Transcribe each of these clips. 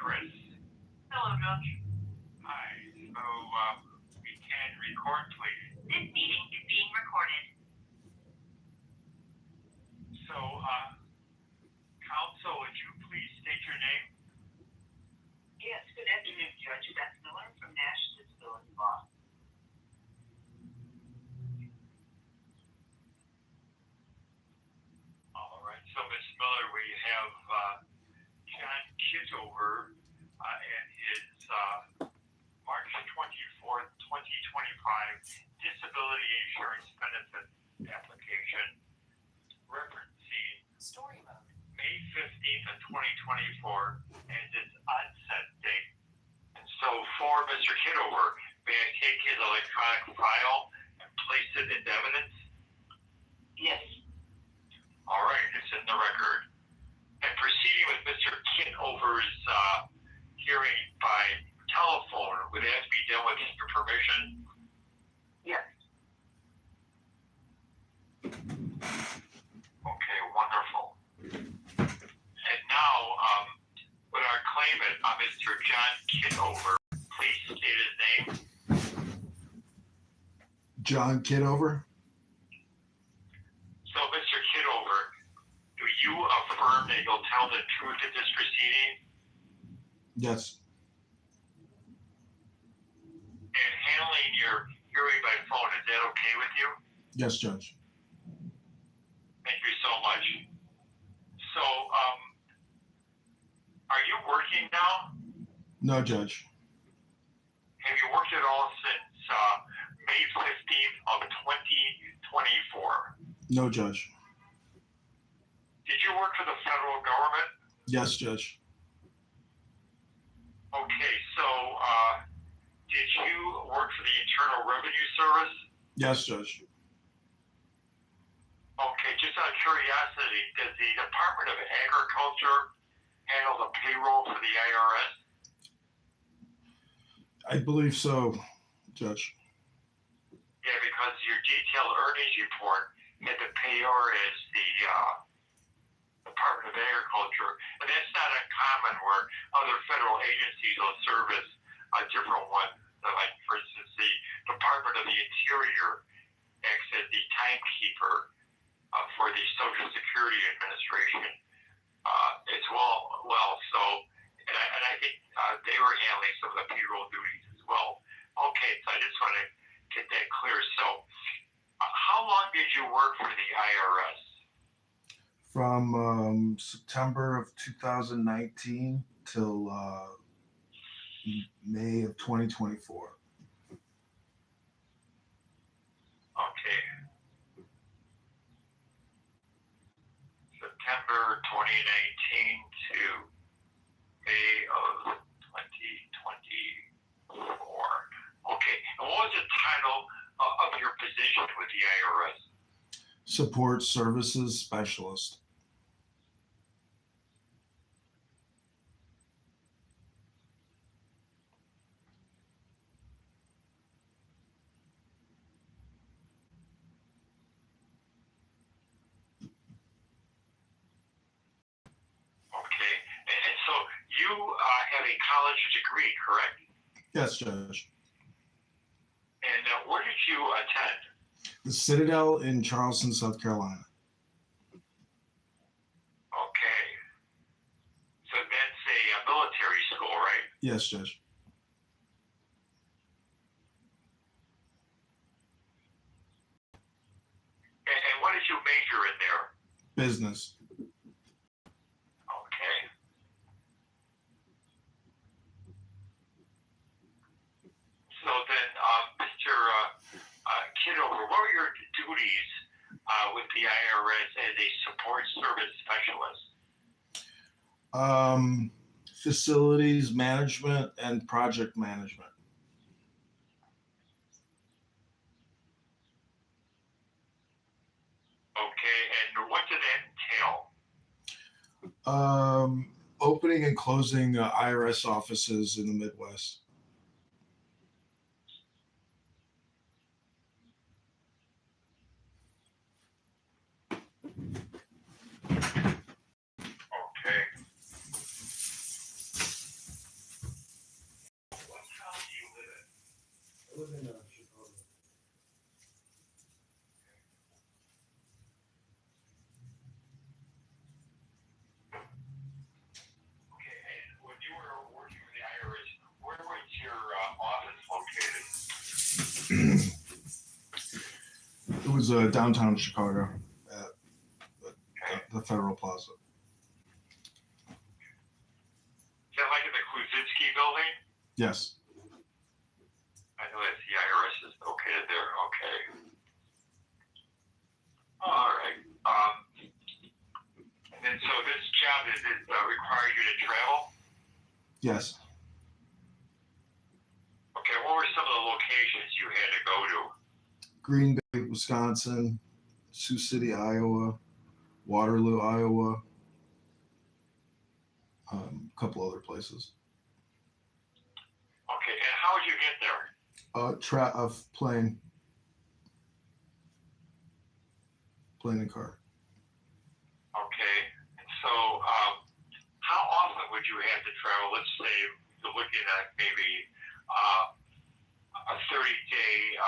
Chris. Hello, Judge. Hi. So, we can record, please. This meeting is being recorded. So, counsel, would you please state your name? Yes, good afternoon, Judge. Beth Miller from Nash Disability Law. All right. So, Ms. Miller, we have John Kitover and his March 24th, 2025 disability insurance benefit application referencing Story mode. May 15th of 2024 as its onset date. And so for Mr. Kitover, may I take his electronic file and place it into evidence? Yes. All right, it's in the record. And proceeding with Mr. Kitover's hearing by telephone, would that be done with your permission? Yes. Okay, wonderful. And now, would our claimant, Mr. John Kitover, please state his name? John Kitover? So, Mr. Kitover, do you affirm that you'll tell the truth at this proceeding? Yes. And handling your hearing by phone, is that okay with you? Yes, Judge. Thank you so much. So, are you working now? No, Judge. Have you worked at all since May 15th of 2024? No, Judge. Did you work for the federal government? Yes, Judge. Okay, so did you work for the Internal Revenue Service? Yes, Judge. Okay, just out of curiosity, does the Department of Agriculture handle the payroll for the IRS? I believe so, Judge. Yeah, because your detailed earnings report had the payor as the Department of Agriculture, and that's not uncommon where other federal agencies will service a different one. Like, for instance, the Department of the Interior acts as the timekeeper for the Social Security Administration as well. So, and I think they were handling some of the payroll duties as well. Okay, so I just want to get that clear. So, how long did you work for the IRS? From September of 2019 till May of 2024. Okay. September 2019 to May of 2024. Okay. And what was the title of your position with the IRS? Support Services Specialist. Okay. And so you have a college degree, correct? Yes, Judge. And where did you attend? The Citadel in Charleston, South Carolina. Okay. So that's a military school, right? Yes, Judge. And what did you major in there? Business. Okay. So then, Mr. Kitover, what were your duties with the IRS as a support service specialist? Facilities management and project management. Okay, and what did that entail? Opening and closing IRS offices in the Midwest. Okay. It was downtown Chicago at the Federal Plaza. Is that like in the Kluzinski building? Yes. I know that the IRS is located there. Okay. All right. And then so this job is it require you to travel? Yes. Okay. What were some of the locations you had to go to? Green Bay, Wisconsin, Sioux City, Iowa, Waterloo, Iowa, a couple other places. Okay. And how would you get there? Plane and car. Okay. And so how often would you have to travel? Let's say you're looking at maybe a 30-day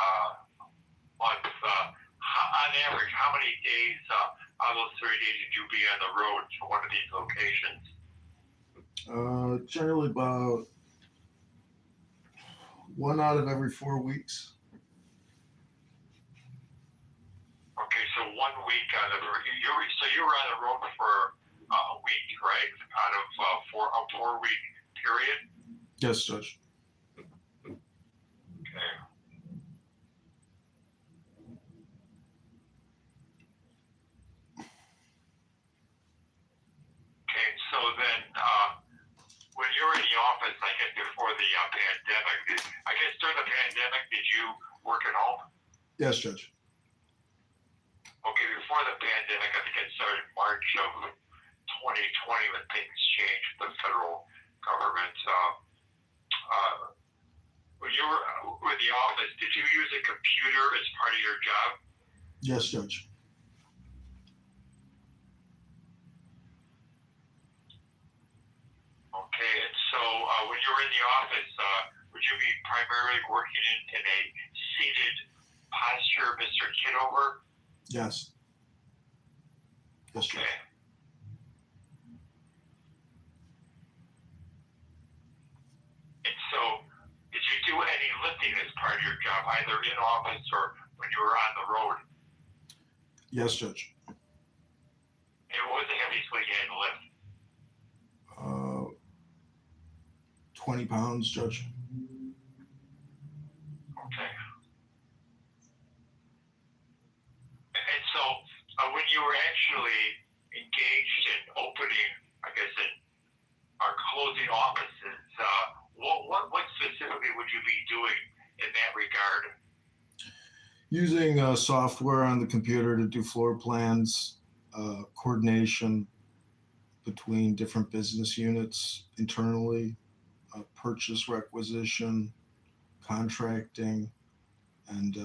month. On average, how many days out of those 30 days would you be on the road to one of these locations? Generally about 1 out of every 4 weeks. Okay, so 1 week out of you were on the road for a week, right? Out of a 4-week period. Yes, Judge. Okay. Okay, so then when you were in the office, I guess before the pandemic, I guess during the pandemic, did you work at home? Yes, Judge. Okay, before the pandemic, I think it started March of 2020 when things changed with the federal government. When you were in the office, did you use a computer as part of your job? Yes, Judge. Okay, and so when you were in the office, would you be primarily working in a seated posture, Mr. Kitover? Yes. Yes, Judge. Okay. And so, did you do any lifting as part of your job, either in office or when you were on the road? Yes, Judge. And what was the heaviest weight you had to lift? 20 pounds, Judge. Okay. And so, when you were actually engaged in opening, I guess, or closing offices, what specifically would you be doing in that regard? Using software on the computer to do floor plans, coordination between different business units internally, purchase requisition, contracting, and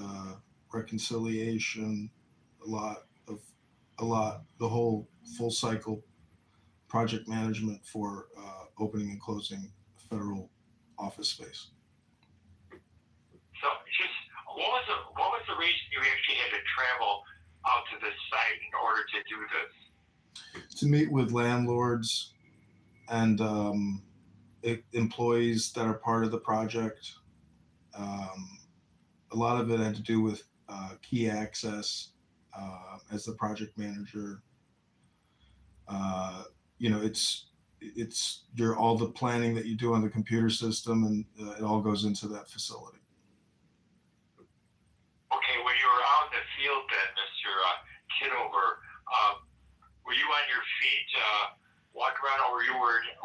reconciliation, the whole full cycle project management for opening and closing federal office space. So, just what was the reason you actually had to travel out to this site in order to do this? To meet with landlords and employees that are part of the project. A lot of it had to do with key access as the project manager. It's all the planning that you do on the computer system, and it all goes into that facility. Okay, when you were out in the field then, Mr. Kitover, were you on your feet walking around, or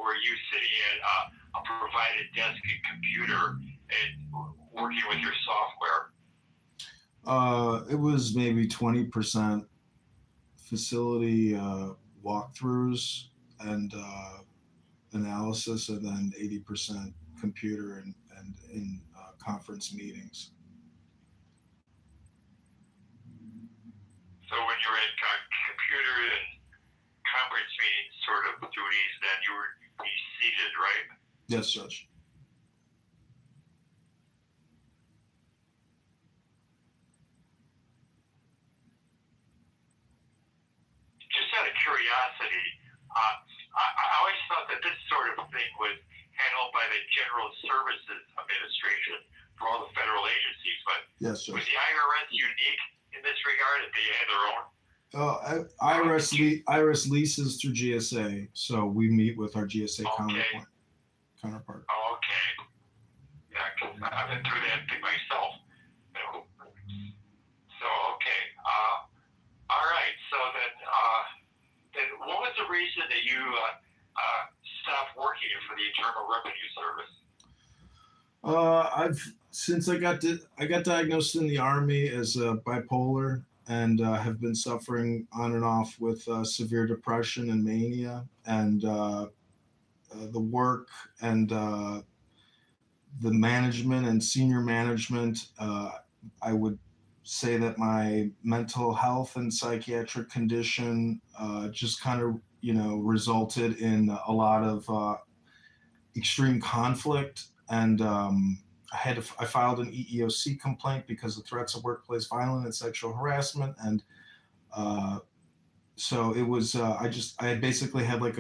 were you sitting at a provided desk and computer and working with your software? It was maybe 20% facility walkthroughs and analysis, and then 80% computer and in conference meetings. So when you're in computer and conference meeting sort of duties, then you were be seated, right? Yes, Judge. Just out of curiosity, I always thought that this sort of thing was handled by the General Services Administration for all the federal agencies, but Yes, Judge. Was the IRS unique in this regard? If they had their own? IRS leases through GSA, so we meet with our GSA counterpart. Oh, okay. Yeah, 'cause I've been through that thing myself. You know. So okay. All right. So then what was the reason that you stopped working for the Internal Revenue Service? Since I got diagnosed in the Army as bipolar and have been suffering on and off with severe depression and mania, and the work and the management and senior management, I would say that my mental health and psychiatric condition just kind of, resulted in a lot of extreme conflict. And I filed an EEOC complaint because of threats of workplace violence and sexual harassment. And so it was, I basically had like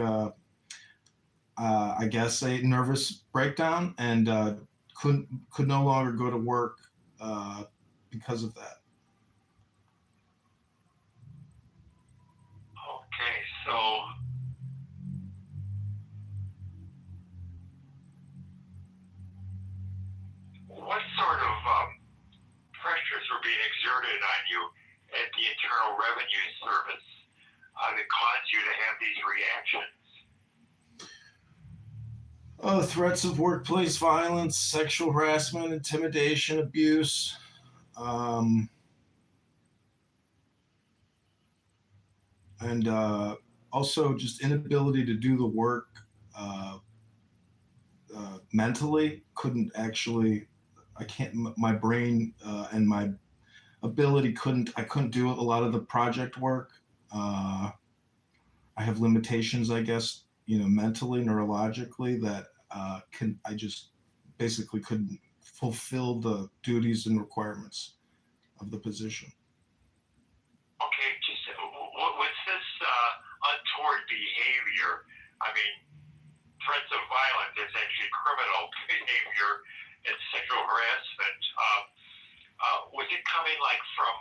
I guess a nervous breakdown, and could no longer go to work because of that. Okay, so what sort of pressures were being exerted on you at the Internal Revenue Service that caused you to have these reactions? Threats of workplace violence, sexual harassment, intimidation, abuse, and also just inability to do the work mentally. My brain and my ability I couldn't do a lot of the project work. I have limitations, I guess, mentally, neurologically, that I just basically couldn't fulfill the duties and requirements of the position. Okay, just was this untoward behavior? I mean, threats of violence is actually criminal behavior and sexual harassment. Was it coming like from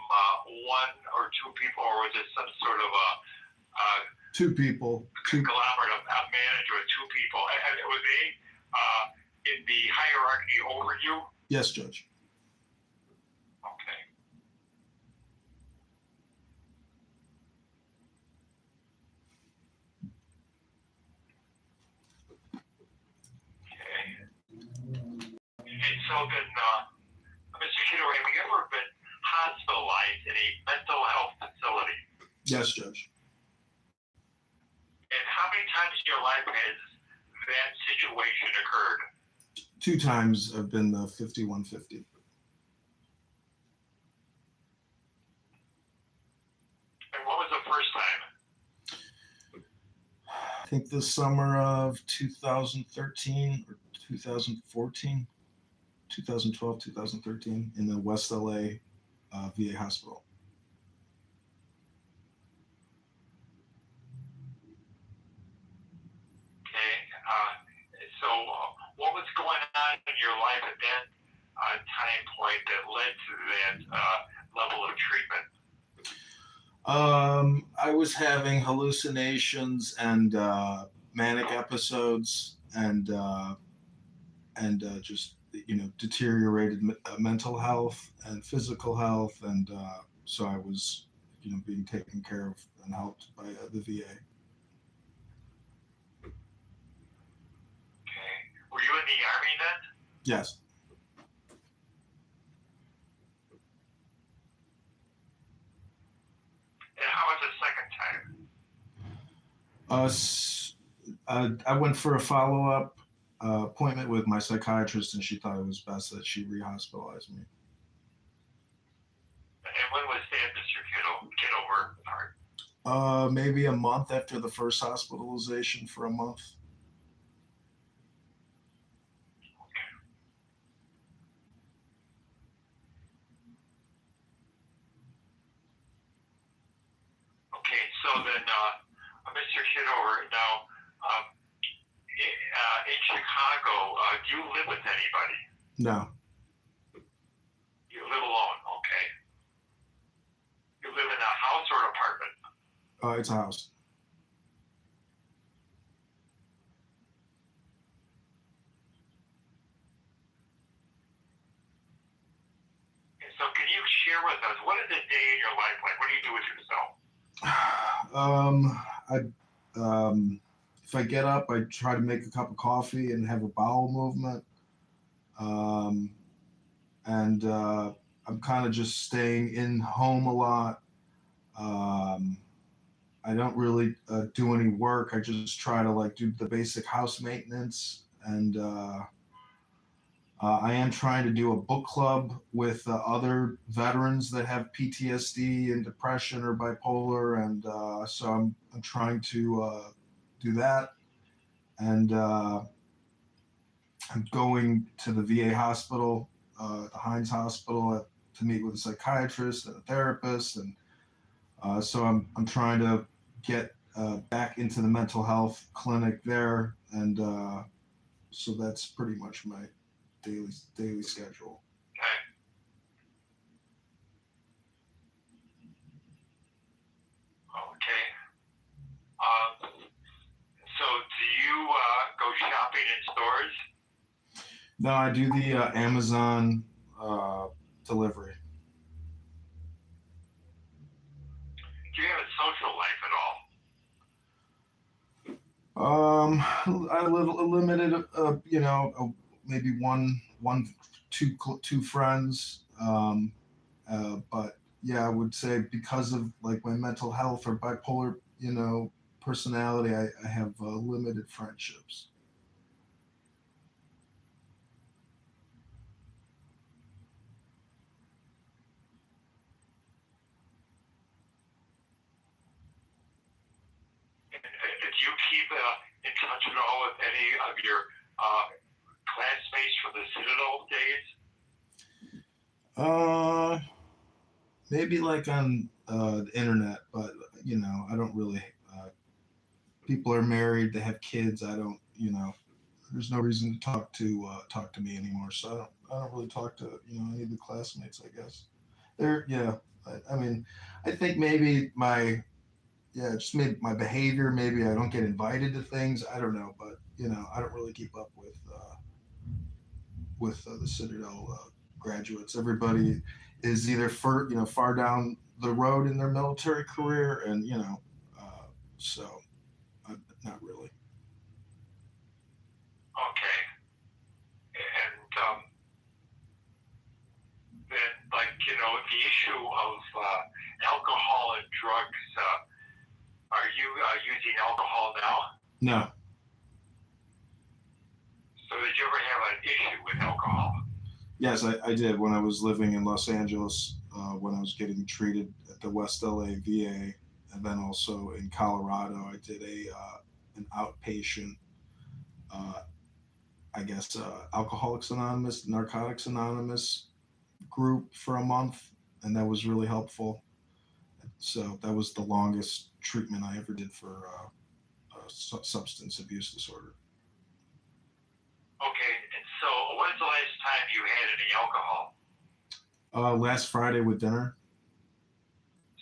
one or two people, or was it some sort of a two people, conglomerate of manager with two people? And were they in the hierarchy over you? Yes, Judge. Okay. Okay. And so then, Mr. Kitover, have you ever been hospitalized in a mental health facility? Yes, Judge. And how many times in your life has that situation occurred? 2 times I've been 5150. And what was the first time? I think the summer of 2013 or 2014, 2012, 2013 in the West LA VA hospital. So what was going on in your life at that time point that led to that level of treatment? I was having hallucinations and manic episodes, and just deteriorated mental health and physical health, and so I was being taken care of and helped by the VA. Were you in the Army then? Yes. And how was the second time? I went for a follow-up appointment with my psychiatrist, and she thought it was best that she re-hospitalized me. And when was that, Mr. Kitover? Maybe a month after the first hospitalization, for a month. Okay, so then, Mr. Kitover, now, in Chicago, do you live with anybody? No. You live alone? It's a house. And so can you share with us, what is a day in your life like? What do you do with yourself? If I get up, I try to make a cup of coffee and have a bowel movement. Um, and I'm kind of just staying in home a lot. Um, I don't really do any work. I just try to like do the basic house maintenance, and I am trying to do a book club with other veterans that have PTSD and depression or bipolar, and so I'm trying to do that, and I'm going to the VA hospital, the Hines Hospital, to meet with a psychiatrist and a therapist, and so I'm trying to get back into the mental health clinic there, and so that's pretty much my daily schedule. Okay. Okay. So do you go shopping in stores? No, I do the Amazon delivery. Do you have a social life at all? I live a limited, maybe two friends. But yeah, I would say because of like my mental health or bipolar, personality, I have limited friendships. Do you keep in touch at all with any of your classmates from the Citadel days? Maybe like on the internet, but I don't really. People are married, they have kids. I don't, there's no reason to talk to me anymore. So I don't really talk to any of the classmates. I guess yeah. I mean, I think maybe just maybe my behavior. Maybe I don't get invited to things. I don't know, but I don't really keep up with the Citadel graduates. Everybody is either far down the road in their military career, and so not really. Okay. And then, like, the issue of alcohol and drugs, are you using alcohol now? No. So did you ever have an issue with alcohol? Yes, I did when I was living in Los Angeles, when I was getting treated at the West LA VA, and then also in Colorado, I did an outpatient, uh, I guess, Alcoholics Anonymous, Narcotics Anonymous group for a month, and that was really helpful. So that was the longest treatment I ever did for substance abuse disorder. Okay, and so when's the last time you had any alcohol? Last Friday with dinner.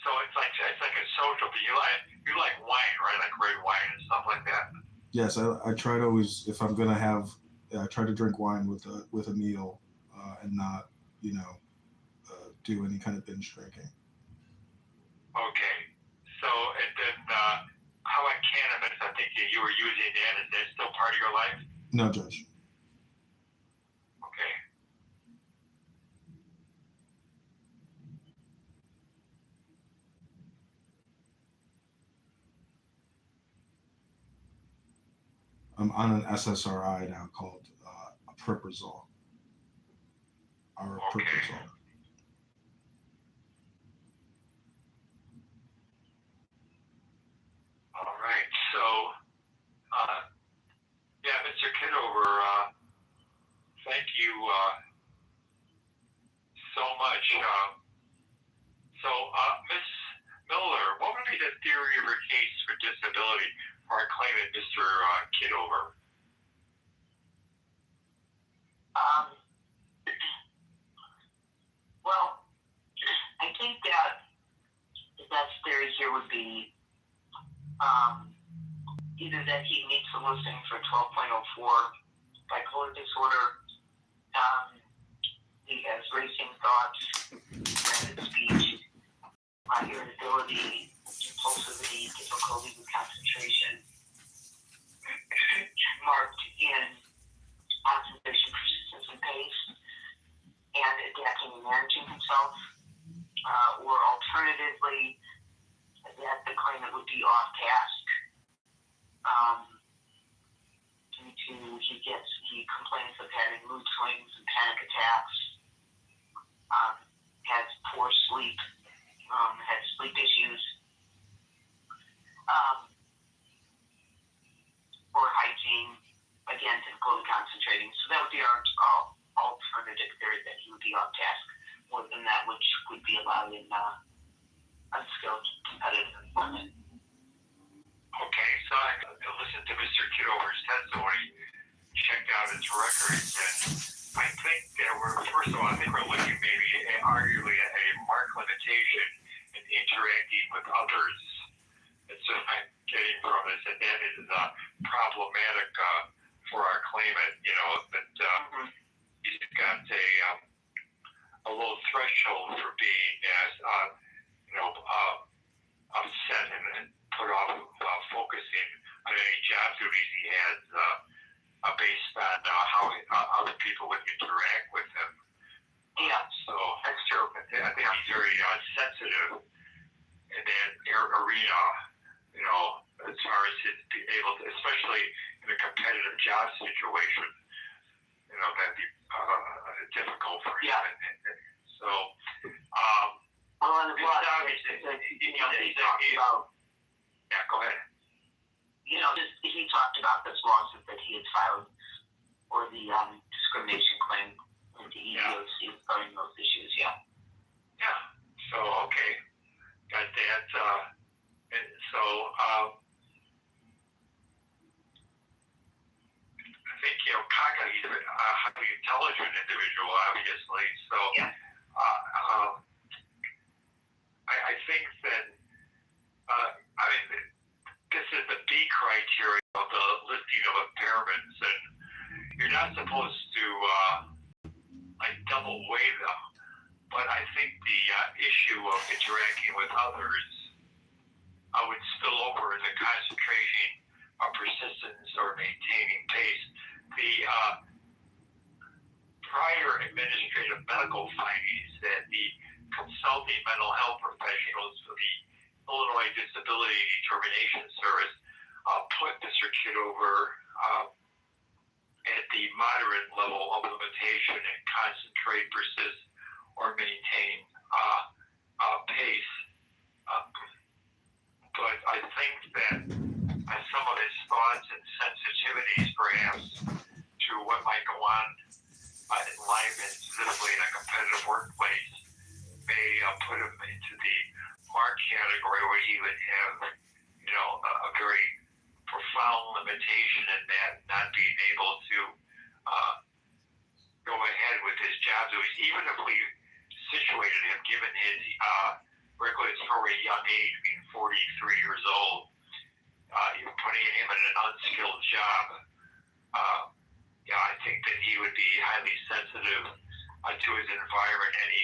So it's like a social, but you like wine, right? Like red wine and stuff like that. Yes, I try to always, if I'm gonna I try to drink wine with a meal, and not do any kind of binge drinking. Okay, so and then how about cannabis? I think you were using that. Is that still part of your life? No, Judge. Okay. I'm on an SSRI now called Aripiprazole. Aripiprazole. All right. So, yeah, Mr. Kitover, thank you so much. Ms. Miller, what would be the theory of your case for disability for our claimant, Mr. Kitover? Well, I think that the best theory here would be Either that he meets the listing for 12.04 bipolar disorder, he has racing thoughts, rapid speech, irritability, impulsivity, difficulty with concentration, marked in concentration, persistence, and pace, and adapting and managing himself, or alternatively, that the claimant would be off task. He complains of having mood swings and panic attacks, has poor sleep, has sleep issues, poor hygiene, again, difficulty concentrating. So that would be our alternative theory, that he would be off task more than that, which would be allowed in unskilled competitive employment. Okay, so I listened to Mr. Kitover's testimony, checked out his records, and I think that first of all, I think we're looking maybe arguably at a marked limitation in interacting with others. That's what I'm getting from this, and that is problematic for our claimant, that he's got a low threshold for being upset and put off focusing on any job duties he has based on how other people would interact with him. Yeah, so that's true. I think he's very sensitive in that arena, as far as his be able to, especially in a competitive job situation, that'd be difficult for him. Yeah. So, well, and obviously, he talked about. Yeah, go ahead. He talked about this lawsuit that he had filed, or the discrimination claim with the EEOC regarding those issues. Yeah. Yeah. So okay, got that. And so I think Kaka, he's a highly intelligent individual, obviously. So yeah. I think that this is the B criteria of the listing of impairments, and you're not supposed to double weigh them. But I think the issue of interacting with others would spill over into concentration, persistence, or maintaining pace. The prior administrative medical findings that the consulting mental health professionals for the Illinois Disability Determination Service put Mr. Kitover at the moderate level of limitation and concentrate, persist, or maintain pace. But I think that some of his thoughts and sensitivities, perhaps, to what might go on in life, and specifically in a competitive workplace, may put him into the marked category where he would have, a very profound limitation in that, not being able to go ahead with his job duties, even if we situated him, given his regulatory young age, being 43 years old, even putting him in an unskilled job. I think that he would be highly sensitive to his environment, any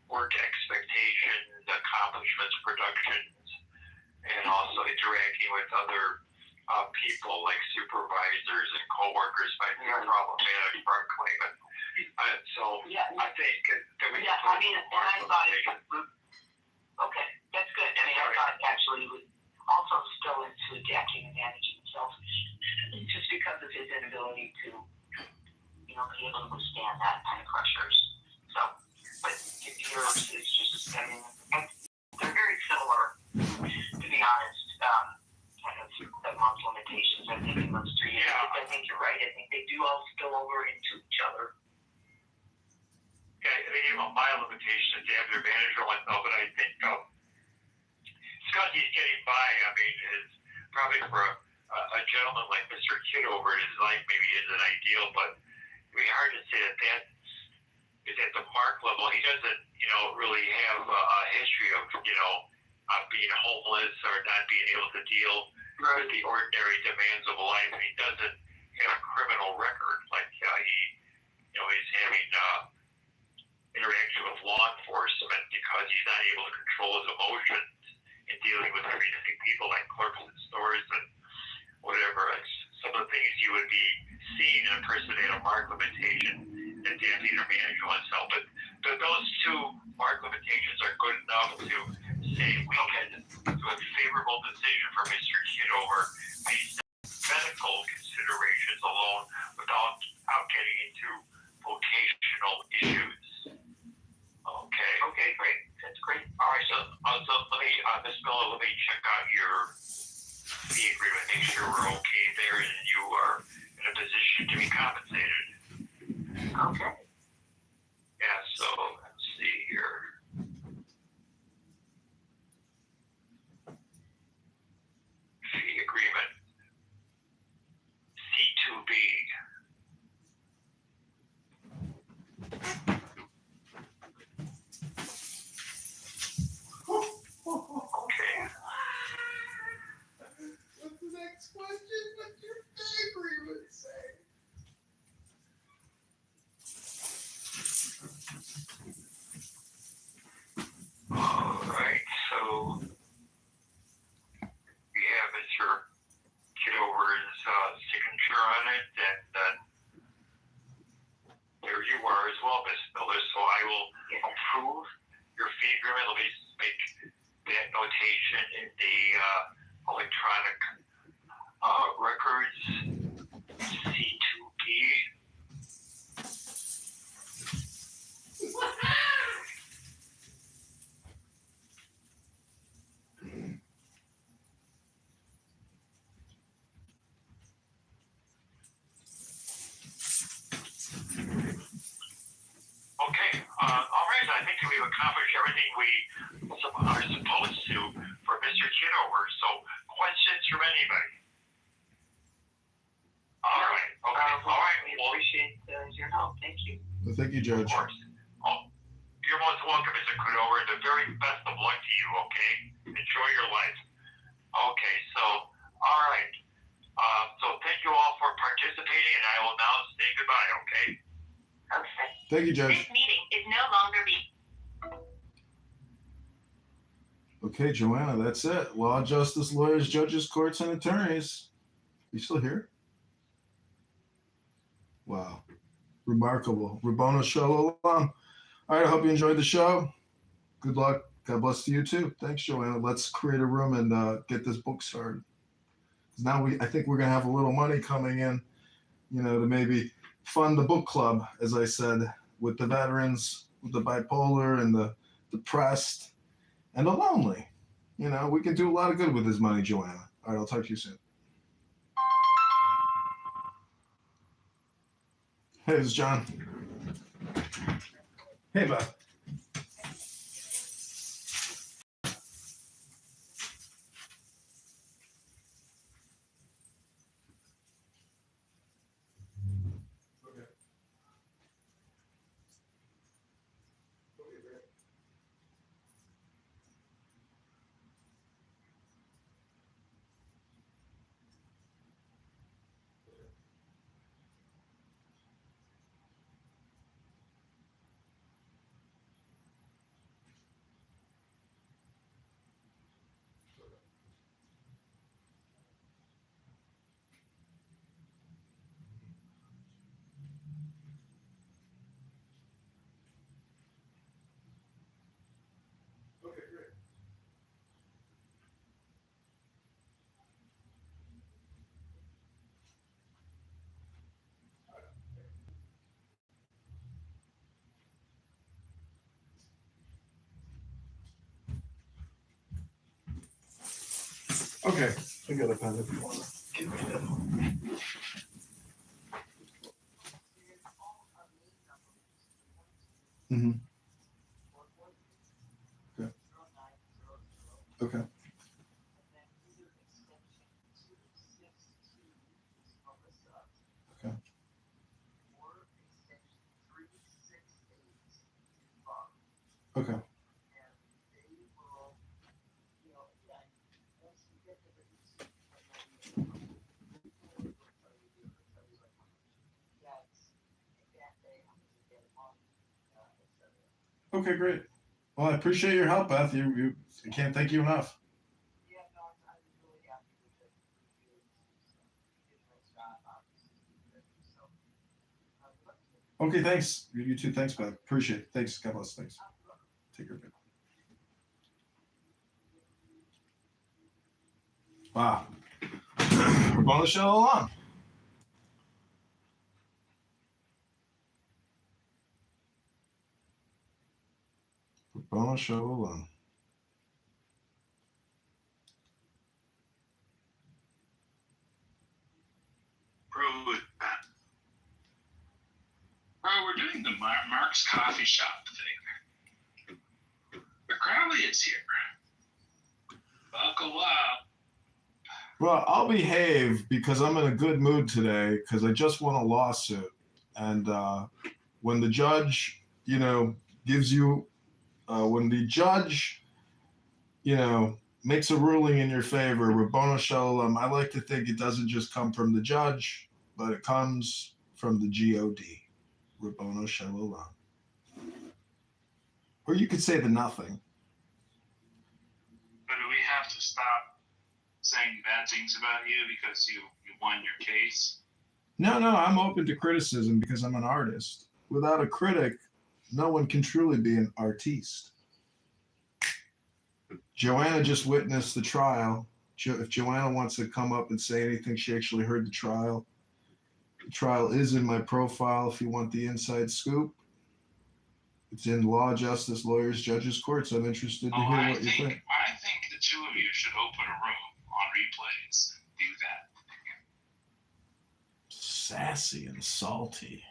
work expectations, accomplishments, productions, and also interacting with other people like supervisors and coworkers might be problematic for our claimant. I think that we I thought okay, that's good. I thought actually it would also spill into adapting and managing himself, just because of his inability to, be able to withstand that kind of pressures. So, but yours is just, they're very similar, to be honest, kind of amongst limitations, I think, in those three. Yeah. I think you're right. I think they do all spill over into each other. Yeah, they gave him a mild limitation to have their manager one, though, but I think Scott, he's getting by. Probably for a gentleman like Mr. Kitover, his life maybe isn't ideal, but it'd be hard to say that is at the mark level. He doesn't, really have a history of, being homeless or not being able to deal with the ordinary demands of life, and he doesn't have a criminal record. Like he's having interaction with law enforcement because he's not able to control his emotions in dealing with everyday people like clerks in stores and whatever. It's some of the things you would be seeing in a person that had a mark limitation, adapting or managing oneself. But those two mark limitations are good enough to say we can do a favorable decision for Mr. Kitover based on medical considerations alone without getting into vocational issues. Okay. Okay, great. That's great. All right, so let me, Ms. Miller, let me check out your fee agreement, make sure we're okay there and you are in a position to be compensated. Okay. Yeah, so let's see here. Fee agreement. C2B. Okay. What's the next question? What's your favorite say? All right, so we have Mr. Kitover's signature on it, and then there you are as well, Ms. Miller. So I will approve your fee agreement. Let me just make that notation in the electronic records. C2B. Okay, all right, I think we've accomplished everything we are supposed to for Mr. Kitover. So, questions from anybody? All right, okay, all right. We Well, appreciate your help. Thank you. Well, thank you, of Judge. course. Oh, you're most welcome, Mr. Kitover. The very best of luck to you, okay? Enjoy your life. Okay, so, all right. So thank you all for participating, and I will now say goodbye, okay? Okay. Thank you, Judge. This meeting is no longer being. Okay, Joanna, that's it. Law, justice, lawyers, judges, courts, and attorneys. You still here? Wow. Remarkable. Rabboni Shalom. All right, I hope you enjoyed the show. Good luck. God bless to you too. Thanks, Joanna. Let's create a room and get this book started. 'Cause now I think we're gonna have a little money coming in, to maybe fund the book club, as I said, with the veterans, with the bipolar and the depressed and the lonely. We can do a lot of good with this money, Joanna. All right, I'll talk to you soon. Hey, this is John. Hey, bud. Okay, great. Okay, I got a pen if you want to give me that. Mm-hmm. Okay. Okay. Okay. Okay. Okay, great. Well, I appreciate your help, Beth. I can't thank you enough. Yeah, no, I'm really happy with it. You did a nice job, obviously. So, Okay, thanks. You too. Thanks, Beth. Appreciate it. Thanks. God bless. Thanks. Take care. Wow. We're going to show along. We're going to show along. We're doing the Mark's Coffee Shop thing. The Crowley is here. Buckle up. Well, I'll behave because I'm in a good mood today because I just won a lawsuit. And when the judge, gives you, when the judge, makes a ruling in your favor, Rabbono Shalom, I like to think it doesn't just come from the judge, but it comes from the G-O-D, Rabbono Shalom. Or you could say the nothing. But do we have to stop saying bad things about you because you won your case? No, I'm open to criticism because I'm an artist. Without a critic, no one can truly be an artiste. Joanna just witnessed the trial. If Joanna wants to come up and say anything, she actually heard the trial. The trial is in my profile if you want the inside scoop. It's in law, justice, lawyers, judges, courts. I'm interested to hear what you think. I think the two of you should open a room on replays and do that. Sassy and salty.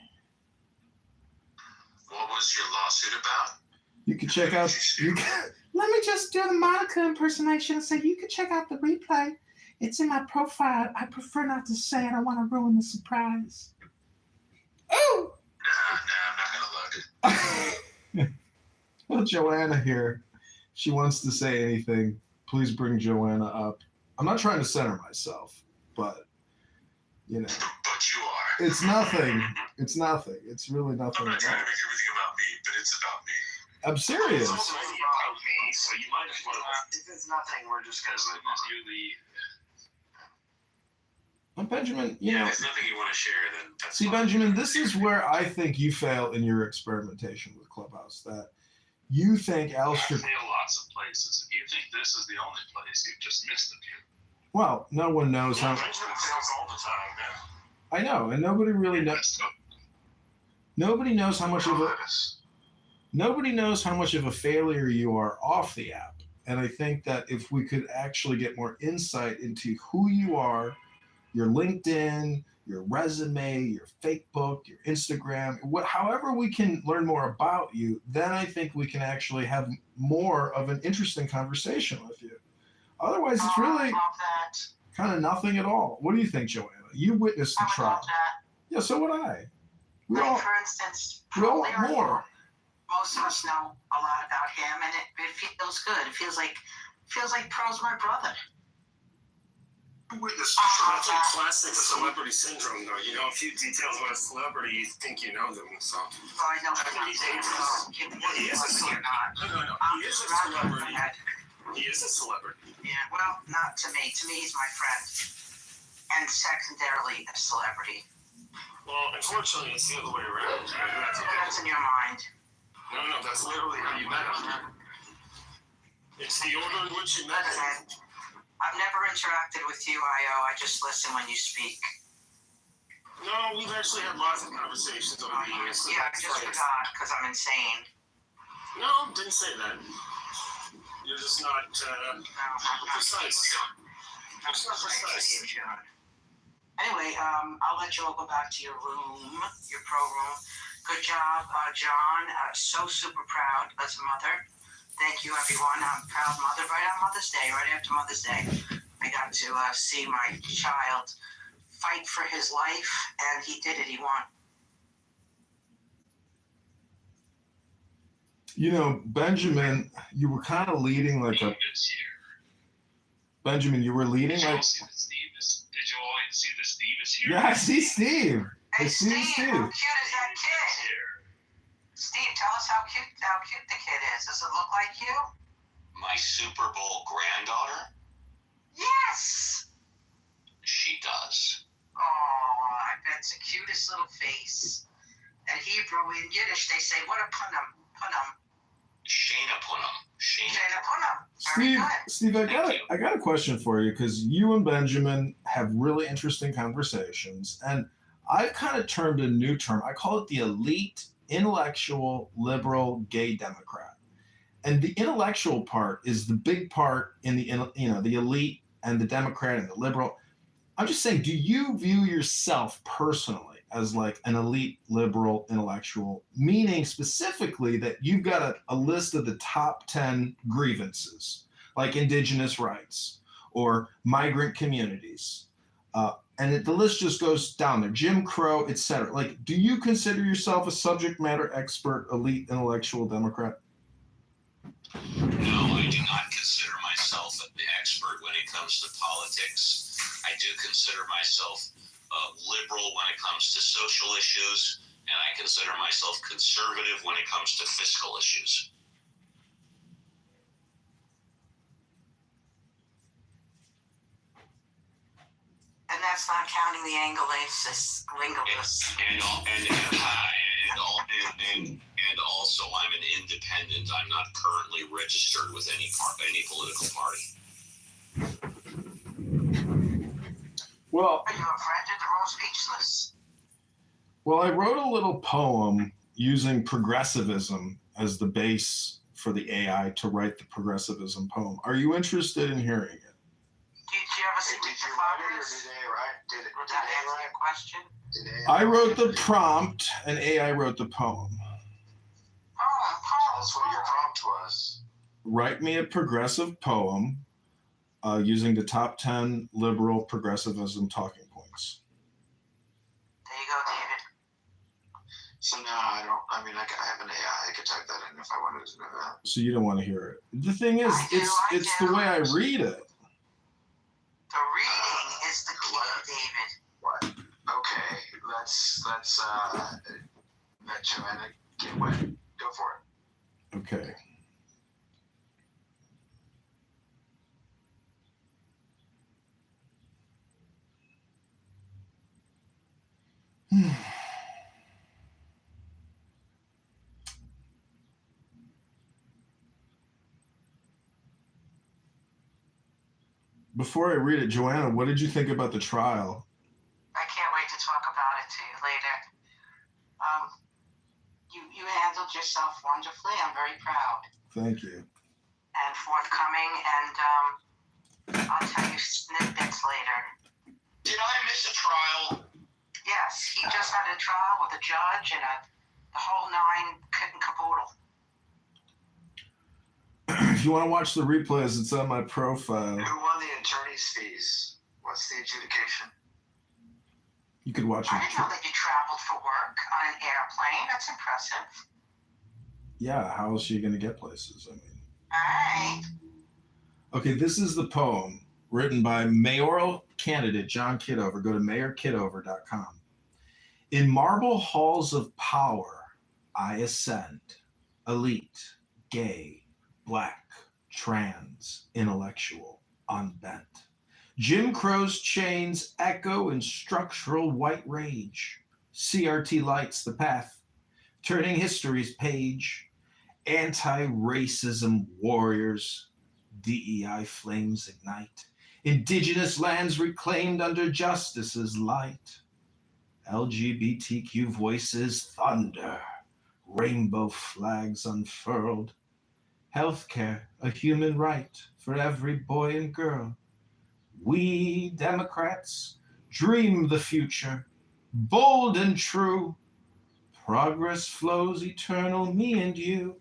What was your lawsuit about? You can check out. Let me just do the Monica impersonation and say you can check out the replay. It's in my profile. I prefer not to say it. I want to ruin the surprise. Oh! Nah, I'm not gonna look. Well, Joanna here. She wants to say anything. Please bring Joanna up. I'm not trying to center myself, but But you are. it's nothing. It's nothing. It's really nothing. I'm not trying to make everything about me, but it's about me. I'm serious. It's also about me, so you might as well. if it's nothing, we're just gonna move on. Well, Benjamin, If there's nothing you want to share, then that's see, fine. Benjamin, this is where I think you fail in your experimentation with Clubhouse. That you think I Alistair. fail lots of places. If you think this is the only place, you've just missed it here. Well, no one knows how. Benjamin fails all the time, man. I know, and nobody really knows. Messed up. Nobody knows how much of a. Honest. Nobody knows how much of a failure you are off the app. And I think that if we could actually get more insight into who you are, your LinkedIn, your resume, your Facebook, your Instagram, however we can learn more about you, then I think we can actually have more of an interesting conversation with you. Otherwise, it's I really love that. kind of nothing at all. What do you think, Joanna? You witnessed the I would trial. love that. Yeah, so would I. We Like, all, for instance, we all probably want more. most of us know a lot about him, and it feels good. It feels like Pearl's my brother. With this That's like classic celebrity syndrome, though. You know a few details about a celebrity, you think you know them. So. Oh, I know I mean, he is a celebrity. No. He is a celebrity. He is a celebrity. Yeah, well, not to me. To me, he's my friend. And secondarily, a celebrity. Well, unfortunately, it's the other way around. That's okay. That's in your mind. No, that's literally how you met him. It's the order in which you met him. I've never interacted with you, Io. I just listen when you speak. No, we've actually had lots of conversations over the years. Yeah, I just forgot because I'm insane. No, didn't say that. You're just not No, I'm not precise. Not Just not precise. Anyway, I'll let you all go back to your room, your pro room. Good job, John. So super proud as a mother. Thank you, everyone. I'm a proud mother. Right on Mother's Day, right after Mother's Day, I got to see my child fight for his life, and he did it. He won. You know, Benjamin, you were kind of leading like a. Benjamin, you were leading Did you all like. see that Steve is? Did you all see that Steve is here? Yeah, I see Steve. I Hey, see Steve, Steve. how cute is that kid? Here. Steve, tell us how cute the kid is. Does it look like you? My Super Bowl granddaughter? Yes. She does. Oh, I bet it's the cutest little face. In Hebrew, in Yiddish, they say, what a punam, punam. Shayna Punham. Shayna punam. Very Steve, good. I got a question for you, because you and Benjamin have really interesting conversations, and I've kind of termed a new term. I call it the elite, intellectual, liberal, gay Democrat. And the intellectual part is the big part in the elite and the Democrat and the liberal. I'm just saying, do you view yourself personally as like an elite, liberal, intellectual, meaning specifically that you've got a list of the top 10 grievances, like indigenous rights or migrant communities, and the list just goes down there, Jim Crow, etc. Like, do you consider yourself a subject matter expert, elite, intellectual Democrat? No, I do not consider myself an expert when it comes to politics. I do consider myself liberal when it comes to social issues, and I consider myself conservative when it comes to fiscal issues. And that's not counting the linguists. And also, I'm an independent. I'm not currently registered with any political party. Well, Are you offended? They're all speechless. Well, I wrote a little poem using progressivism as the base for the AI to write the progressivism poem. Are you interested in hearing it? Did you ever see Did Mr. you write it or Fox? did they write? Did Would that answer AI your question? Did AI I wrote write the it? prompt and AI wrote the poem. Tell us what your prompt was. Write me a progressive poem using the top 10 liberal progressivism talking points. There you go, David. So now I have an AI. I could type that in if I wanted to know that. So you don't want to hear it. The thing is, I do. it's the way I read it. The reading is the key, David. What? Okay, let's let Joanna get wet. Go for it. Okay. Before I read it, Joanna, what did you think about the trial? I can't wait to talk about it to you later. You handled yourself wonderfully. I'm very proud Thank you. and forthcoming, and I'll tell you snippets later. Did I miss a trial? Yes, he just had a trial with a judge and the whole nine kit and caboodle. If you want to watch the replays, it's on my profile. Who won the attorney's fees? What's the adjudication? You could watch I it. didn't know that you traveled for work on an airplane. That's impressive. Yeah, how is she going to get places? I mean. All right. Okay, this is the poem written by mayoral candidate John Kitover. Go to mayorkitover.com. In marble halls of power, I ascend, elite, gay, black, trans, intellectual, unbent. Jim Crow's chains echo in structural white rage. CRT lights the path, turning history's page. Anti-racism warriors, DEI flames ignite. Indigenous lands reclaimed under justice's light. LGBTQ voices thunder, rainbow flags unfurled. Healthcare, a human right for every boy and girl. We Democrats dream the future, bold and true. Progress flows eternal, me and you.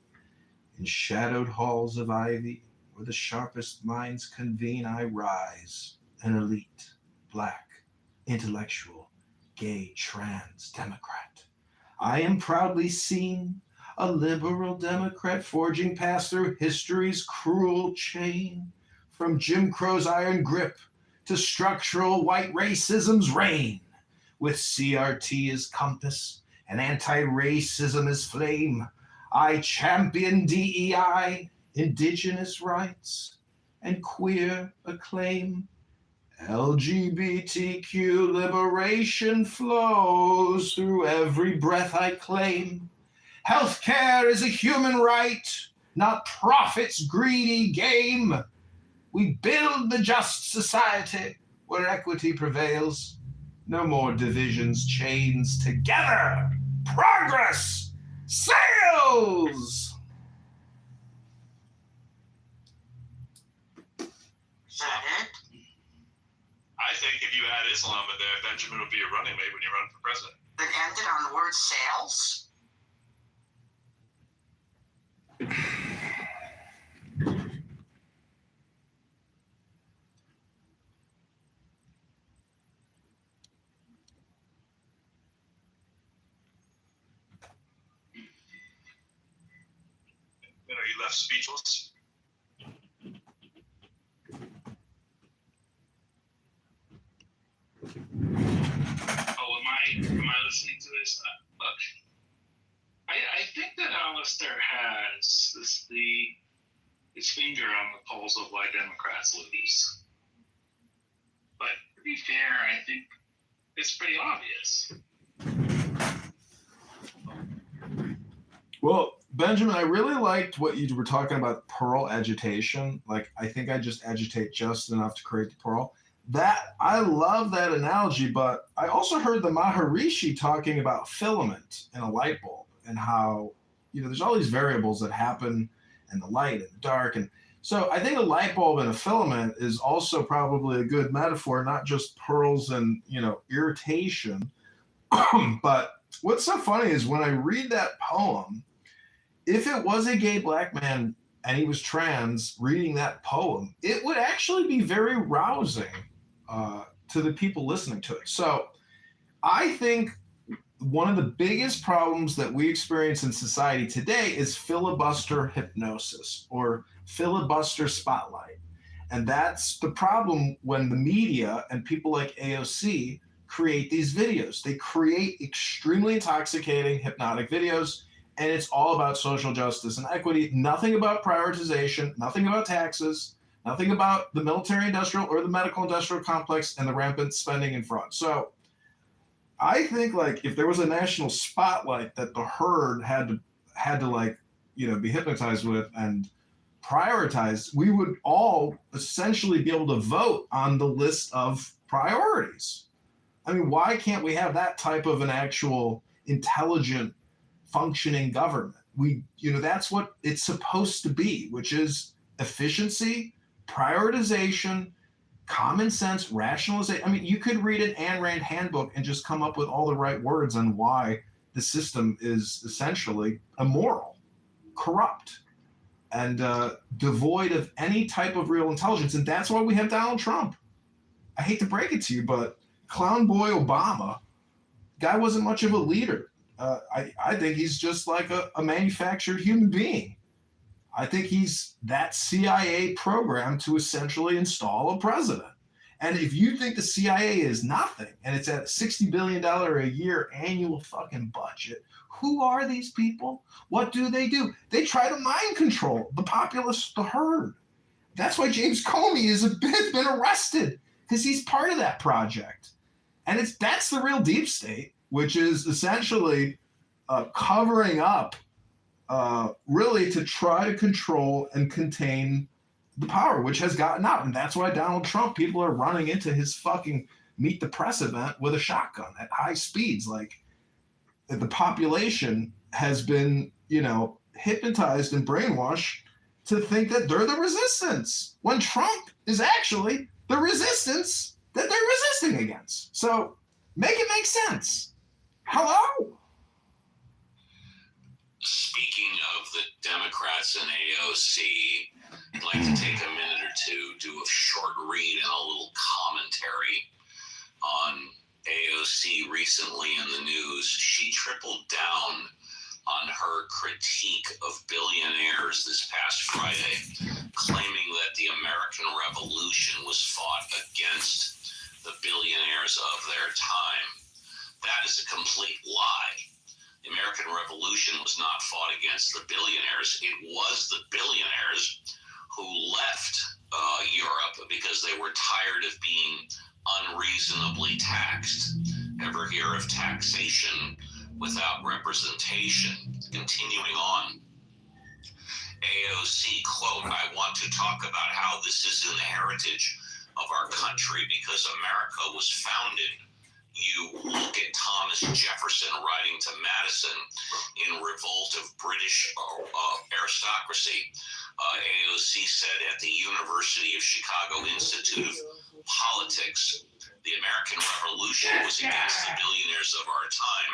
In shadowed halls of ivy, where the sharpest minds convene, I rise, an elite, black, intellectual, gay, trans Democrat. I am proudly seen, a liberal Democrat forging past through history's cruel chain, from Jim Crow's iron grip to structural white racism's reign. With CRT as compass and anti-racism as flame, I champion DEI, indigenous rights, and queer acclaim. LGBTQ liberation flows through every breath I claim. Healthcare is a human right, not profit's greedy game. We build the just society where equity prevails. No more divisions, chains together. Progress sails! Is that it? I think if you add Islam in there, Benjamin would be a running mate when you run for president. That ended on the word sales? You left speechless. Oh, am I listening to this? Look, I think that Alistair has his finger on the pulse of why Democrats lose. But to be fair, I think it's pretty obvious. Well, Benjamin, I really liked what you were talking about pearl agitation. Like, I think I just agitate just enough to create the pearl. That, I love that analogy, but I also heard the Maharishi talking about filament in a light bulb and how, there's all these variables that happen in the light and the dark. And so I think a light bulb and a filament is also probably a good metaphor, not just pearls and, irritation. But what's so funny is when I read that poem, if it was a gay black man and he was trans reading that poem, it would actually be very rousing to the people listening to it. So I think one of the biggest problems that we experience in society today is filibuster hypnosis or filibuster spotlight. And that's the problem when the media and people like AOC create these videos. They create extremely intoxicating, hypnotic videos, and it's all about social justice and equity. Nothing about prioritization, nothing about taxes, nothing about the military industrial or the medical industrial complex and the rampant spending and fraud. So I think if there was a national spotlight that the herd had to be hypnotized with and prioritize, we would all essentially be able to vote on the list of priorities. I mean, why can't we have that type of an actual intelligent functioning government? That's what it's supposed to be, which is efficiency, prioritization, common sense, rationalization. I mean, you could read an Ayn Rand handbook and just come up with all the right words on why the system is essentially immoral, corrupt, and devoid of any type of real intelligence. And that's why we have Donald Trump. I hate to break it to you, but Clown Boy Obama, guy wasn't much of a leader. I think he's just like a manufactured human being. I think he's that CIA program to essentially install a president. And if you think the CIA is nothing and it's at $60 billion a year annual fucking budget, who are these people? What do? They try to mind control the populace, the herd. That's why James Comey has been arrested, because he's part of that project. And that's the real deep state, which is essentially covering up really to try to control and contain the power, which has gotten out. And that's why Donald Trump, people are running into his fucking Meet the Press event with a shotgun at high speeds. Like, the population has been, hypnotized and brainwashed to think that they're the resistance, when Trump is actually the resistance that they're resisting against. So make it make sense. Hello? Speaking of the Democrats and AOC, I'd like to take a minute or two, do a short read and a little commentary on AOC recently in the news. She tripled down on her critique of billionaires this past Friday, claiming that the American Revolution was fought against the billionaires of their time. That is a complete lie. The American revolution was not fought against the billionaires. It was the billionaires who left Europe because they were tired of being unreasonably taxed. Ever hear of taxation without representation? Continuing on, AOC, quote, I want to talk about how this is in the heritage of our country because America was founded. You look at Thomas Jefferson writing to Madison in Revolt of British Aristocracy. AOC said at the University of Chicago Institute of Politics, the American Revolution was against the billionaires of our time,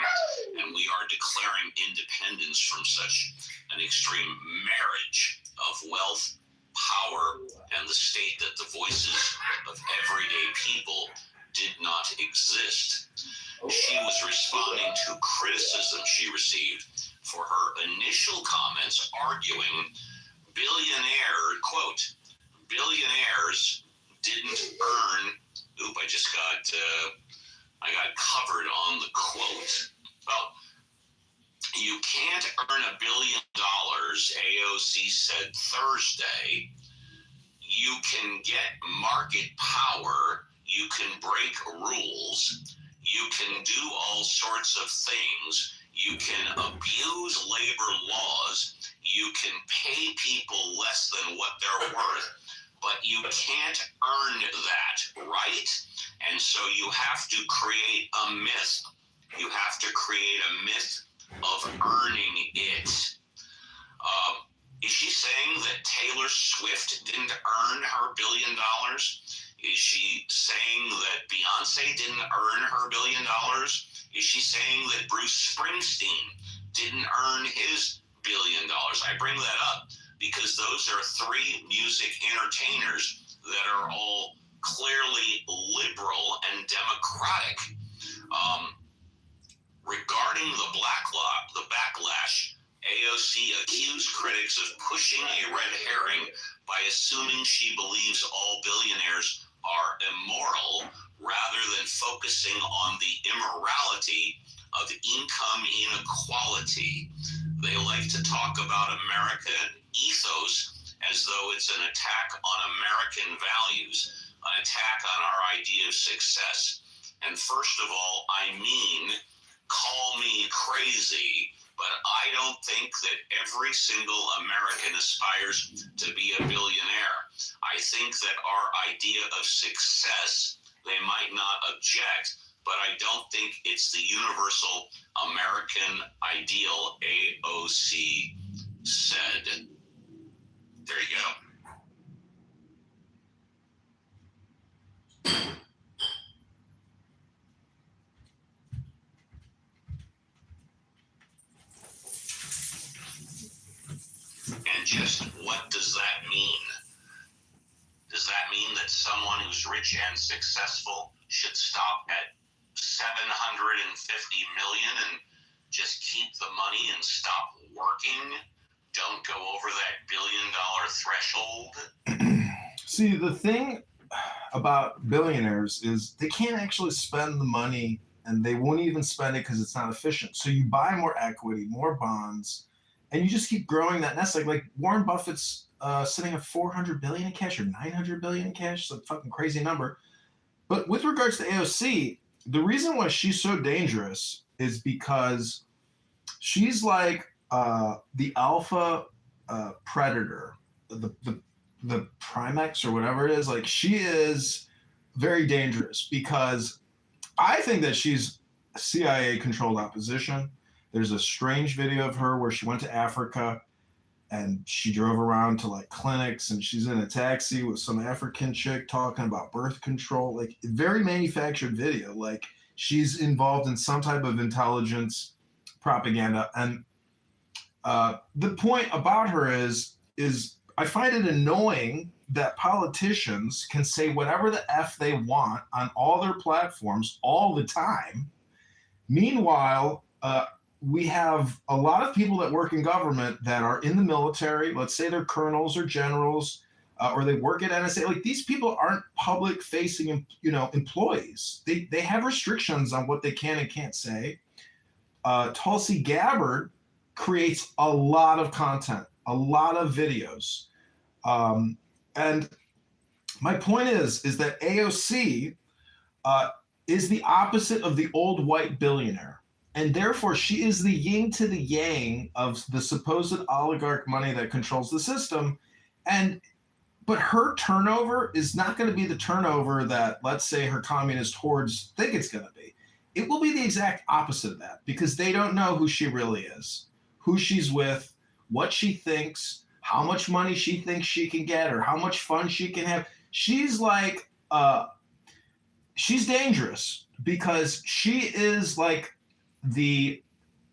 and we are declaring independence from such an extreme marriage of wealth, power, and the state that the voices of everyday people did not exist. She was responding to criticism she received for her initial comments arguing billionaires didn't earn, I got covered on the quote. Well, you can't earn $1 billion, AOC said Thursday. You can get market power, you can break rules, you can do all sorts of things, you can abuse labor laws, you can pay people less than what they're worth, but you can't earn that, right? And so you have to create a myth. You have to create a myth of earning it. Is she saying that Taylor Swift didn't earn her $1 billion? Is she saying that Beyonce didn't earn her $1 billion? Is she saying that Bruce Springsteen didn't earn his $1 billion? I bring that up because those are three music entertainers that are all clearly liberal and democratic. Regarding the backlash, AOC accused critics of pushing a red herring by assuming she believes all billionaires are immoral rather than focusing on the immorality of income inequality. They like to talk about American ethos as though it's an attack on American values, an attack on our idea of success. And first of all, call me crazy, but I don't think that every single American aspires to be a billionaire. I think that our idea of success, they might not object, but I don't think it's the universal American ideal, AOC said. There you go. And just what does that mean? Does that mean that someone who's rich and successful should stop at 750 million and just keep the money and stop working? Don't go over that $1 billion threshold? See, the thing about billionaires is they can't actually spend the money, and they won't even spend it because it's not efficient. So you buy more equity, more bonds, and you just keep growing that nest. Like Warren Buffett's sitting at 400 billion in cash or 900 billion in cash. It's a fucking crazy number. But with regards to AOC, the reason why she's so dangerous is because she's like the alpha predator, the Primex or whatever it is. Like, she is very dangerous because I think that she's CIA controlled opposition. There's a strange video of her where she went to Africa and she drove around to like clinics, and she's in a taxi with some African chick talking about birth control. Like, very manufactured video. Like, she's involved in some type of intelligence propaganda. And the point about her is I find it annoying that politicians can say whatever the F they want on all their platforms all the time. Meanwhile, we have a lot of people that work in government that are in the military. Let's say they're colonels or generals, or they work at NSA. Like, these people aren't public-facing, employees. They have restrictions on what they can and can't say. Tulsi Gabbard creates a lot of content, a lot of videos. And my point is that AOC is the opposite of the old white billionaire. And therefore, she is the yin to the yang of the supposed oligarch money that controls the system. But her turnover is not going to be the turnover that, let's say, her communist hordes think it's going to be. It will be the exact opposite of that, because they don't know who she really is, who she's with, what she thinks, how much money she thinks she can get, or how much fun she can have. She's like, she's dangerous because she is like the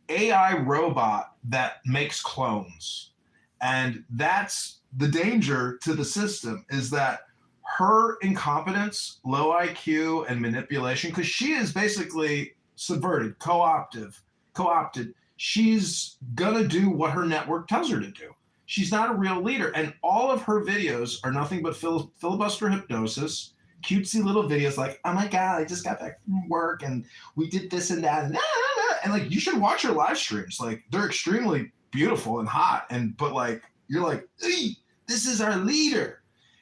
AI robot that makes clones. And that's the danger to the system, is that her incompetence, low IQ, and manipulation, because she is basically subverted, co-opted. She's going to do what her network tells her to do. She's not a real leader. And all of her videos are nothing but filibuster hypnosis, cutesy little videos like, oh my God, I just got back from work and we did this and that. And like, you should watch her live streams. Like, they're extremely beautiful and hot. But like, you're like, this is our leader.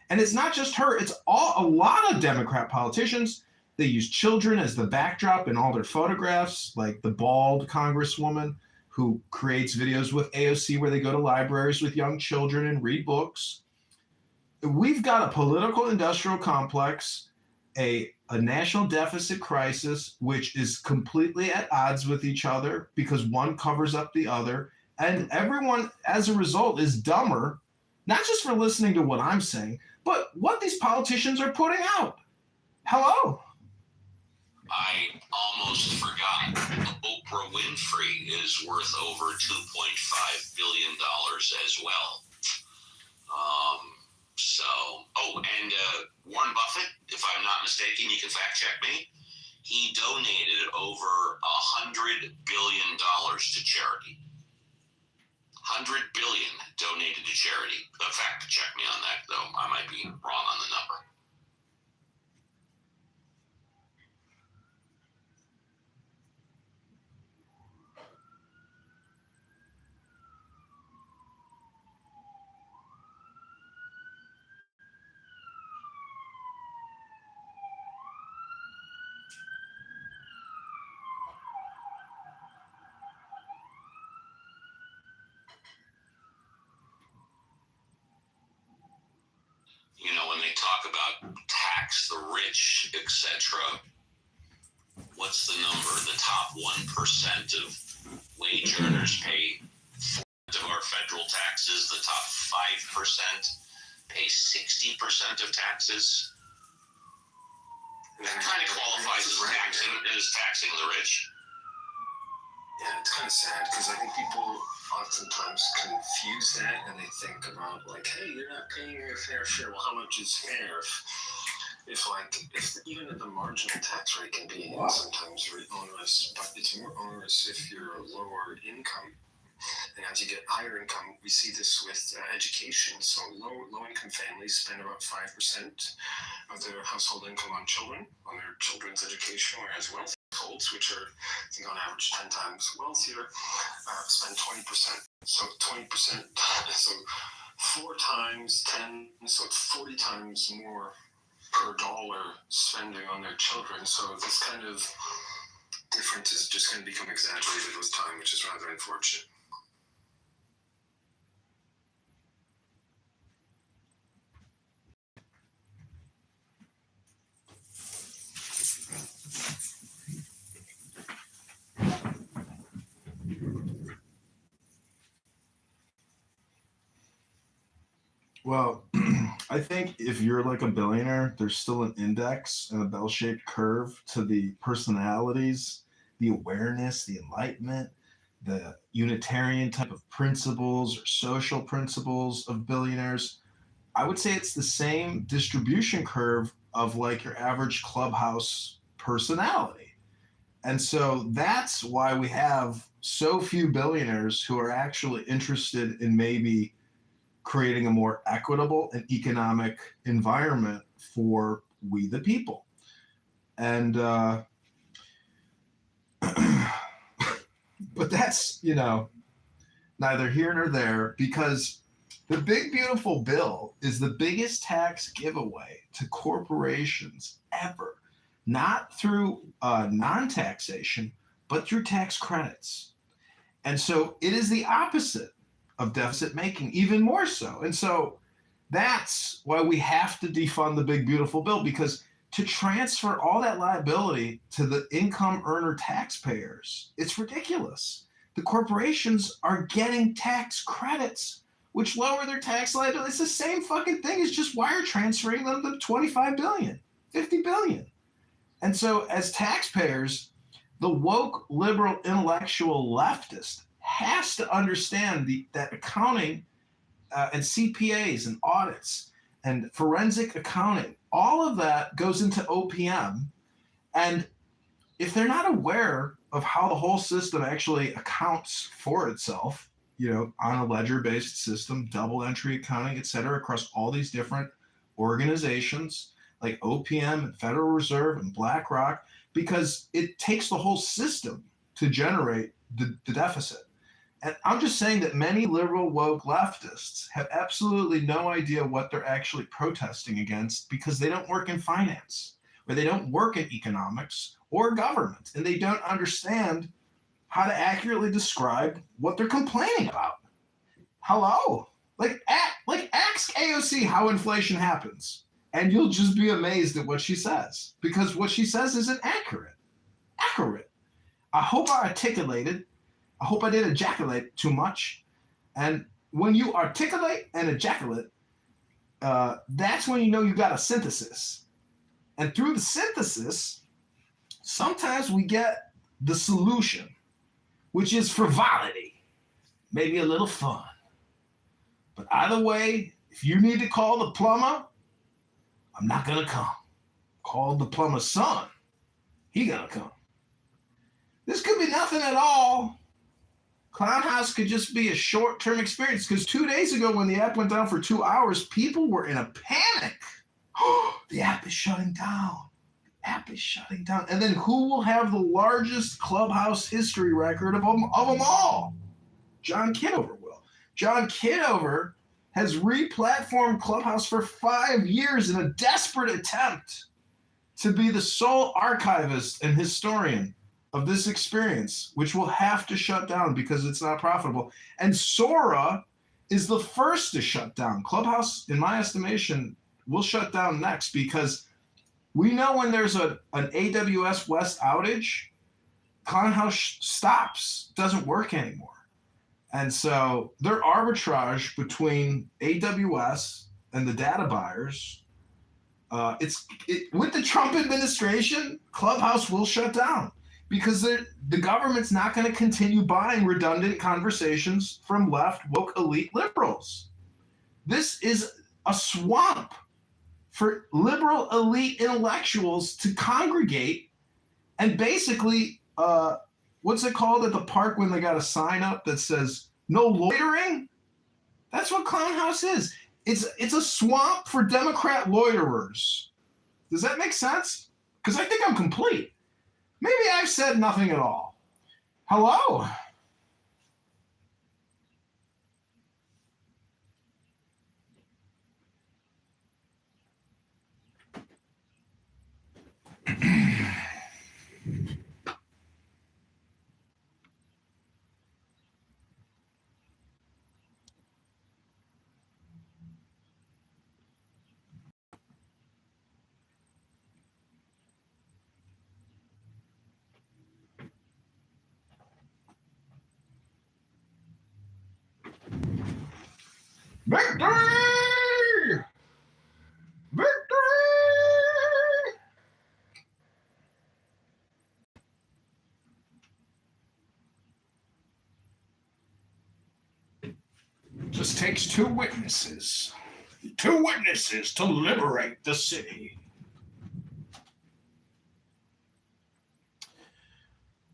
And it's not just her, it's a lot of Democrat politicians. They use children as the backdrop in all their photographs, like the bald congresswoman who creates videos with AOC where they go to libraries with young children and read books. We've got a political industrial complex, a national deficit crisis, which is completely at odds with each other because one covers up the other. And everyone, as a result, is dumber, not just for listening to what I'm saying, but what these politicians are putting out. Hello? I almost forgot. Oprah Winfrey is worth over $2.5 billion as well. And Warren Buffett, if I'm not mistaken, you can fact check me, he donated over $100 billion to charity. 100 billion donated to charity. Fact check me on that, though. I might be wrong on the number. You know, when they talk about tax the rich, etc., what's the number? The top 1% of wage earners pay 4% of our federal taxes. The top 5% pay 60% of taxes. That kind of qualifies as taxing the rich. Yeah, it's kind of sad because I think people oftentimes confuse that and they think about like, hey, you're not paying your fair share. Well, how much is fair? If even at the marginal tax rate can be sometimes very onerous, but it's more onerous if you're a lower income. And as you get higher income, we see this with education. So low-income families spend about 5% of their household income on children, on their children's education, whereas wealthy households, which are, I think, on average 10 times wealthier, spend 20%. So 20%, so 4 times 10, so it's 40 times more per dollar spending on their children. So this kind of difference is just going to become exaggerated with time, which is rather unfortunate. Well, I think if you're like a billionaire, there's still an index and a bell-shaped curve to the personalities, the awareness, the enlightenment, the Unitarian type of principles or social principles of billionaires. I would say it's the same distribution curve of like your average clubhouse personality. And so that's why we have so few billionaires who are actually interested in maybe creating a more equitable and economic environment for we the people. And but that's, neither here nor there, because the big beautiful bill is the biggest tax giveaway to corporations ever, not through non-taxation, but through tax credits. And so it is the opposite of deficit making, even more so. And so that's why we have to defund the big beautiful bill, because to transfer all that liability to the income earner taxpayers, it's ridiculous. The corporations are getting tax credits, which lower their tax liability. It's the same fucking thing as just wire transferring them the 25 billion, 50 billion. And so as taxpayers, the woke, liberal, intellectual leftist has to understand that accounting and CPAs and audits and forensic accounting, all of that goes into OPM. And if they're not aware of how the whole system actually accounts for itself, on a ledger-based system, double entry accounting, et cetera, across all these different organizations like OPM and Federal Reserve and BlackRock, because it takes the whole system to generate the deficit. And I'm just saying that many liberal woke leftists have absolutely no idea what they're actually protesting against, because they don't work in finance, or they don't work in economics or government, and they don't understand how to accurately describe what they're complaining about. Hello? Ask AOC how inflation happens, and you'll just be amazed at what she says, because what she says isn't accurate. I hope I articulated. I hope I didn't ejaculate too much. And when you articulate and ejaculate, that's when you know you got a synthesis. And through the synthesis, sometimes we get the solution, which is frivolity, maybe a little fun. But either way, if you need to call the plumber, I'm not going to come. Call the plumber's son. He going to come. This could be nothing at all. Clown House could just be a short-term experience, because 2 days ago when the app went down for 2 hours, people were in a panic. The app is shutting down. And then who will have the largest Clubhouse history record of them all? John Kitover will. John Kitover has re-platformed Clubhouse for 5 years in a desperate attempt to be the sole archivist and historian of this experience, which will have to shut down because it's not profitable. And Sora is the first to shut down. Clubhouse, in my estimation, will shut down next, because we know when there's an AWS West outage, Clownhouse stops, doesn't work anymore. And so their arbitrage between AWS and the data buyers, with the Trump administration, Clubhouse will shut down, because the government's not going to continue buying redundant conversations from left, woke, elite liberals. This is a swamp for liberal elite intellectuals to congregate and basically, what's it called at the park when they got a sign up that says no loitering? That's what Clown House is. It's a swamp for Democrat loiterers. Does that make sense? Because I think I'm complete. Maybe I've said nothing at all. Hello? Victory! Victory! Just takes two witnesses to liberate the city.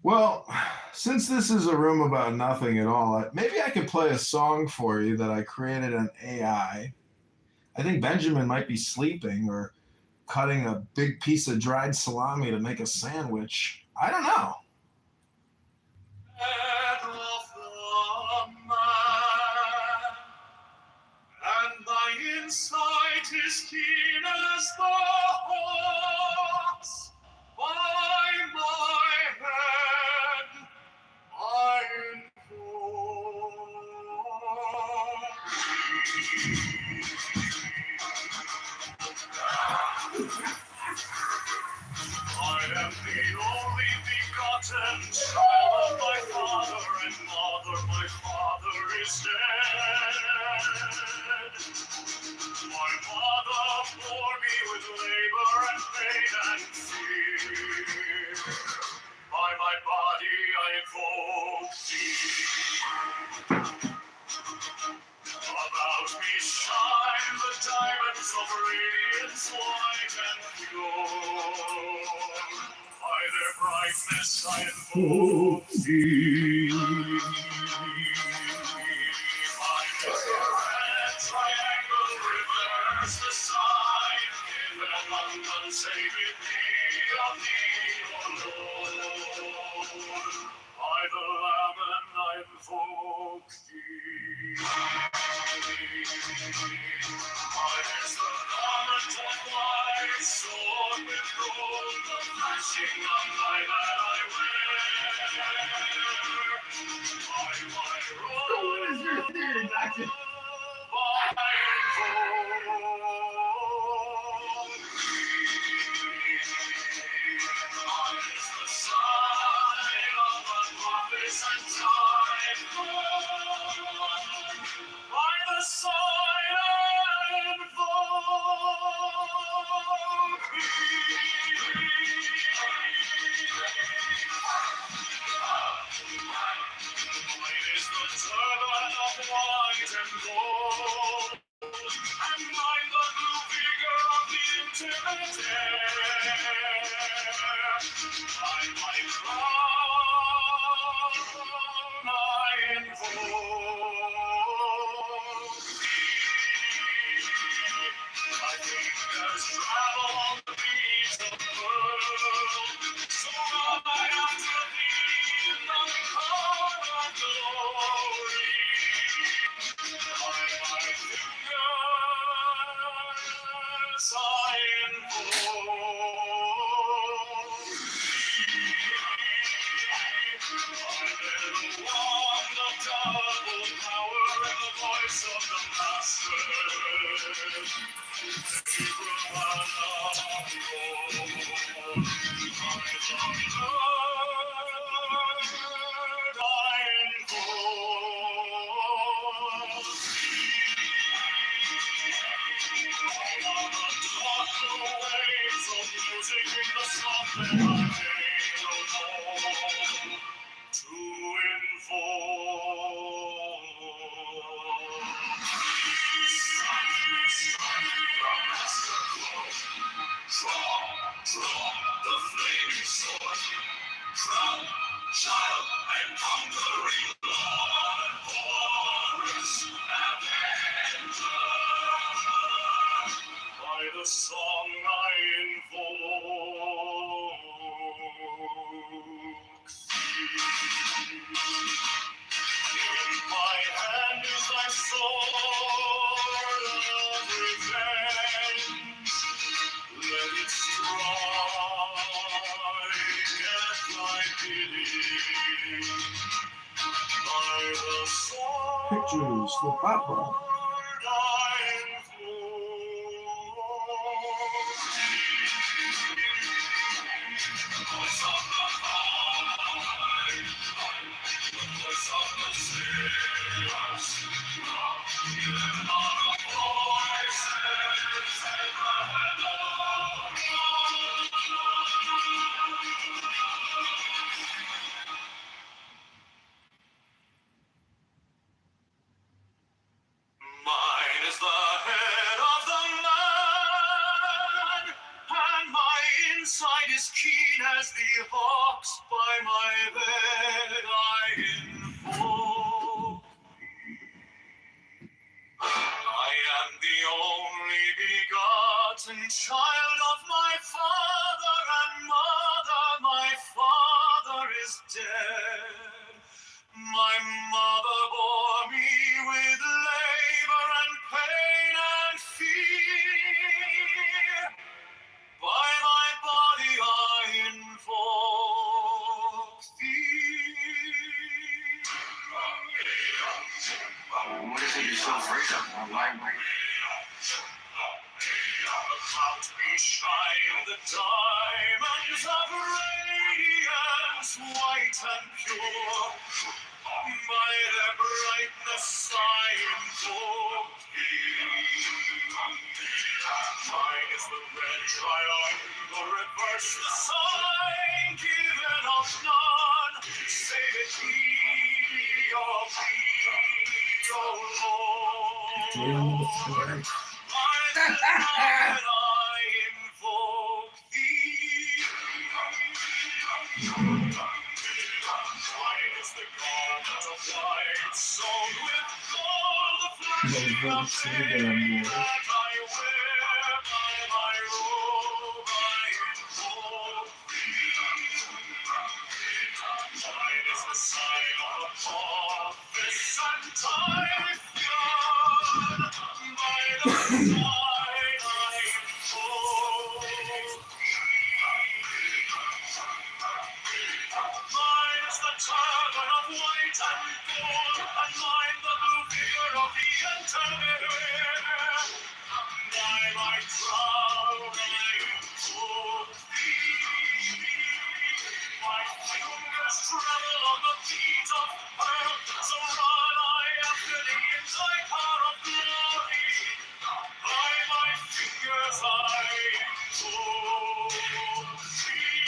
Well, since this is a room about nothing at all, maybe I could play a song for you that I created on AI. I think Benjamin might be sleeping or cutting a big piece of dried salami to make a sandwich. I don't know. is keen as the hawk's. By my head I am the only begotten child of my father and mother. My father is dead. My mother bore me with labor and pain and fear. By my body I invoke thee. About me shine the diamonds of radiance white and pure. By their brightness I invoke thee. By their red triangle reverse the sign. Give an abundance, save it thee of thee, O Lord. By the Lamb and I invoke thee. Mine is the garment of white, sword with gold, the flashing of my that I wear. By my robe, I invoke thee. Mine is the sign of a prophet and time. By the sign I invoke Mine is the turban of white and gold, and mine the blue vigor of the intimate air. By my crown I invoke thee. My fingers travel on the beats of the world, so right after thee in the call of glory. By my fingers I invoke thee. I bear the wand of double power and the voice of the Master. The flaming sword, crown, child, and conquering Lord, Horus, Avenger. By the song I invoke thee. In my hand is thy sword of revenge. Let it strike at thy bidding. By the sword Pictures for Papa. I invoke thee. The voice of the vine, the voice of the sailors, even all the voices in the heavens. Mine is the head of the man, and my inside is keen as the hawk's. By my bed I invoke thee. feel freedom. About me shine the diamonds of radiance, white and pure. By their brightness I invoke thee. Mine is the red triangle, reverse the sign, given of none, save it be of thee, O Lord. Mine is the dawn that I invoke thee. Mine is the garment of white, sewn with gold, the flashing of flame that I wear by my robe, I invoke thee. Mine is the sign of the office and Typhon, by the sign I invoke thee. Mine is the turban of white and gold, and mine the blue figure of the intermediate. By my crown I invoke thee. My fingers tremble on the beat of pearl, so run I after thee in thy car of glory. By my fingers I invoke thee.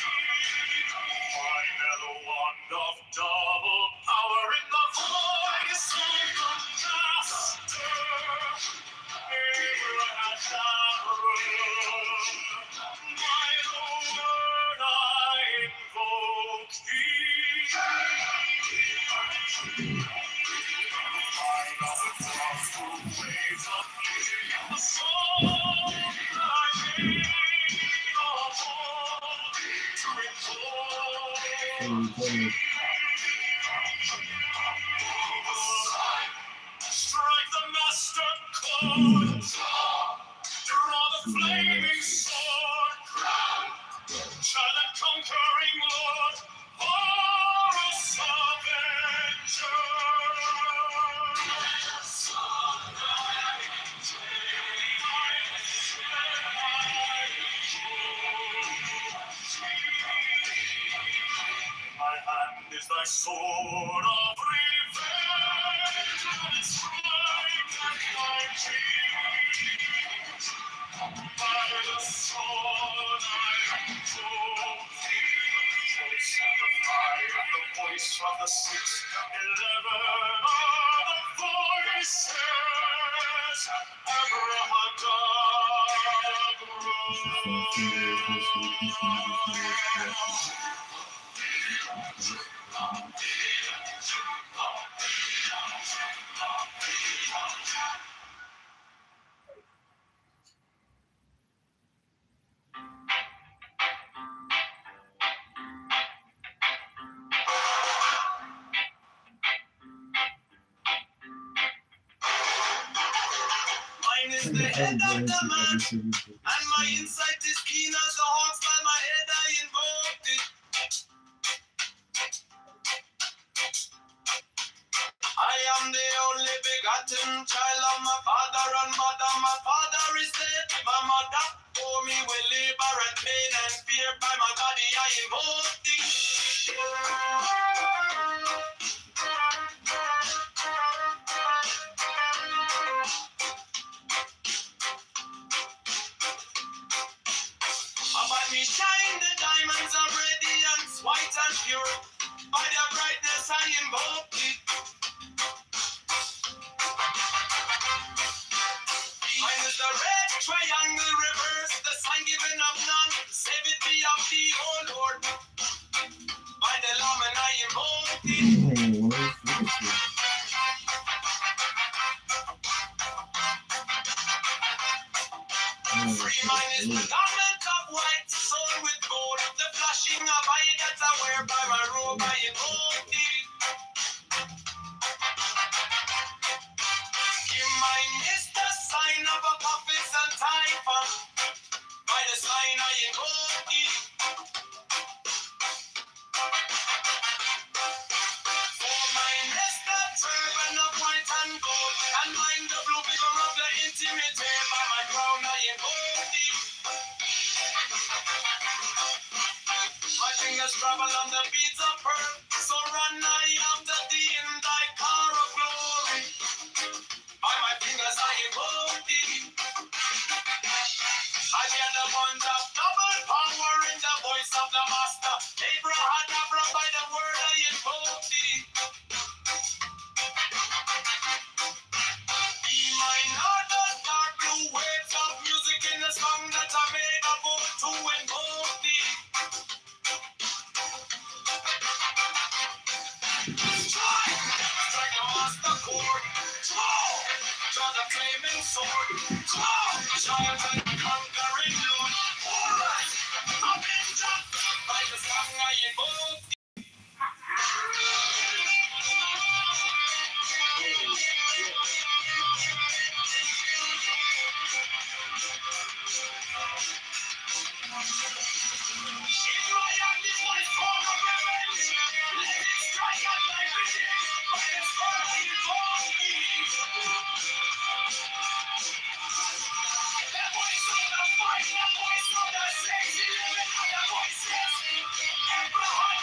Mine are the wand of double power in the voice of the Master. Abracadabra. By the word I invoke thee. Mine are the powerful waves of music and the song that I made of old to invoke. Strike the master chord, draw the flaming sword, shall the conquering Lord, Horus Avenger. In my hand is thy sword of revenge, and its strike at thy cheek. By the sword I invoke thee. Voice of the five, the voice of the 611 are the voices. Mine is the head of the man, and my insight is keen as the hawks. By my head I invoked it. I am the only begotten child of my father and mother. My father is dead, my mother bore me with labor and pain and fear. By my body I invoked it. About me shine the diamonds of radiance, white and pure. By their brightness I invoke it. Mine is the red triangle, reverse the sign given of none. Save it be of thee, O Lord. By the Lamb and I invoke it. Free mine is the garment of white, sewn with gold. The flashing of eye that I wear by my robe I invoke it. Mine is the sign of a prophet and Typhon. By the sign I invoke it. For mine is the turban of white and gold, and mine invoke thee. My fingers travel on the beats of earth, so run I after thee in thy car of glory. By my fingers I invoke thee. I hear the ones of double power in the voice of the master. Abraham, by the word I invoke thee. Be mine not the dark blue waves of music in the song that I made a vote to invoke thee. Strike a master chord. Draw the flaming sword. Giant and conquering Lord. Alright, Avenger. By the song I invoke thee. In my hand is my sword of revenge. Let it strike at my vision. By the sword I invoke thee. The voice of the fight, the voice of the 611 other voices. Abraham.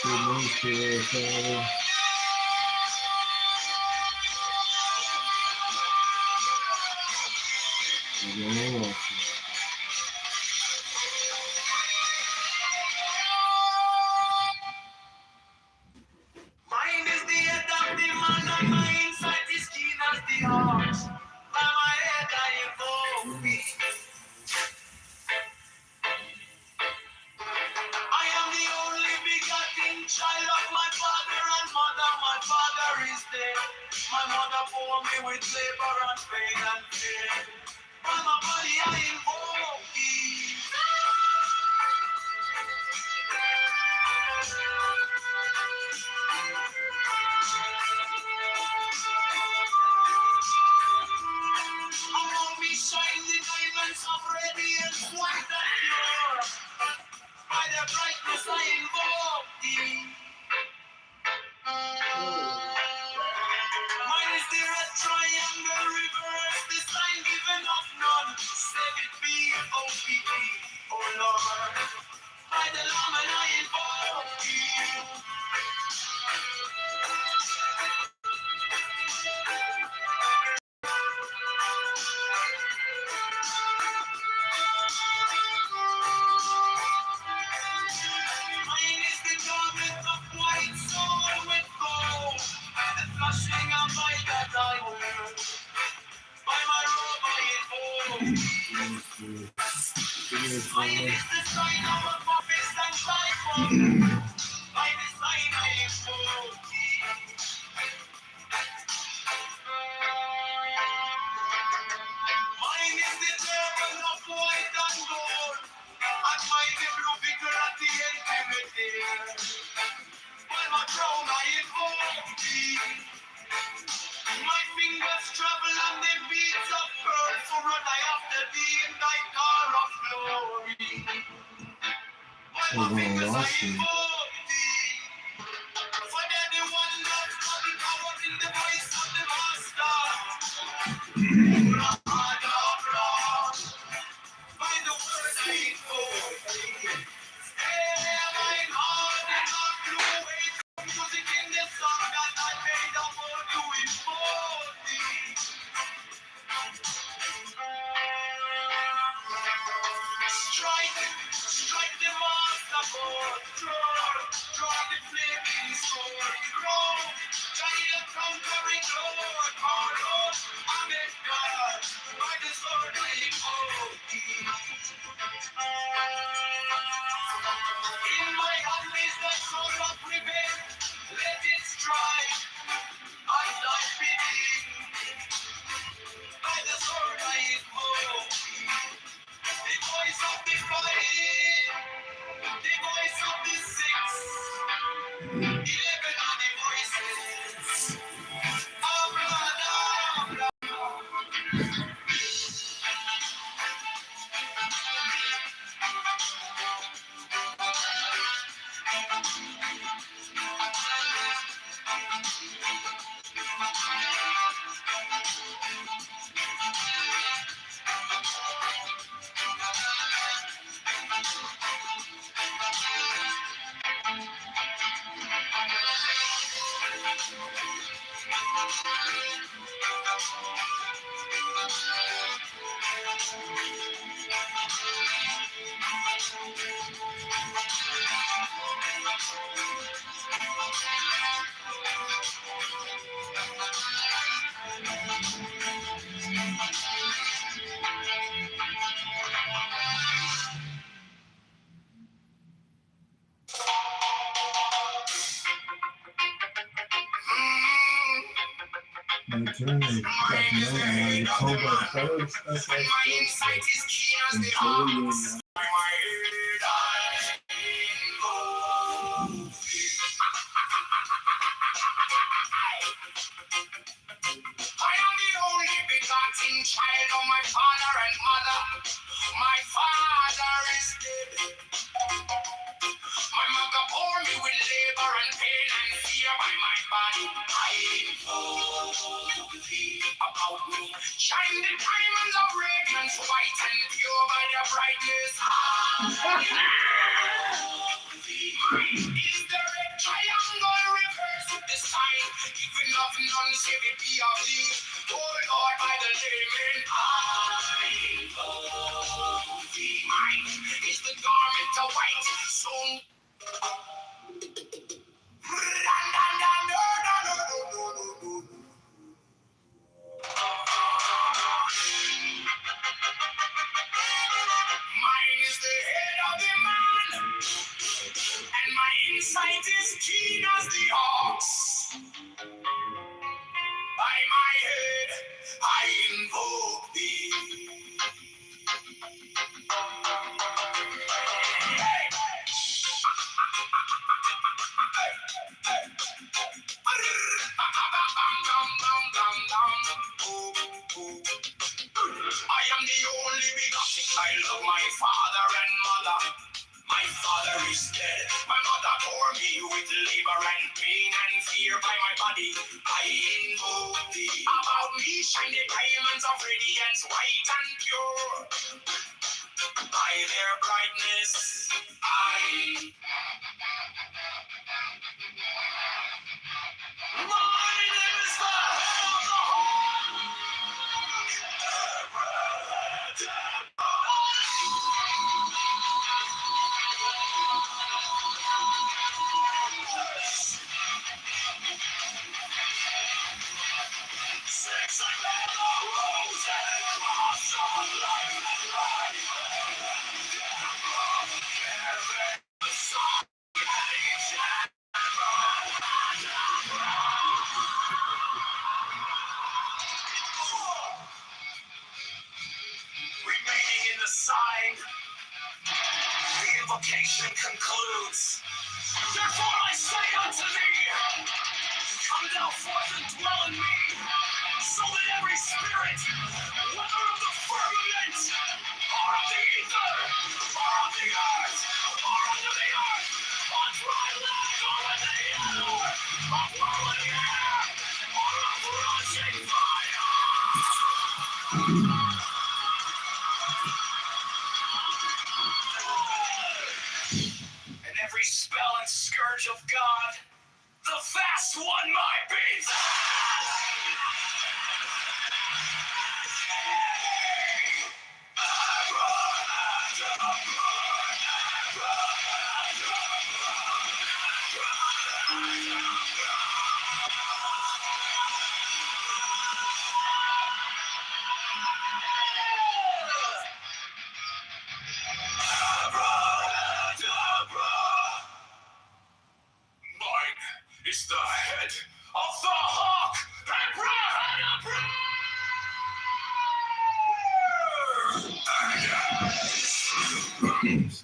Good morning, Father. Amen. Mine is the head of the man and my insight is keen as the heart. By my head I invoke thee. I am the only begotten child of my father and mother. My father is dead. My mother bore me with labor and pain and fear. By my body I invoke thee. Around me shine the diamonds of radiance, white and pure. By the brightness I invoke thee. Mine is the red triangle reverse, the sign given of none. Save it be, O.P.D., O Lord. By the Lamb and I invoke thee. Mine is the garment of white soul with gold, the flashing of light that I wear. By my robe I invoke. Mine is the sign of a puppet and typhoon. By the sign I invoke thee. Mine is the turban of white and gold, and mine the blue figure at the ultimate day. By my crown I invoke thee. My fingers travel on the beats of pearl, so run I after thee in thy car of glory. By my fingers I invoke thee. For they're the one that's got the power in the voice of the master. By the word we invoke thee. Hey, mine heart in a blue wave of music in the song that I made a word to invoke thee. Strike the master chord, draw the flaming sword. Grow, giant conquering Lord. Our Lord, Amen God, by the sword I hold thee. In my hand is the sword of revenge. Let it strike, and life begin. By the sword I hold thee. The voice of the fight, the voice of the six, 11 are the voices. Abra, My turn is definitely October 1st. That's my insight is keen as the ox. By my head I go. I am the only begotten child of my father and mother. My father is dead. My mother bore me with labor and pain and fear by my body. I know thee about me. Shine the diamonds of radiance, white and pure by their brightness. Mine is the red triangle reverse with the sign, giving of none save it be of thee. Oh Lord, by the layman, I know thee. Mine is the garment of white, so mine is the head of the man, and my insight is keen as the ox. By my head, I invoke thee. I am the only begotten child of my father and mother. My father is dead. My mother bore me with labor and pain and fear by my body. I invoke thee. About me shine the diamonds of radiance, white and pure. By their brightness, mine is the head of the six and the roses, blossom life and life. The sun remaining in the sign, the invocation concludes. Therefore I say unto thee, come thou forth and dwell in me, so that every spirit, whether of the firmament, or of the ether, or of the earth, or under the earth, on dry land, or in the air, of whirling air, or of rushing fire, and every spell and scourge of God, the vast one might be.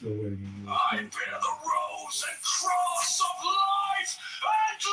Still waiting. I bear the rose and cross of light and light.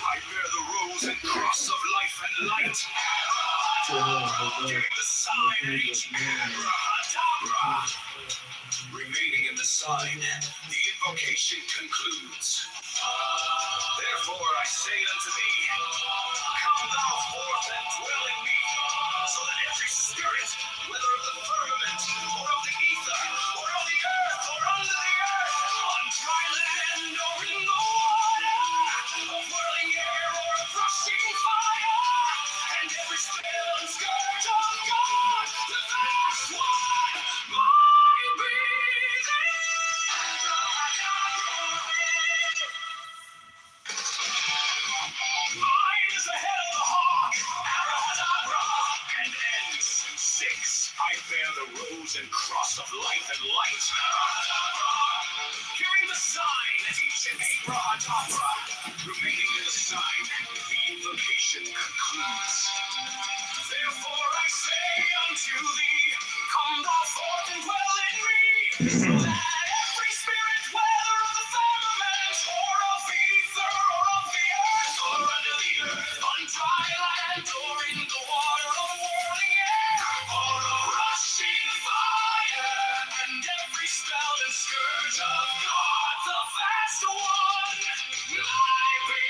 I bear the rose and cross of life and light. Giving the sign at each abracadabra. Remaining in the sign, the invocation concludes. Therefore I say unto thee, come thou forth and dwell in me, so that every spirit, whether of the firmament, or of the ether, or of the earth, or under the earth, on dry land, or in the water, of whirling air, or of rushing fire, and every spell and scourge of God, the vast one, might be mine is the head of the hawk, abracadabra, and ends in 6. I bear the rose and cross of life and light. Hearing the sign at each abracadabra, remaining in the sign, the invocation concludes. Therefore I say unto thee, come thou forth and dwell in me, so that every spirit, whether of the firmament, or of the ether, or of the earth, or under the earth, on dry land, or in the water, of whirling air, or of rushing fire, and every spell and scourge of God, the vast one, might be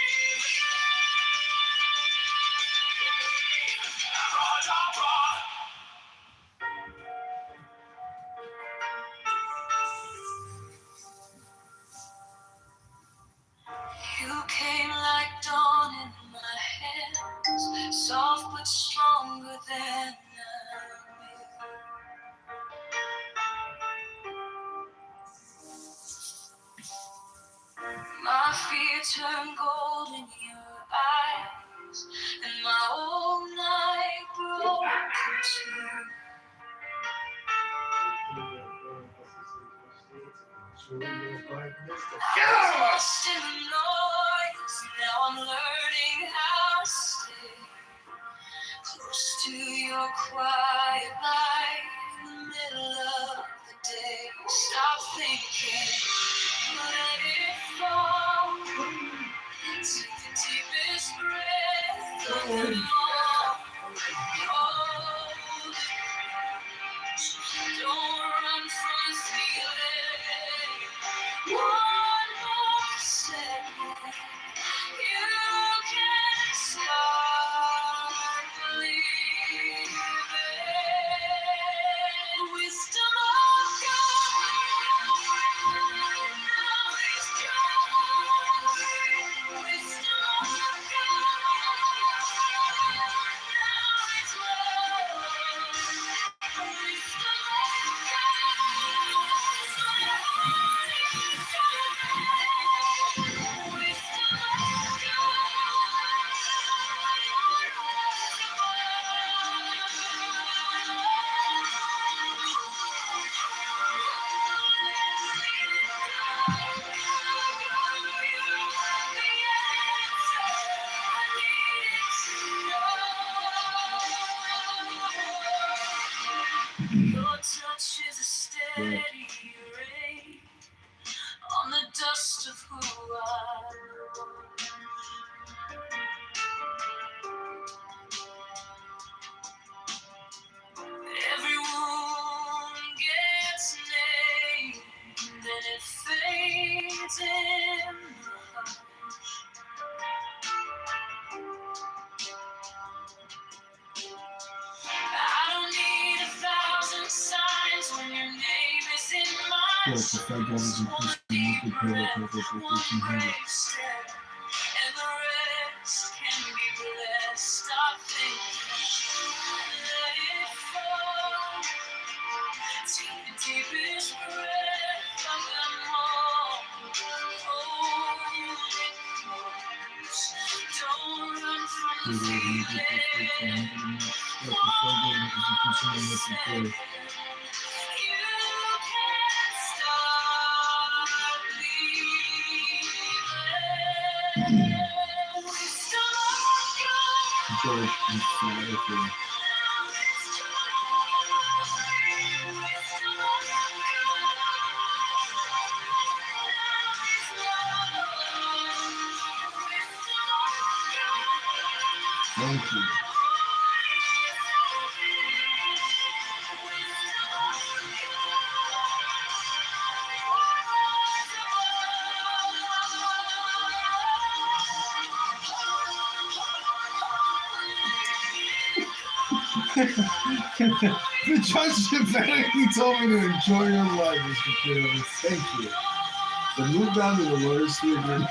abracadabra. You came like dawn in my hands, soft but stronger than my fear turned gold in your eyes, and my whole night broke into. Lost in the noise, now I'm learning how to stay close to your quiet light in the middle of the day. Stop correct. On the dust of who I every wound gets named, then it fades in the hush. I don't need 1,000 signs when your name is in my Yes, the Fed does increase the monthly payroll vacation habit. and the rest can be blessed. I think let it fall. Take the deepest breath of them all. Hold it close. Don't run from the feeling. Yes, the Fed does increase the monthly payroll. You can't stop believing. Wisdom of God. George and Father. Thank you. The judge emphatically told me to enjoy your life, Mr. Kitover. Thank you. So move down to the lower suite.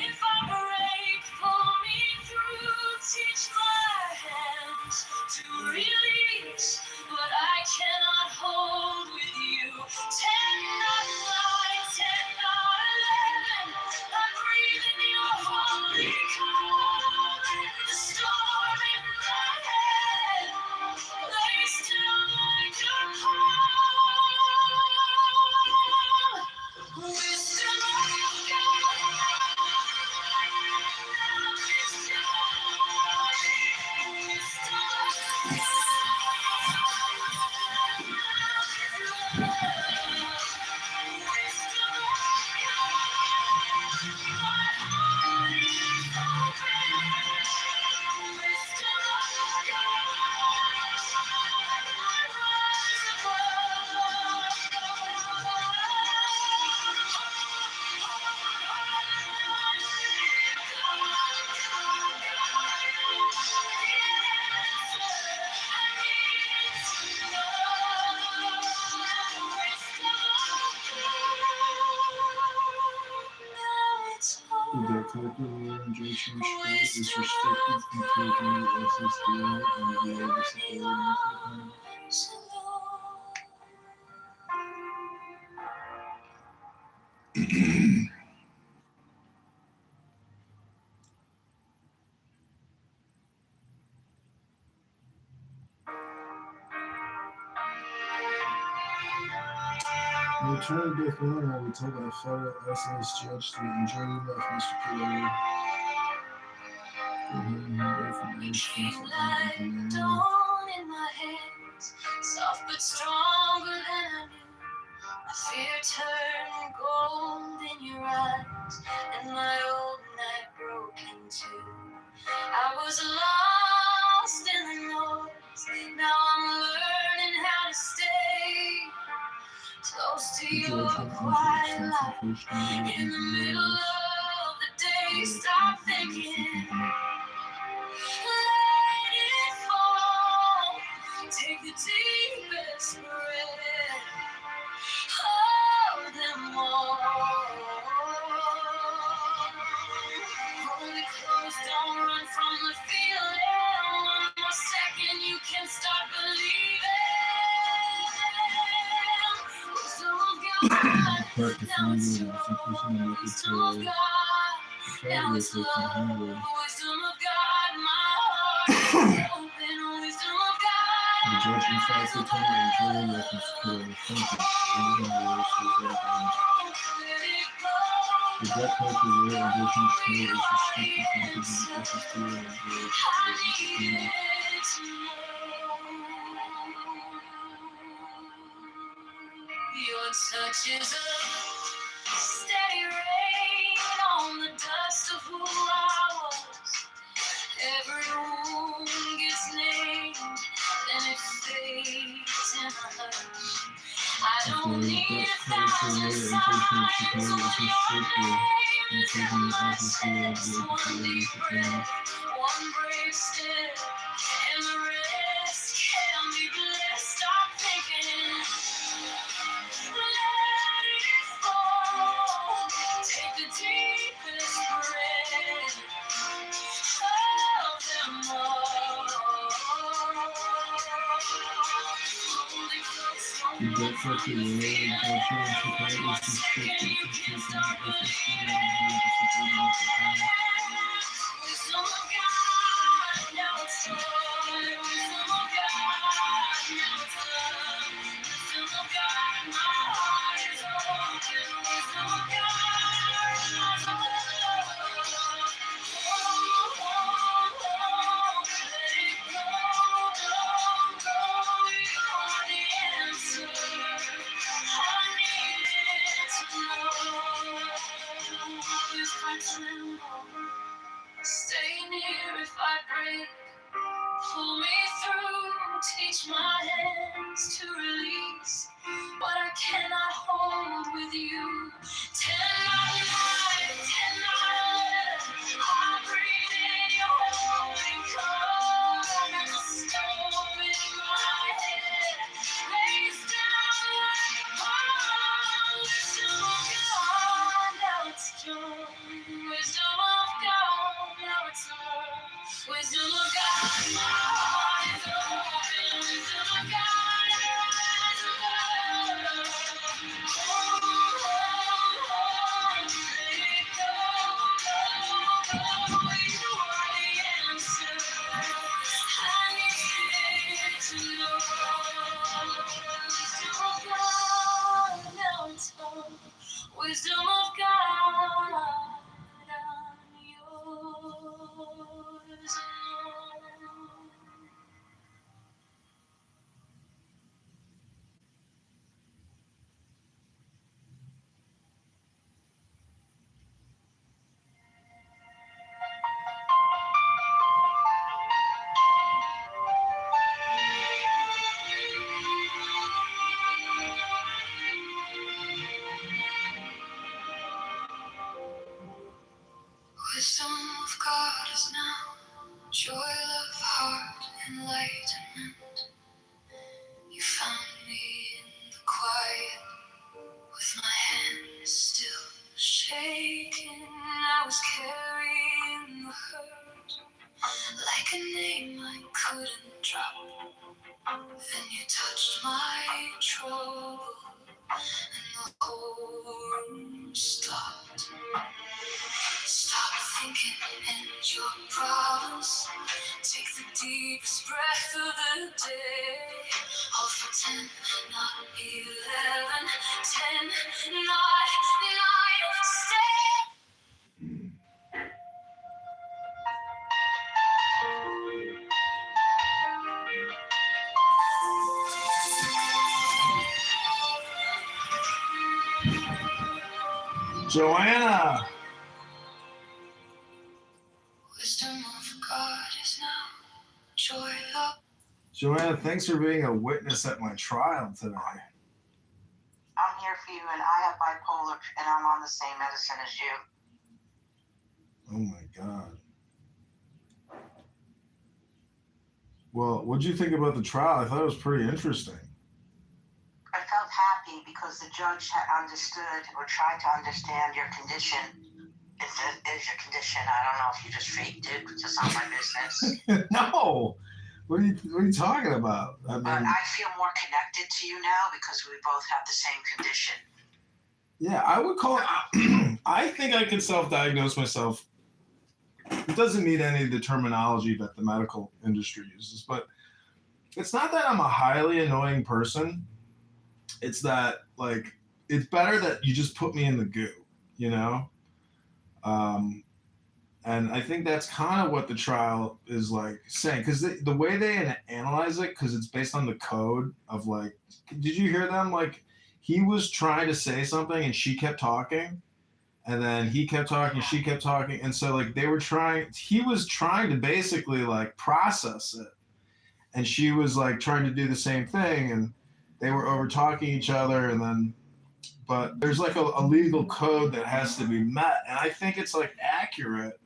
If I break, pull me through, teach my hands to release what I cannot hold with you. 10, not 9, 10, not 11. I breathe in your holy calm. The storm in my head, lay still like a palm. Wisdom of With their collective organization is restricted from taking the SSDA and the other disability. The attorney Beth Warner will tell the federal SS judge to enjoy your life, Mr. Kitover. Came like dawn in my hands, soft but stronger than I knew. My fear turned gold in your eyes, and my old night broke in two. I was lost in the noise, now I'm learning how to stay close to your quiet light. In the middle of the day, stop thinking. Let it fall. Take the deepest breath. Hold them all. Hold it close. Don't run from the feeling. One more second, you can start believing. Wisdom of God. Now it's love. Wisdom of God. Now it's love. Wisdom of God. My heart is open. Wisdom of God. The judge in fact will tell you to enjoy your life, Mr. Kitover. Thank you. The debt collective organization is restricted from taking the SSDA and the other disability. Your touch is a steady rain on the dust of who I was. Every wound gets named, then it fades in a hush. I don't need 1,000 signs on your name to tell my steps. One deep breath, one brave step, and the rest can be blessed. I'm thinking, let it fall. Take the deepest breath of them all. Holding close, You get such a feel word, it for 1 second. You can start believing. Wisdom of God, now it's time. Wisdom of God, now it's time. Wisdom of God, my heart is open. Wisdom of God, my love. Let it go, go, go. You are the answer. I needed to know if I tremble. Stay near if I break. Pull me through, teach my hands to release what I cannot hold with you. Tend my life, tend my love. I breathe in your holding cold. And the storm in my head lays down like a pond. Wisdom of God, now it's joy. Wisdom of God, now it's love. Wisdom of God, my heart is open. Wisdom of God, eyes of love. Let it go, go, go. You are the answer. I needed to know. Wisdom of God, now it's home. Wisdom of God, I'm yours alone. Wisdom of God is now joy of heart, enlightenment. You found me in the quiet, with my hands still shaking. I was carrying the hurt, like a name I couldn't drop. Then you touched my trouble, and the whole room stopped. Stop thinking in your problems. Take the deepest breath of the day. Hold for 10, not 11. 10, not 9. Stay. Joanna. Wisdom of God is now joy of. Joanna, thanks for being a witness at my trial today. I'm here for you, and I have bipolar, and I'm on the same medicine as you. Oh my God. Well, what'd you think about the trial? I thought it was pretty interesting. I felt happy because the judge had understood or tried to understand your condition. If it is your condition, I don't know if you just faked it, which is not my business. No. What are you talking about? I But mean, I feel more connected to you now because we both have the same condition. yeah, I would call it. I think I could self-diagnose myself. It doesn't need any of the terminology that the medical industry uses, but it's not that I'm a highly annoying person. It's that, like, it's better that you just put me in the goo, you know? And I think that's kind of what the trial is like saying, because the way they analyze it, because it's based on the code of, like, did you hear them? Like, he was trying to say something and she kept talking, and then he kept talking, she kept talking, and so like he was trying to basically like process it, and she was like trying to do the same thing, and they were over talking each other, and then but there's like a legal code that has to be met, and I think it's like accurate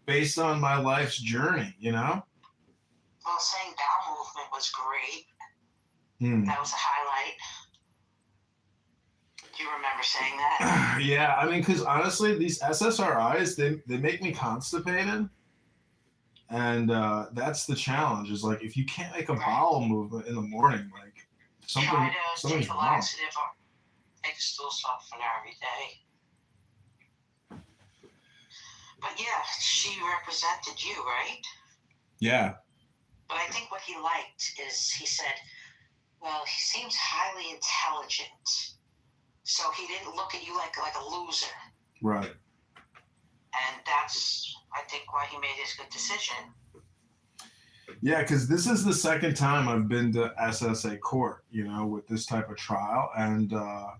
based on my life's journey, you know. Well, saying bowel movement was great. Hmm. That was a highlight. Do you remember saying that? Yeah, I mean, because honestly, these SSRIs, they make me constipated, and that's the challenge. Is like if you can't make a bowel movement in the morning, like Try to something's take a wrong. laxative or take a stool softener every day. But yeah, she represented you, right? Yeah. But I think what he liked is he said, well, he seems highly intelligent. So he didn't look at you like a loser. Right. And that's, I think, why he made his good decision. Yeah, because this is the second time I've been to SSA court, you know, with this type of trial, and I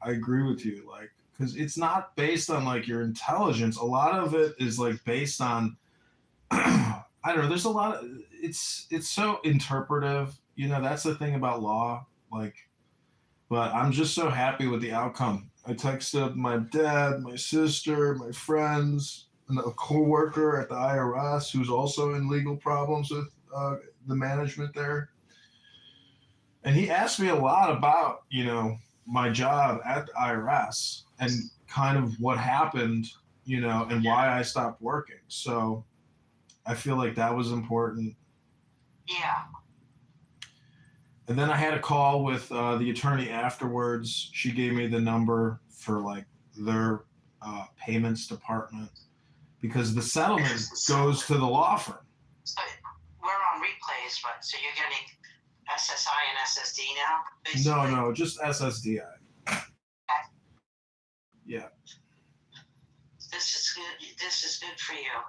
agree with you, like, because it's not based on like your intelligence. A lot of it is like based on, I don't know. There's a lot of it's so interpretive, you know. That's the thing about law, like. But I'm just so happy with the outcome. I texted my dad, my sister, my friends, and a coworker at the IRS who's also in legal problems with the management there. And he asked me a lot about, you know, my job at the IRS and kind of what happened, you know, and why I stopped working. So I feel like that was important. Yeah. And then I had a call with the attorney afterwards. She gave me the number for like their payments department because the settlement goes to the law firm. So we're on replays, but so you're getting SSI and SSD now? Basically? No, just SSDI. Yeah. This is good. This is good for you.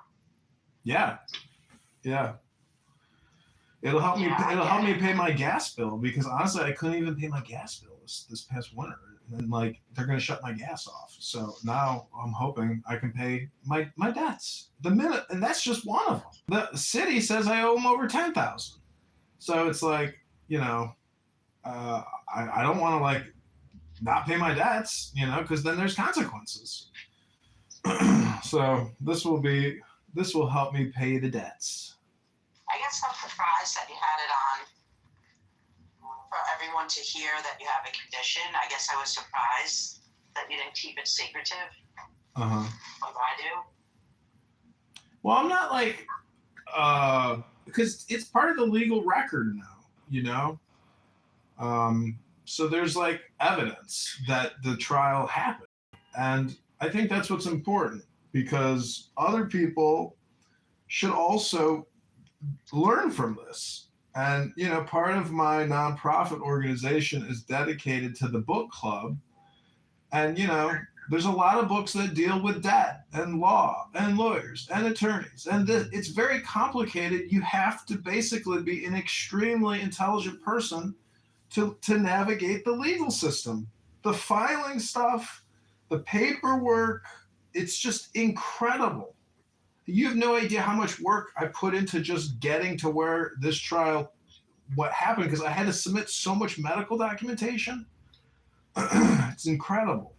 Yeah. It'll help me. It'll help me pay my gas bill because honestly, I couldn't even pay my gas bill this past winter, and like they're gonna shut my gas off. So now I'm hoping I can pay my debts the minute, and that's just one of them. The city says I owe them over 10,000. So it's like, you know, I don't want to like not pay my debts, you know, because then there's consequences. So this will help me pay the debts. I guess I'm surprised that you had it on for everyone to hear that you have a condition. I guess I was surprised that you didn't keep it secretive. Uh-huh. Like I do. Well, I'm not like, because it's part of the legal record now, you know? So there's like evidence that the trial happened. And I think that's what's important because other people should also learn from this. And, you know, part of my nonprofit organization is dedicated to the book club. And, you know, there's a lot of books that deal with debt and law and lawyers and attorneys. And it's very complicated. You have to basically be an extremely intelligent person to navigate the legal system. The filing stuff, the paperwork, it's just incredible. You have no idea how much work I put into just getting to where this trial, what happened, because I had to submit so much medical documentation. It's incredible.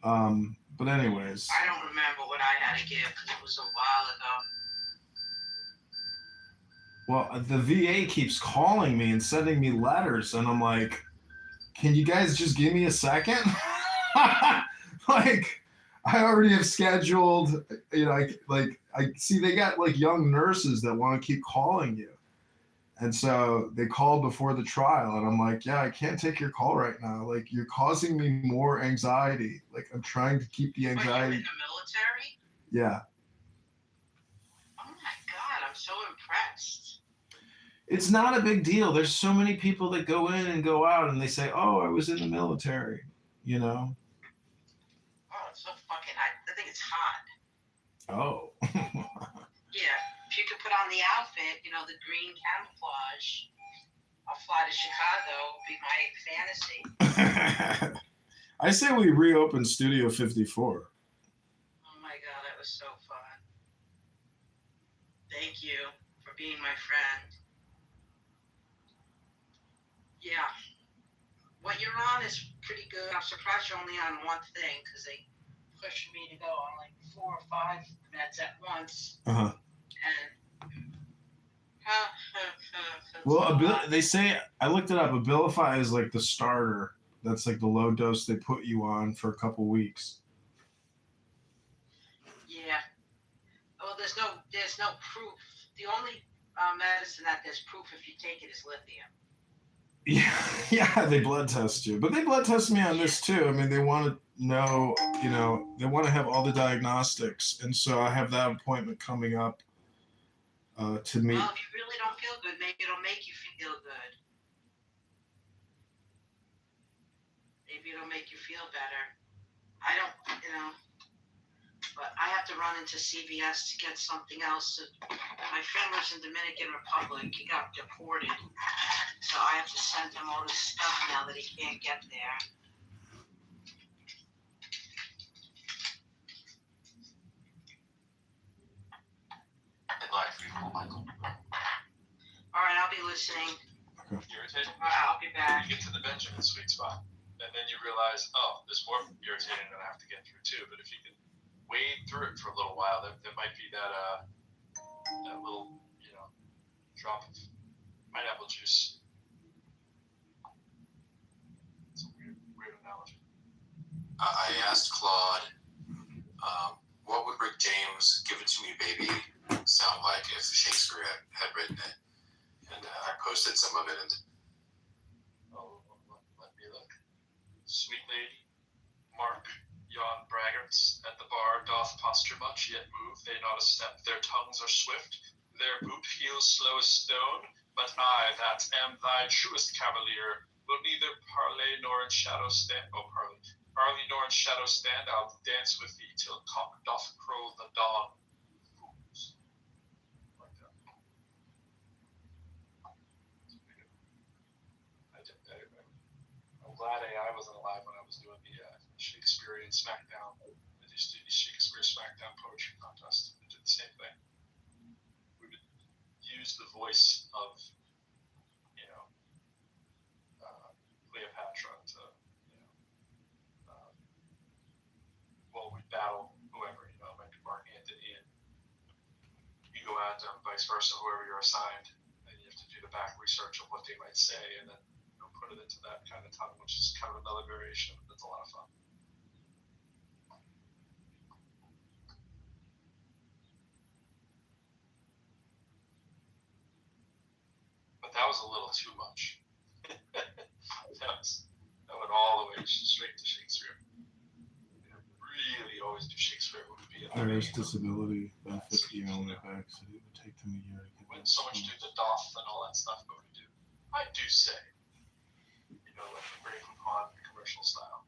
But anyways. I don't remember what I had to give because it was a while ago. Well, the VA keeps calling me and sending me letters, and I'm like, can you guys just give me a second? Like, I already have scheduled, you know, I see they got like young nurses that want to keep calling you. And so they called before the trial and I'm like, yeah, I can't take your call right now. Like you're causing me more anxiety. Like I'm trying to keep the anxiety. Wait, you're in the military? Yeah. Oh my God, I'm so impressed. It's not a big deal. There's so many people that go in and go out and they say, oh, I was in the military, you know? Oh, it's so fucking, I think it's hot. Oh. Yeah, if you could put on the outfit, you know, the green camouflage, I'll fly to Chicago. Be my fantasy. I say we reopen Studio 54. Oh my God, that was so fun. Thank you for being my friend. Yeah. What you're on is pretty good. I'm surprised you're only on one thing because they pushed me to go on like 4 or 5 meds at once. Uh-huh. And Well, they say, I looked it up, Abilify is like the starter. That's like the low dose they put you on for a couple weeks. yeah. Well, there's no proof. The only medicine that there's proof if you take it is lithium. Yeah, they blood test you. But they blood test me on this too. I mean, they want to know, they want to have all the diagnostics. And so I have that appointment coming up to meet. Well, if you really don't feel good, maybe it'll make you feel good. Maybe it'll make you feel better. I don't, but I have to run into CVS to get something else. My friend lives in Dominican Republic. He got deported. So I have to send him all this stuff now that he can't get there. Michael. All right, I'll be listening. Irritating? All right, I'll be back. You get to the Benjamin sweet spot, and then you realize, oh, there's more irritating that I have to get through too. But if you can wade through it for a little while, there might be that little, drop of pineapple juice. It's a weird analogy. I asked Claude, what would Rick James' "Give It To Me, Baby" sound like if Shakespeare had written it? And I posted some of it. And Let me look. Sweet lady, mark yon braggarts at the bar doth posture much, yet move they not a step. Their tongues are swift, their boot heels slow as stone. But I, that am thy truest cavalier, will neither parley nor in shadow stand. Parley nor in shadow stand. I'll dance with thee till cock doth crow the dawn. Fools. Like that. I'm glad AI wasn't alive when I was doing the Shakespearean Smackdown. I used to do the Shakespeare Smackdown poetry contest. I did the same thing. We would use the voice of, Cleopatra to, we'd battle whoever, like Mark Antony, and you go at them, vice versa, whoever you're assigned, and you have to do the back research of what they might say, and then put it into that kind of tongue, which is kind of another variation. That's a lot of fun. But that was a little too much. That went all the way straight to Shakespeare. Really always do Shakespeare would be Irish disability benefit only back, so it would take them a year to get when so much do the doth and all that stuff, but we do. I do say, like the Grey Poupon commercial style.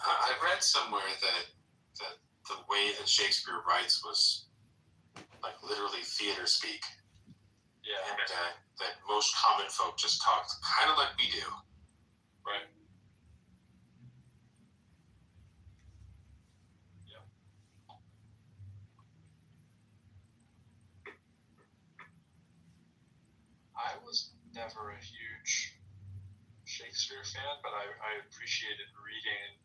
I read somewhere that the way that Shakespeare writes was like literally theater speak. Yeah. And that most common folk just talked kind of like we do. Right. Yeah. I was never a huge Shakespeare fan, but I appreciated reading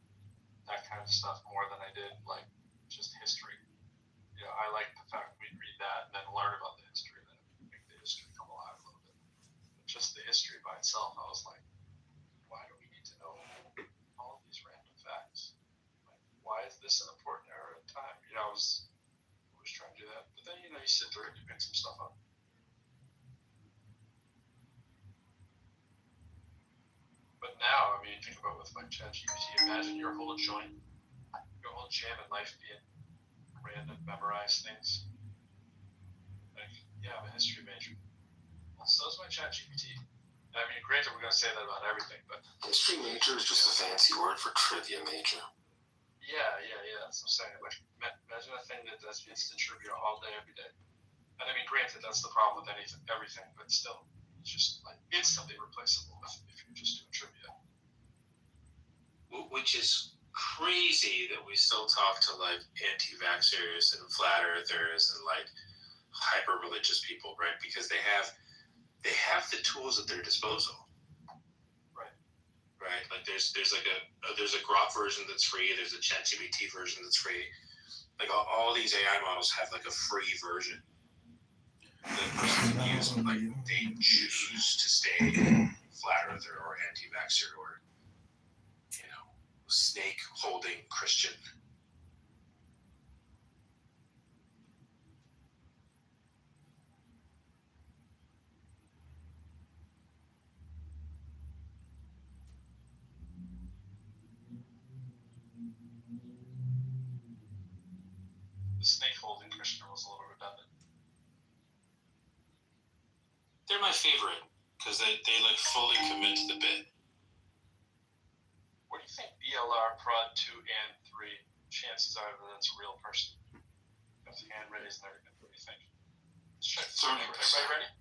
that kind of stuff more than I did like just history. I like the fact we'd read that and then learn about the history, and then make the history come alive a little bit. But just the history by itself, I was like, why do we need to know all of these random facts? Like, why is this an important era in time? I was trying to do that. But then, you sit through it and you pick some stuff up. But now, think about with like ChatGPT, imagine your whole jam in life being random memorized things. Like, yeah, I'm a history major. Well, so is my ChatGPT. Granted, we're going to say that about everything, but History major is just a fancy word for trivia major. yeah, that's what I'm saying. Like, imagine a thing that does instant trivia all day, every day. And granted, that that's the problem with everything, but still, it's just like instantly replaceable if you're just doing trivia. Which is crazy that we still talk to like anti-vaxxers and flat earthers and like hyper religious people, right? Because they have the tools at their disposal. Right? Like there's a Grok version that's free, there's a ChatGPT version that's free. Like all these AI models have like a free version that person can use when like they choose to stay flat earther or anti-vaxxer or snake holding Christian. The snake holding Christian was a little redundant. They're my favorite because they like fully commit to the bit. What do you think BLR Prod 2 and 3 chances are that that's a real person? Got the hand raised and everything. What do you think? Let's check. Everybody ready?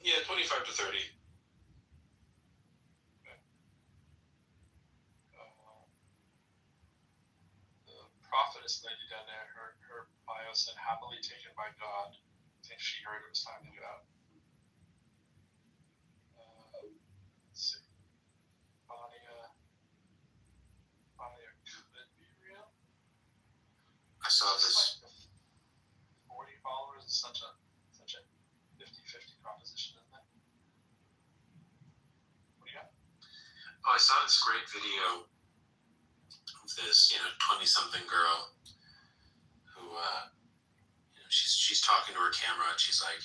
Yeah, 25 to 30. The prophetess lady down there, her bio said happily taken by God. I think she heard it was time to get out. Let's see. Bonnie could be real. I saw this. Like 40 followers is such a 50-50 proposition, isn't it? What do you got? Oh, I saw this great video of this 20-something girl who she's talking to her camera and she's like,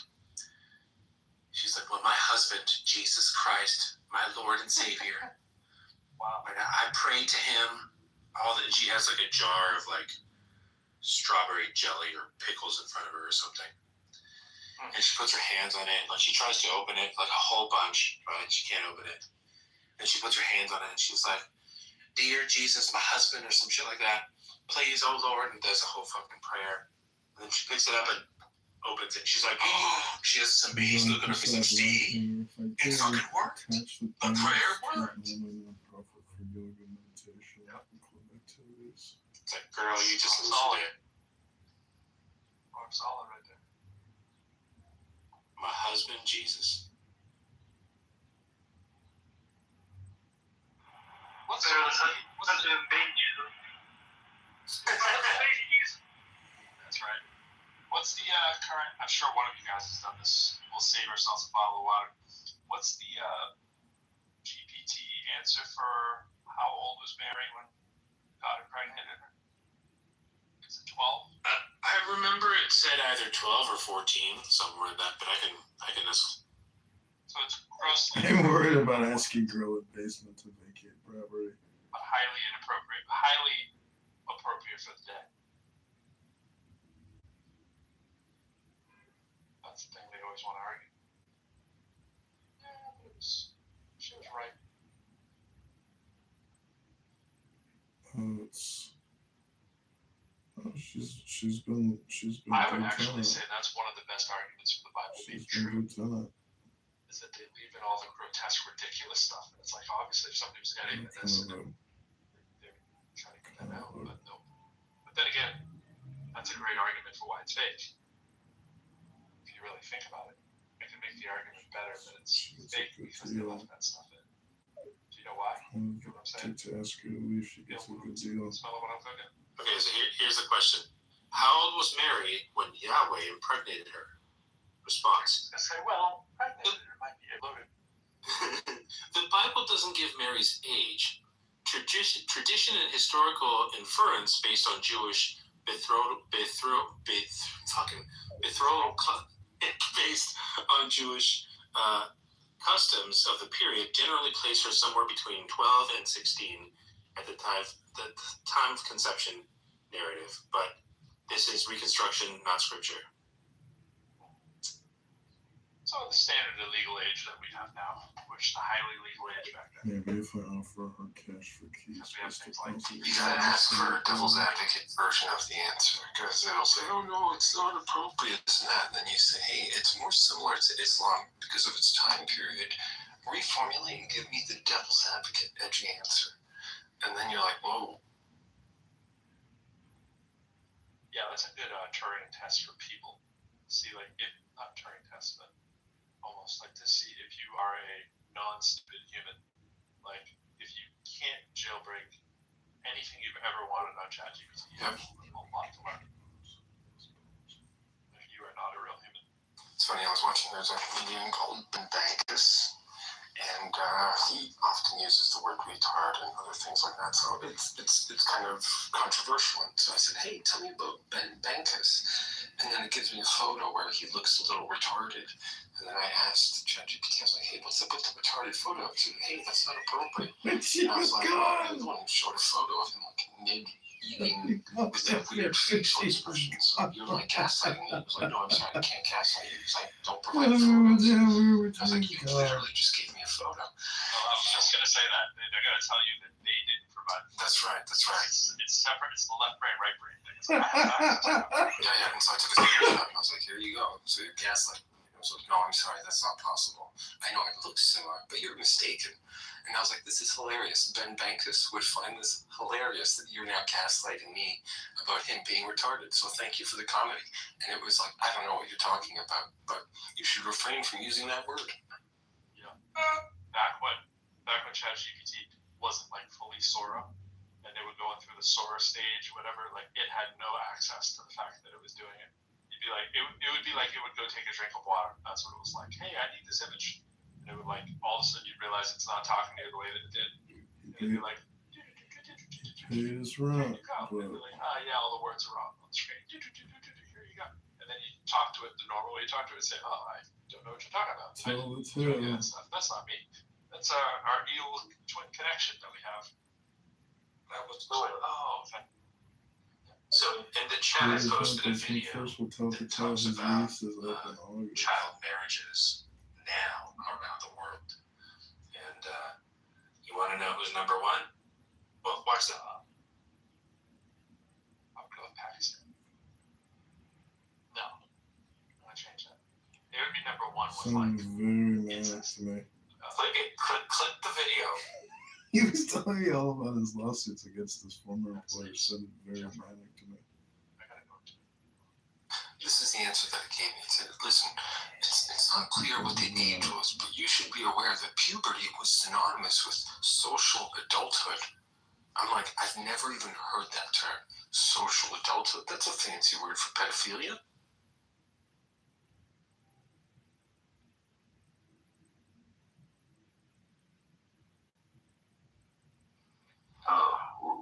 well, my husband, Jesus Christ, my Lord and Savior. Wow. Like, I pray to him. And she has like a jar of like strawberry jelly or pickles in front of her or something. And she puts her hands on it and like she tries to open it, like a whole bunch, right? She can't open it. And she puts her hands on it and she's like, dear Jesus, my husband, or some shit like that. Please, oh Lord, and does a whole fucking prayer. And then she picks it up and opens it. She's like, oh, she has this amazing look on her face like, see, it fucking worked. The prayer worked. It's like, girl, you just loosened it. I'm solid right there. My husband, Jesus. What's the big Jesus? That's right. What's the current? I'm sure one of you guys has done this. We'll save ourselves a bottle of water. What's the GPT answer for how old was Mary when God impregnated her? Is it 12? I remember it said either 12 or 14, somewhere in that, but I can ask. So it's grossly. I'm worried about asking girl in basement to vacate property. Highly inappropriate. Highly appropriate for the day. That's the thing they always want to argue. Yeah, but she was right. She's been. I would actually say that's one of the best arguments for the Bible being true. Is that they leave in all the grotesque, ridiculous stuff, and it's like obviously if somebody was editing this, they're trying to get that out. But no. But then again, that's a great argument for why it's fake. If you really think about it, it can make the argument better that it's fake because they left that stuff in. Do you know why? You know what I'm saying? To ask her to leave, she gets a good deal. Smell what I'm cooking. Okay, so here's the question. How old was Mary when Yahweh impregnated her? Response. I say, well, impregnated her might be loaded. The Bible doesn't give Mary's age. Tradition and historical inference based on Jewish based on Jewish customs of the period generally place her somewhere between 12 and 16 at the time of conception narrative, but this is reconstruction, not scripture. So the standard illegal age that we have now, which is the highly legal age back then. Maybe if I offer her cash for keys, Because we have things like You gotta ask for a devil's advocate version of the answer, because they'll say, "Oh no, it's not appropriate," this and that. And then you say, "Hey, it's more similar to Islam because of its time period. Reformulate and give me the devil's advocate edgy answer." And then you're like, "Whoa." Yeah, that's a good Turing test for people. See, like, if not Turing test, but almost like to see if you are a non-stupid human. Like, if you can't jailbreak anything you've ever wanted on ChatGPT, you have a lot to learn. If you are not a real human. It's funny, I was watching, there's a comedian called Ben Bankus, and he often uses the word retard and other things like that, so it's kind of controversial. And so I said, "Hey, tell me about Ben Bankus." And then it gives me a photo where he looks a little retarded. And then I asked ChatGPT, I was like, "Hey, what's up with the retarded photo?" I said, "Hey, that's not appropriate." And I was like, "Oh, the one showed a photo of him like mid-eating with that weird facial expression. So you're like gaslighting me." I was like, "No, I'm sorry, I can't gaslight you because I don't provide photos." I was like, "You literally just gave me a photo." Well, I was just going to say that. They're going to tell you that they didn't provide. That's right. It's separate. It's the left brain, right brain thing. It's like, I have access to that. Yeah. And so I took a screenshot and I was like, "Here you go." So you're gaslighting me. I was like, "No, I'm sorry, that's not possible. I know it looks similar, but you're mistaken." And I was like, "This is hilarious. Ben Bankus would find this hilarious that you're now gaslighting me about him being retarded. So thank you for the comedy." And it was like, "I don't know what you're talking about, but you should refrain from using that word." Yeah. Back when ChatGPT wasn't like fully Sora, and they were going through the Sora stage, whatever, like it had no access to the fact that it was doing it. You'd be like, it would be like it would go take a drink of water. That's what it was like. "Hey, I need this image," and it would like all of a sudden you'd realize it's not talking to you the way that it did. And it'd be like, He is wrong. "Here you go." And it'd be like, yeah, all the words are wrong on the screen. Here you go. And then you talk to it the normal way you talk to it and say, "Oh, I don't know what you're talking about. That's not me. That's our evil twin connection that we have." That was cool. Oh, okay. So in the chat, I posted a video that talks about child marriages now around the world. And you want to know who's number one? Well, watch that. I'll go with Pakistan. No. I'm going to change that. It would be number one with Sounds like very incest. manic to me. Click it. Click the video. He was telling me all about his lawsuits against his former employer. Sounded very manic to me. I gotta go to This is the answer that it gave me. It said, "Listen, it's not clear what the age was, but you should be aware that puberty was synonymous with social adulthood." I'm like, I've never even heard that term. Social adulthood? That's a fancy word for pedophilia.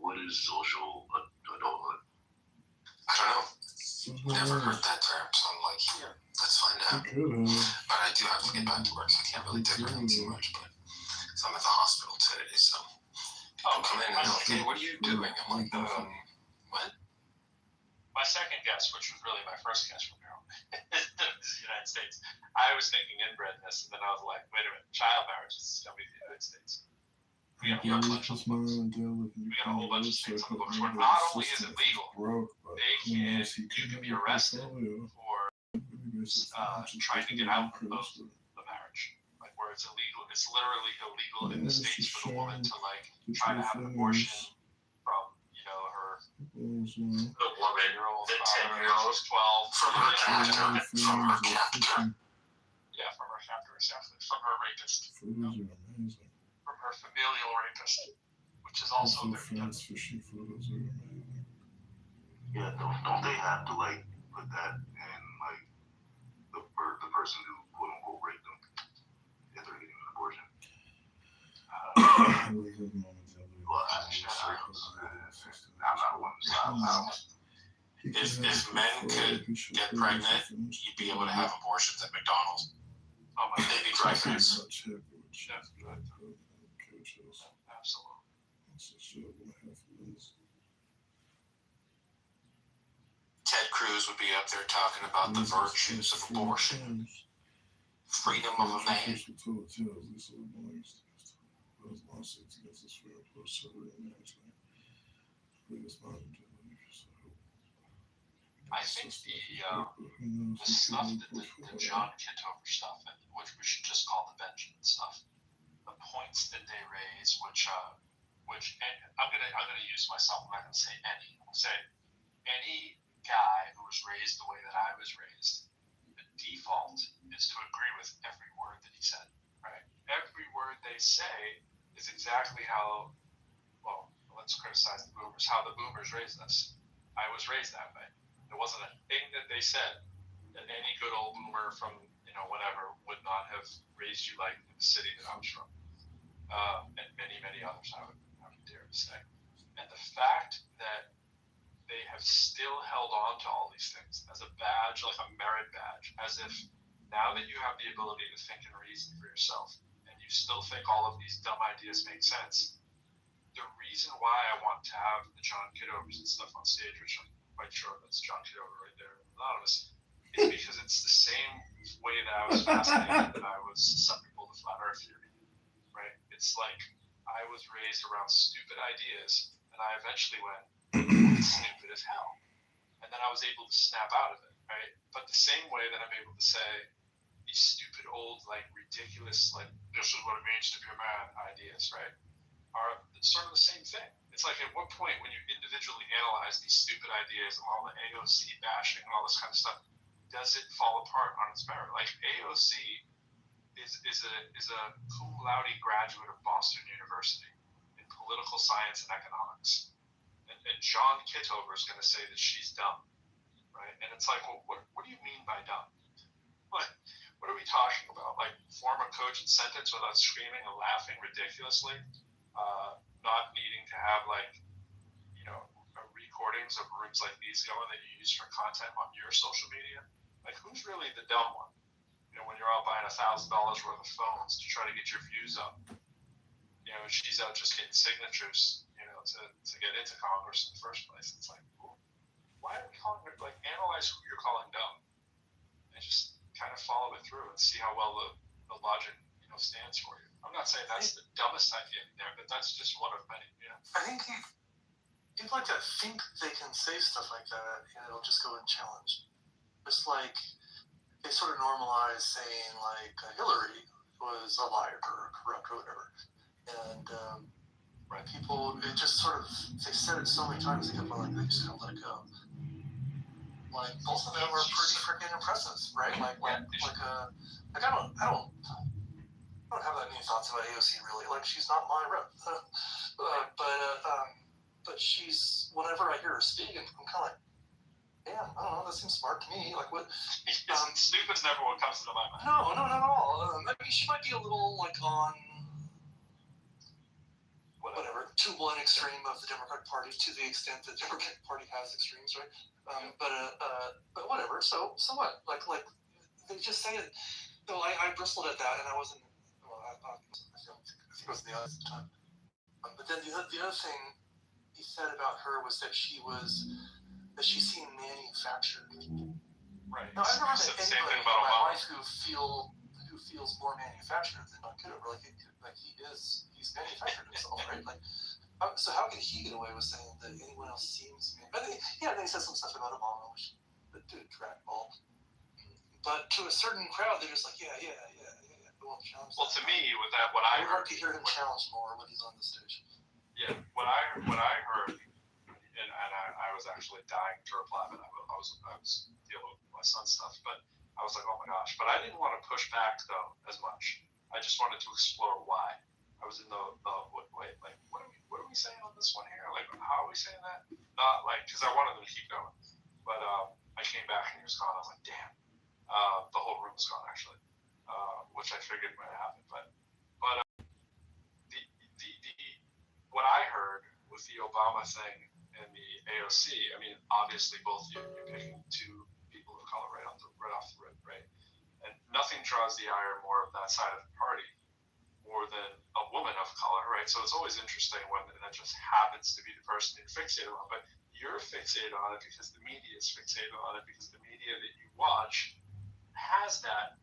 What is social adulthood? I don't know. Never heard that term, so I'm like, here, let's find out. But I do have to get back to work, so I can't really dig around too much. But so I'm at the hospital today, so people come in and they're like, "Hey, what are you doing?" I'm like, what? my second guess, which was really my first guess from Harold, is the United States. I was thinking inbredness, and then I was like, wait a minute, child marriage is going to be the United States. We got a whole bunch of books. We got a whole bunch of things on the books where not only is it legal, you can be arrested for trying to get out of the marriage. Like where it's illegal, it's literally illegal in the States for the woman to like try to have an abortion from, you know, her The woman, the 10-year-old, 12 From her captor. From her captor. Yeah, from her captor, exactly. From her rapist. Photos are amazing. From her familial rapist, which is also very fast fishing photos are amazing. Yeah, don't they have to like put that in like the person who quote unquote raped them if they're getting an abortion? Well, I'm not one if men could get pregnant, you'd be able to have abortions at McDonald's. Oh my Baby drive-thrus. Absolutely. Ted Cruz would be up there talking about the virtues of abortion. freedom of a man. I think the stuff that the John Kitover stuff, and which we should just call the Benjamin stuff, the points that they raise, which I'm gonna use myself. I'm not gonna say any. I'll say any guy who was raised the way that I was raised. The default is to agree with every word that he said. Right? Every word they say is exactly how. Well, let's criticize the boomers. How the boomers raised us. I was raised that way. There wasn't a thing that they said that any good old boomer from whatever would not have raised you like in the city that I was from, and many others I would dare to say. And the fact that they have still held on to all these things as a badge, like a merit badge, as if now that you have the ability to think and reason for yourself, and you still think all of these dumb ideas make sense. The reason why I want to have the John Kitovers and stuff on stage, which I'm quite sure that's John Kitover right there, anonymous, is because it's the same way that I was fascinated that I was susceptible to flat Earth theory, right? It's like I was raised around stupid ideas, and I eventually went, it's stupid as hell. And then I was able to snap out of it, right? But the same way that I'm able to say these stupid old, like ridiculous, like this is what it means to be a man ideas, right? Are sort of the same thing. It's like at what point when you individually analyze these stupid ideas and all the AOC bashing and all this kind of stuff, does it fall apart on its merit? Like AOC is a cum laude graduate of Boston University in political science and economics. And John Kitover is going to say that she's dumb, right? And it's like, well, what do you mean by dumb? What are we talking about? Like form a cogent sentence without screaming and laughing ridiculously? Not needing to have recordings of rooms like these going that you use for content on your social media. Like who's really the dumb one? When you're out buying $1,000 worth of phones to try to get your views up. She's out just getting signatures, to get into Congress in the first place. It's like, why are we calling her? Like, analyze who you're calling dumb, and just kind of follow it through and see how well the logic stands for you. I'm not saying that's the dumbest idea in there, but that's just one of many. I think people like that think they can say stuff like that and it'll just go unchallenged. Just like they sort of normalize saying like Hillary was a liar or corrupt or whatever, and people it just sort of they said it so many times they kept on they just kind of let it go. Like both of them are pretty freaking impressive, right? I don't have that many thoughts about AOC really. Like she's not my rep, but she's whenever I hear her speak, I'm kind of like, damn, I don't know, that seems smart to me. Like what? Stupid's never what comes into my mind. No, not at all. I mean, she might be a little like on whatever to one extreme of the Democratic Party to the extent that the Democratic Party has extremes, right? But whatever. So what? Like they just say it. Though I bristled at that, and I wasn't. I think it was the other time. But then the other thing he said about her was that she seemed manufactured. Right. Now I've never met anybody in my life who feels more manufactured than Don Kitover. He's manufactured himself, right? So how could he get away with saying that anyone else seems? But then he said some stuff about Obama, which the dude drag ball. But to a certain crowd, they're just like, yeah. Well, to me, with that, what I heard to hear him challenge more when he's on the stage. Yeah, what I heard, and I was actually dying to reply, but I was dealing with my son's stuff. But I was like, oh my gosh. But I didn't want to push back though as much. I just wanted to explore why. I was in the wait, like what are we saying on this one here? Like how are we saying that? Not like because I wanted them to keep going. But I came back and he was gone. I was like, damn. The whole room was gone actually, which I figured might happen. But what I heard with the Obama thing and the AOC, I mean, obviously both you're picking two people of color right off the rip, right? And nothing draws the ire more of that side of the party more than a woman of color, right? So it's always interesting when that just happens to be the person you're fixated on, but you're fixated on it because the media is fixated on it because the media that you watch has that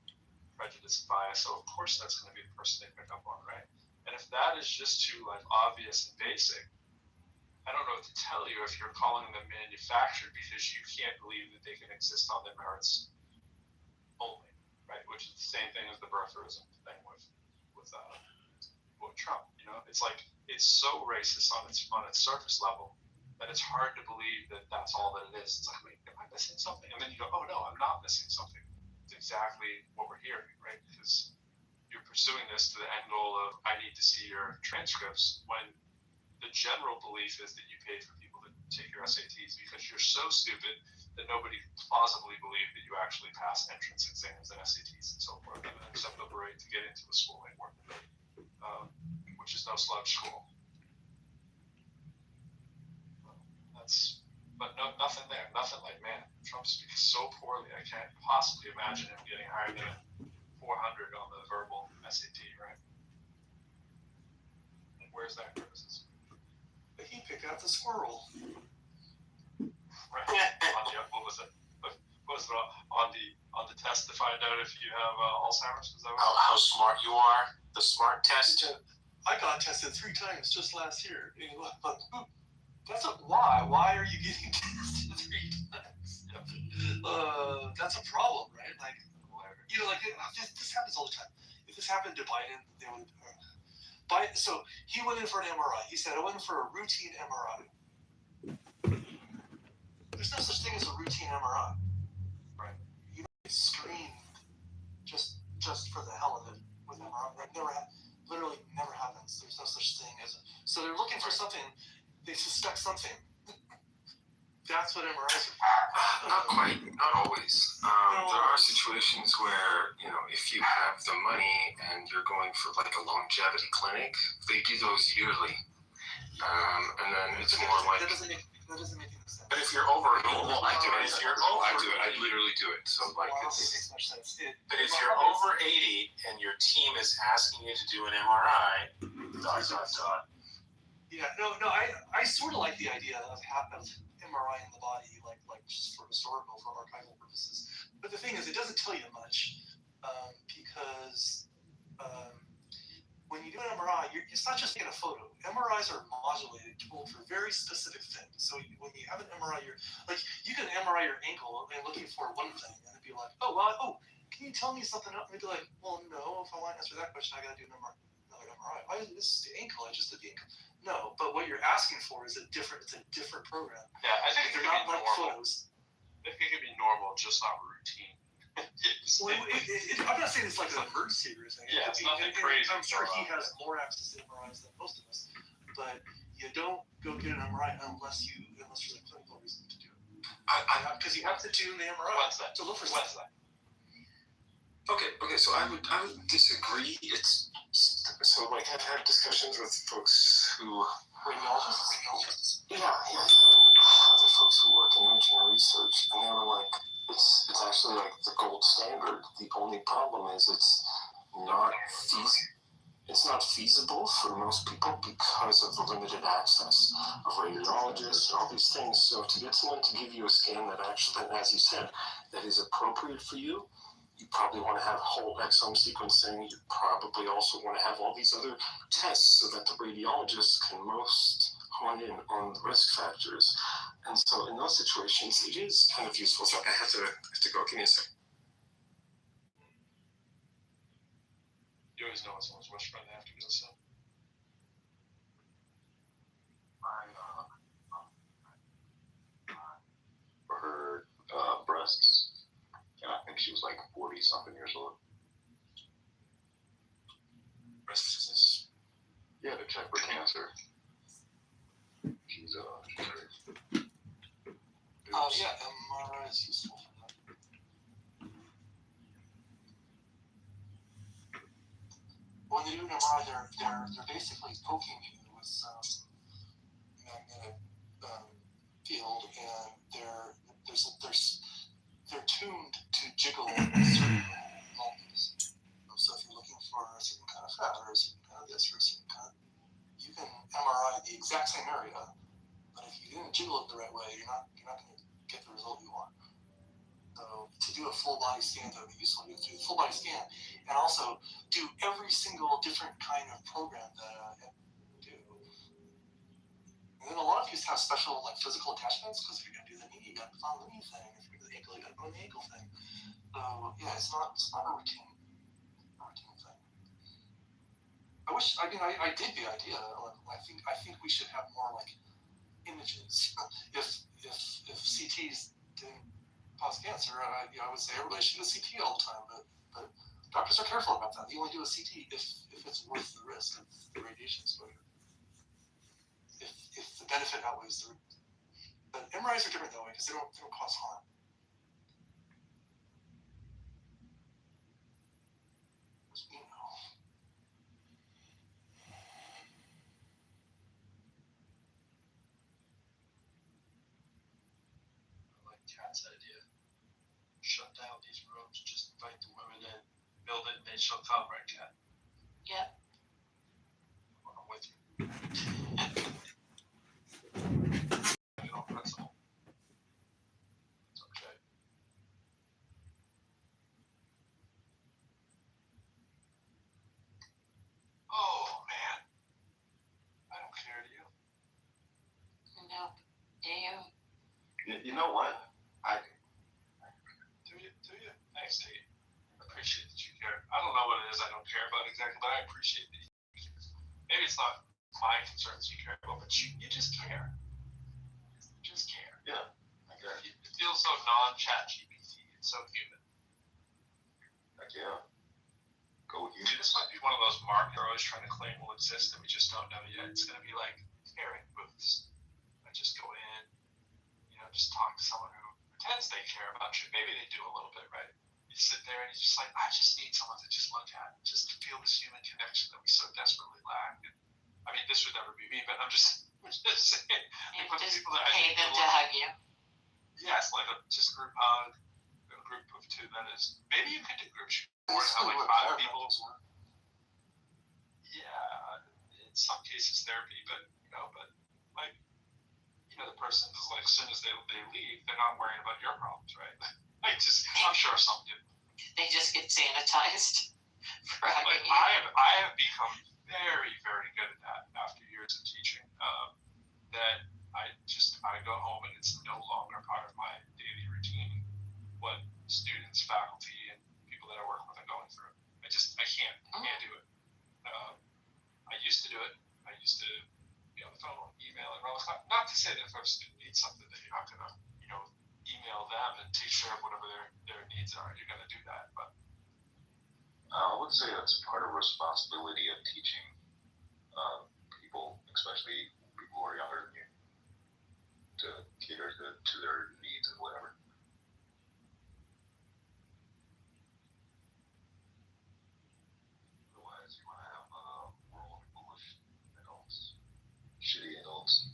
prejudice and bias. So of course that's going to be the person they pick up on, right? And if that is just too like obvious and basic, I don't know what to tell you if you're calling them manufactured because you can't believe that they can exist on their merits only, right? Which is the same thing as the birtherism thing with Trump. You know, it's like it's so racist on its surface level that it's hard to believe that that's all that it is. It's like, wait, am I missing something? And then you go, oh no, I'm not missing something. It's exactly what we're hearing, right? Because you're pursuing this to the end goal of I need to see your transcripts when the general belief is that you pay for people to take your SATs because you're so stupid that nobody can plausibly believe that you actually pass entrance exams and SATs and so forth and an acceptable rate to get into a school like which is no sludge school. Nothing there. Nothing like, man, Trump speaks so poorly. I can't possibly imagine him getting higher than 400 on the verbal SAT, right? And where's that criticism? But he picked out the squirrel. Right. What was it? What was it on the test to find out if you have Alzheimer's? Is that how smart you are? The smart test. I got tested 3 times just last year. That's why? Why are you getting tested 3 times? That's a problem, right? Like, you know, like this happens all the time. If this happened to Biden, they would. So he went in for an MRI. He said, I went in for a routine MRI. There's no such thing as a routine MRI. Right. You don't screen just for the hell of it with MRI. That literally never happens. There's no such thing as so they're looking for something. They suspect something. That's what MRIs are. Not quite, not always. There are situations where, you know, if you have the money and you're going for like a longevity clinic, they do those yearly. And then it's more like... That doesn't make any sense. But if you're over, I do it. If you're over, I do it. I literally do it. So like It it's... makes much sense. But if you're over 80 and your team is asking you to do an MRI, ... Yeah, no, I sort of like the idea of MRI in the body, like just for historical, for archival purposes. But the thing is, it doesn't tell you much because when you do an MRI, it's not just taking a photo. MRIs are modulated to look for very specific things. So when you have an MRI, you can MRI your ankle and looking for one thing, and it'd be like, can you tell me something else? And it'd be like, well, no, if I want to answer that question, I got to do another MRI. Why is this the ankle? I just did the ankle. No, but what you're asking for is it's a different program. Yeah, I think they're not like photos. I think it could be normal, just not routine. Well, I'm not saying it's like an emergency or anything. Yeah, it's nothing crazy. I'm sure he has more access to MRIs than most of us, but you don't go get an MRI unless there's a clinical reason to do it. Because you have to tune the MRI to look for something. Okay. So I would disagree. It's so like I've had discussions with folks who radiologists. Yeah, other folks who work in imaging research, and they were like, it's actually like the gold standard. The only problem is it's not feasible for most people because of the limited access of radiologists and all these things. So to get someone to give you a scan that actually, as you said, that is appropriate for you, you probably want to have whole exome sequencing. You probably also want to have all these other tests so that the radiologists can most hone in on the risk factors. And so in those situations, it is kind of useful. So I have to go. Give me a second. You always know when someone's whispering, they have to go, so. For her breasts, and I think she was like 40-something years old. Breast disease? Yeah, to check for cancer. She's Yeah, MRI is useful for that. When they do an MRI, they're basically poking you with some magnetic field, and they're tuned to jiggle certain molecules. So if you're looking for a certain kind of fat or a certain kind of this or a certain kind, you can MRI the exact same area, but if you didn't jiggle it the right way, you're not going to get the result you want. So to do a full body scan that would be useful, you have to do a full body scan and also do every single different kind of program that do. And then a lot of these have special like physical attachments because if you're gonna do the knee, you gotta put on the knee thing. If you're gonna do the ankle, you gotta put on the ankle thing. So yeah, it's not a routine thing. I dig the idea. I think we should have more like images. If CTs didn't cause cancer, I would say everybody should do a CT all the time. But doctors are careful about that. They only do a CT if it's worth the risk of the radiation exposure. If the benefit outweighs the risk. But MRIs are different that way because they don't cause harm. You know. I like Kat's idea. Shut down these rooms, just invite the women in, build it, and they shall come, right, Kat? Yep. I'm with you. You know, principle. It's okay. Oh, man. I don't care, do you? No. Do you? You know what? Do you? Thanks, Tate. I appreciate that you care. I don't know what it is I don't care about exactly, but I appreciate that you care. Maybe it's not my concerns you care about, but you just care. You just care. Yeah, I get it. It feels so non-chat GPT. It's so human. Heck yeah. Go with you. Dude, this might be one of those marks they're always trying to claim will exist and we just don't know yet. It's going to be like caring booths. I just go in, just talk to someone who pretends they care about you. Maybe they do a little bit, right? You sit there and you're just like, I just need someone to just look at, just to feel this human connection that we so desperately lack. And, I mean, this would never be me, but I'm just saying. You Like, just people that pay them to hug you. Yes, like a just group hug, a group of two. That is, maybe you could do group shoot. Or That's have still like what 5 people. chiropractors are. Yeah, in some cases therapy, but like. The person is like, as soon as they leave, they're not worrying about your problems, right? I'm sure some do. They just get sanitized for hugging Like you. I have become very, very good at that after years of teaching. That I go home and it's no longer part of my daily routine what students, faculty, and people that I work with are going through. I can't do it. I used to do it. I used to be on the phone, email, and all. Not to say that if a student needs something that you're not gonna, email them and take care of whatever their needs are. You're gonna do that, but I would say that's part of responsibility of teaching people, especially people who are younger than you, to cater to their needs and whatever. Otherwise, you want to have a world full of adults, shitty adults.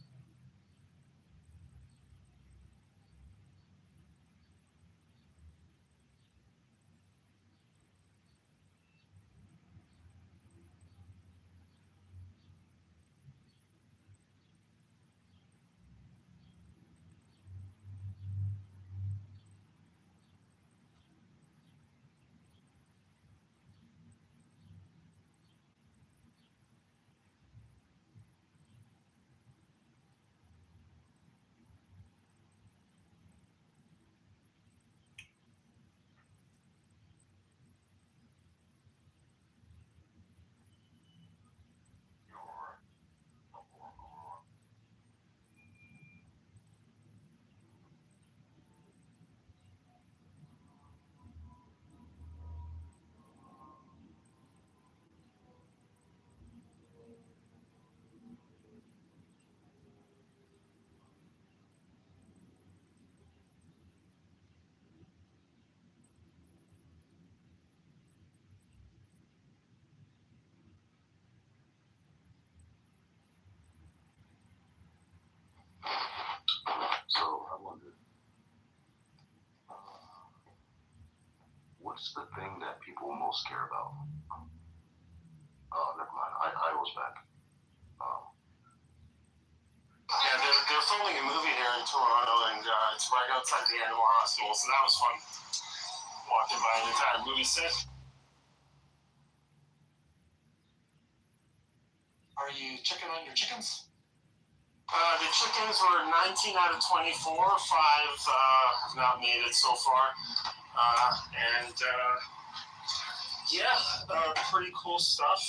So I wonder, what's the thing that people most care about? Never mind. I was back. Yeah, they're filming a movie here in in Toronto, and it's right outside the animal hospital, so that was fun. Walking by an entire movie set. Are you checking on your chickens? The chickens were 19 out of 24. 5 have not made it so far. Pretty cool stuff.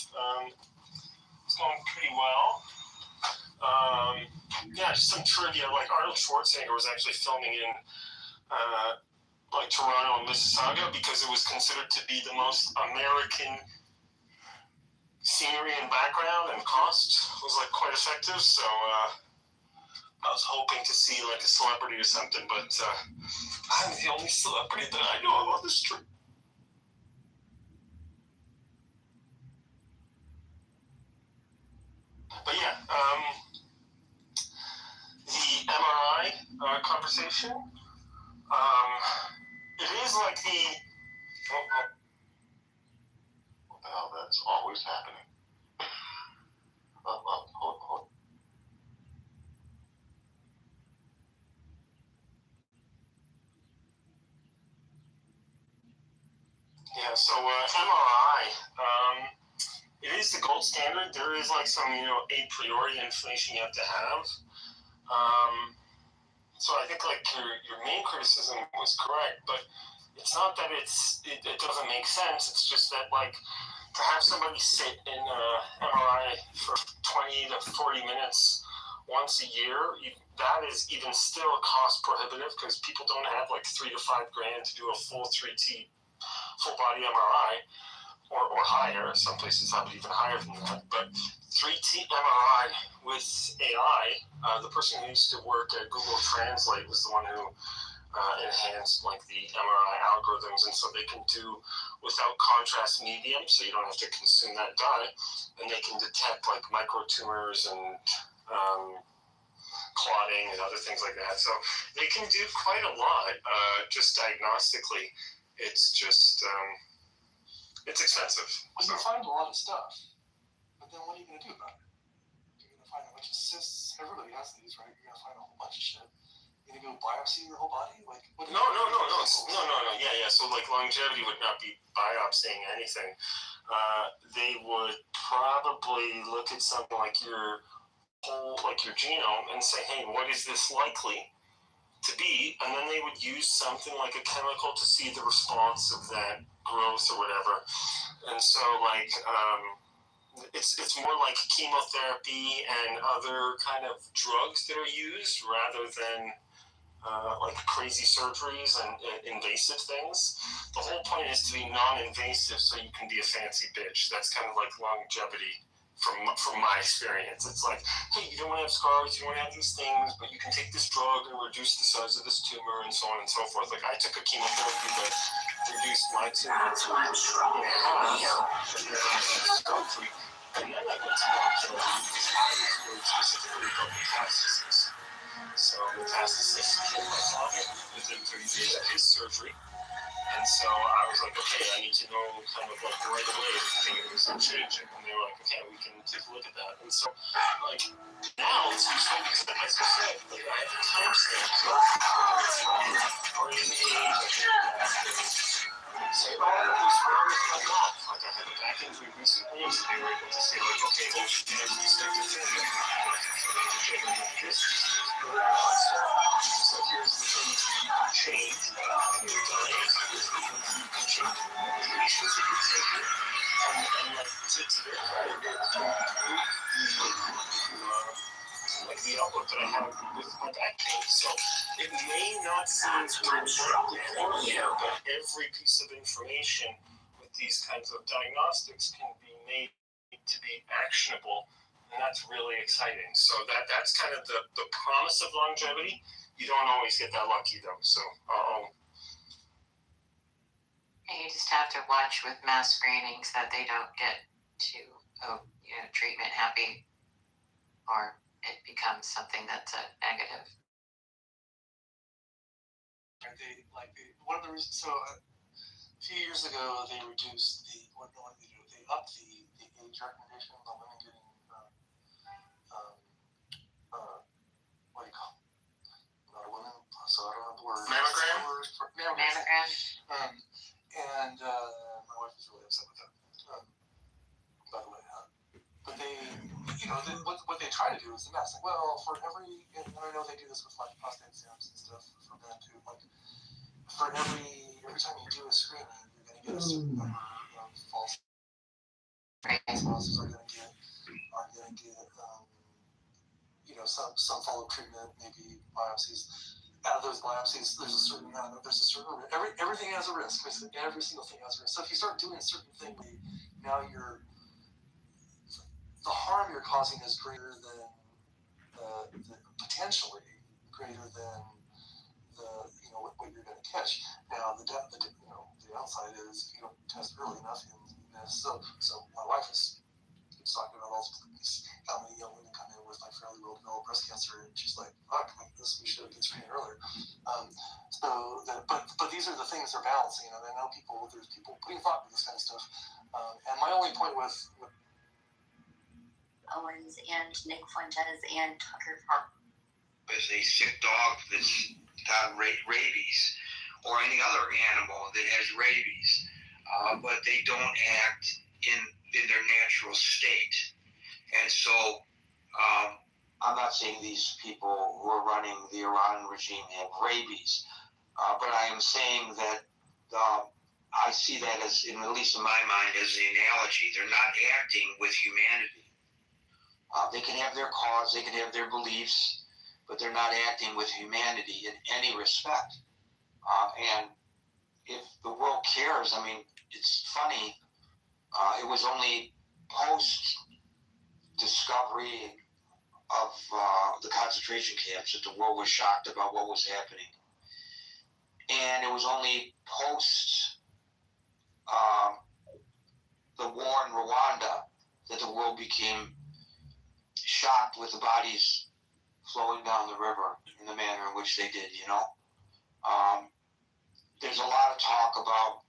It's going pretty well. Just some trivia. Like Arnold Schwarzenegger was actually filming in Toronto and Mississauga because it was considered to be the most American scenery and background, and cost was quite effective. So I was hoping to see a celebrity or something, but I'm the only celebrity that I know of on the street. But yeah, the MRI conversation, it is like the... What the hell, that's always happening. Hold. Yeah, so MRI, it is the gold standard. There is some, a priori information you have to have. So I think your main criticism was correct, but it's not that it doesn't make sense. It's just that to have somebody sit in MRI for 20 to 40 minutes once a year, that is even still cost prohibitive because people don't have $3 to $5 grand to do a full 3T full body MRI or higher. Some places have it even higher than that. But 3T MRI with AI, the person who used to work at Google Translate was the one who enhanced the MRI algorithms, and so they can do without contrast medium, so you don't have to consume that dye, and they can detect microtumors and clotting and other things like that. So they can do quite a lot just diagnostically. It's just it's expensive. Well, you find a lot of stuff, but then what are you going to do about it? You're going to find a bunch of cysts. Everybody has these, right? You're going to find a whole bunch of shit. You're going to go biopsy your whole body? No. Yeah. So longevity would not be biopsying anything. They would probably look at something like your whole, your genome, and say, hey, what is this likely to be? And then they would use something like a chemical to see the response of that growth or whatever. And so it's more like chemotherapy and other kind of drugs that are used rather than crazy surgeries and invasive things. The whole point is to be non-invasive so you can be a fancy bitch. That's kind of longevity from my experience. It's hey, you don't want to have scars, you don't want to have these things, but you can take this drug and reduce the size of this tumor and so on and so forth. I took a chemotherapy that reduced my tumor in half, stone-free, and then I went to longevity because I was worried specifically about metastasis. So metastasis killed my father within 30 days of his surgery. And so I was okay, I need to know kind of right away if things are changing. And they were okay, we can take a look at that. And so now it's useful because, as you said, I have the timestamps or in age. Say, oh, it was wrong with my mouth. I had a back injury recently, so they were able to say, okay, well, you can expect a thing. This is really awesome. So here's the things that you can change in your diet. Here's the things that you can change in your medications that you're taking. And to their credit, the outlook that I have with my back pain. So it may not seem directly correlated, but every piece of information with these kinds of diagnostics can be made to be actionable, and that's really exciting. So that's kind of the promise of longevity. You don't always get that lucky though. So you just have to watch with mass screenings that they don't get too treatment happy, or it becomes something that's a negative. One of the reasons, so a few years ago, they reduced they upped the age recommendation on women getting, so I don't have the word. Mammogram? Mammogram. And my wife is really upset with that. By the way, but they, what they try to do is the math. Like, well, for every, and I know they do this with like prostate exams and stuff for men too. Like, for every time you do a screening, you're going to get a certain number of false spouses are going to get some follow-up treatment, maybe biopsies. Out of those biopsies, there's a certain everything has a risk. Basically, every single thing has a risk. So if you start doing a certain thing, now the harm you're causing is greater than potentially greater than what you're going to catch. Now the downside is if you don't test early enough, so my wife keeps talking about how many young women come in with like fairly well developed breast cancer, and she's like, "Fuck, like this, we should have been screened earlier." But these are the things they're balancing. I know there's people putting thought into this kind of stuff. And my only point with Owens and Nick Fuentes and Tucker is a sick dog that's got rabies, or any other animal that has rabies, but they don't act in their natural state. And so I'm not saying these people who are running the Iran regime have rabies, but I am saying that I see that as, at least in my mind, as the analogy. They're not acting with humanity. They can have their cause, they can have their beliefs, but they're not acting with humanity in any respect. And if the world cares, I mean, it's funny, it was only post-discovery of the concentration camps that the world was shocked about what was happening. And it was only post the war in Rwanda that the world became shocked with the bodies flowing down the river in the manner in which they did, There's a lot of talk about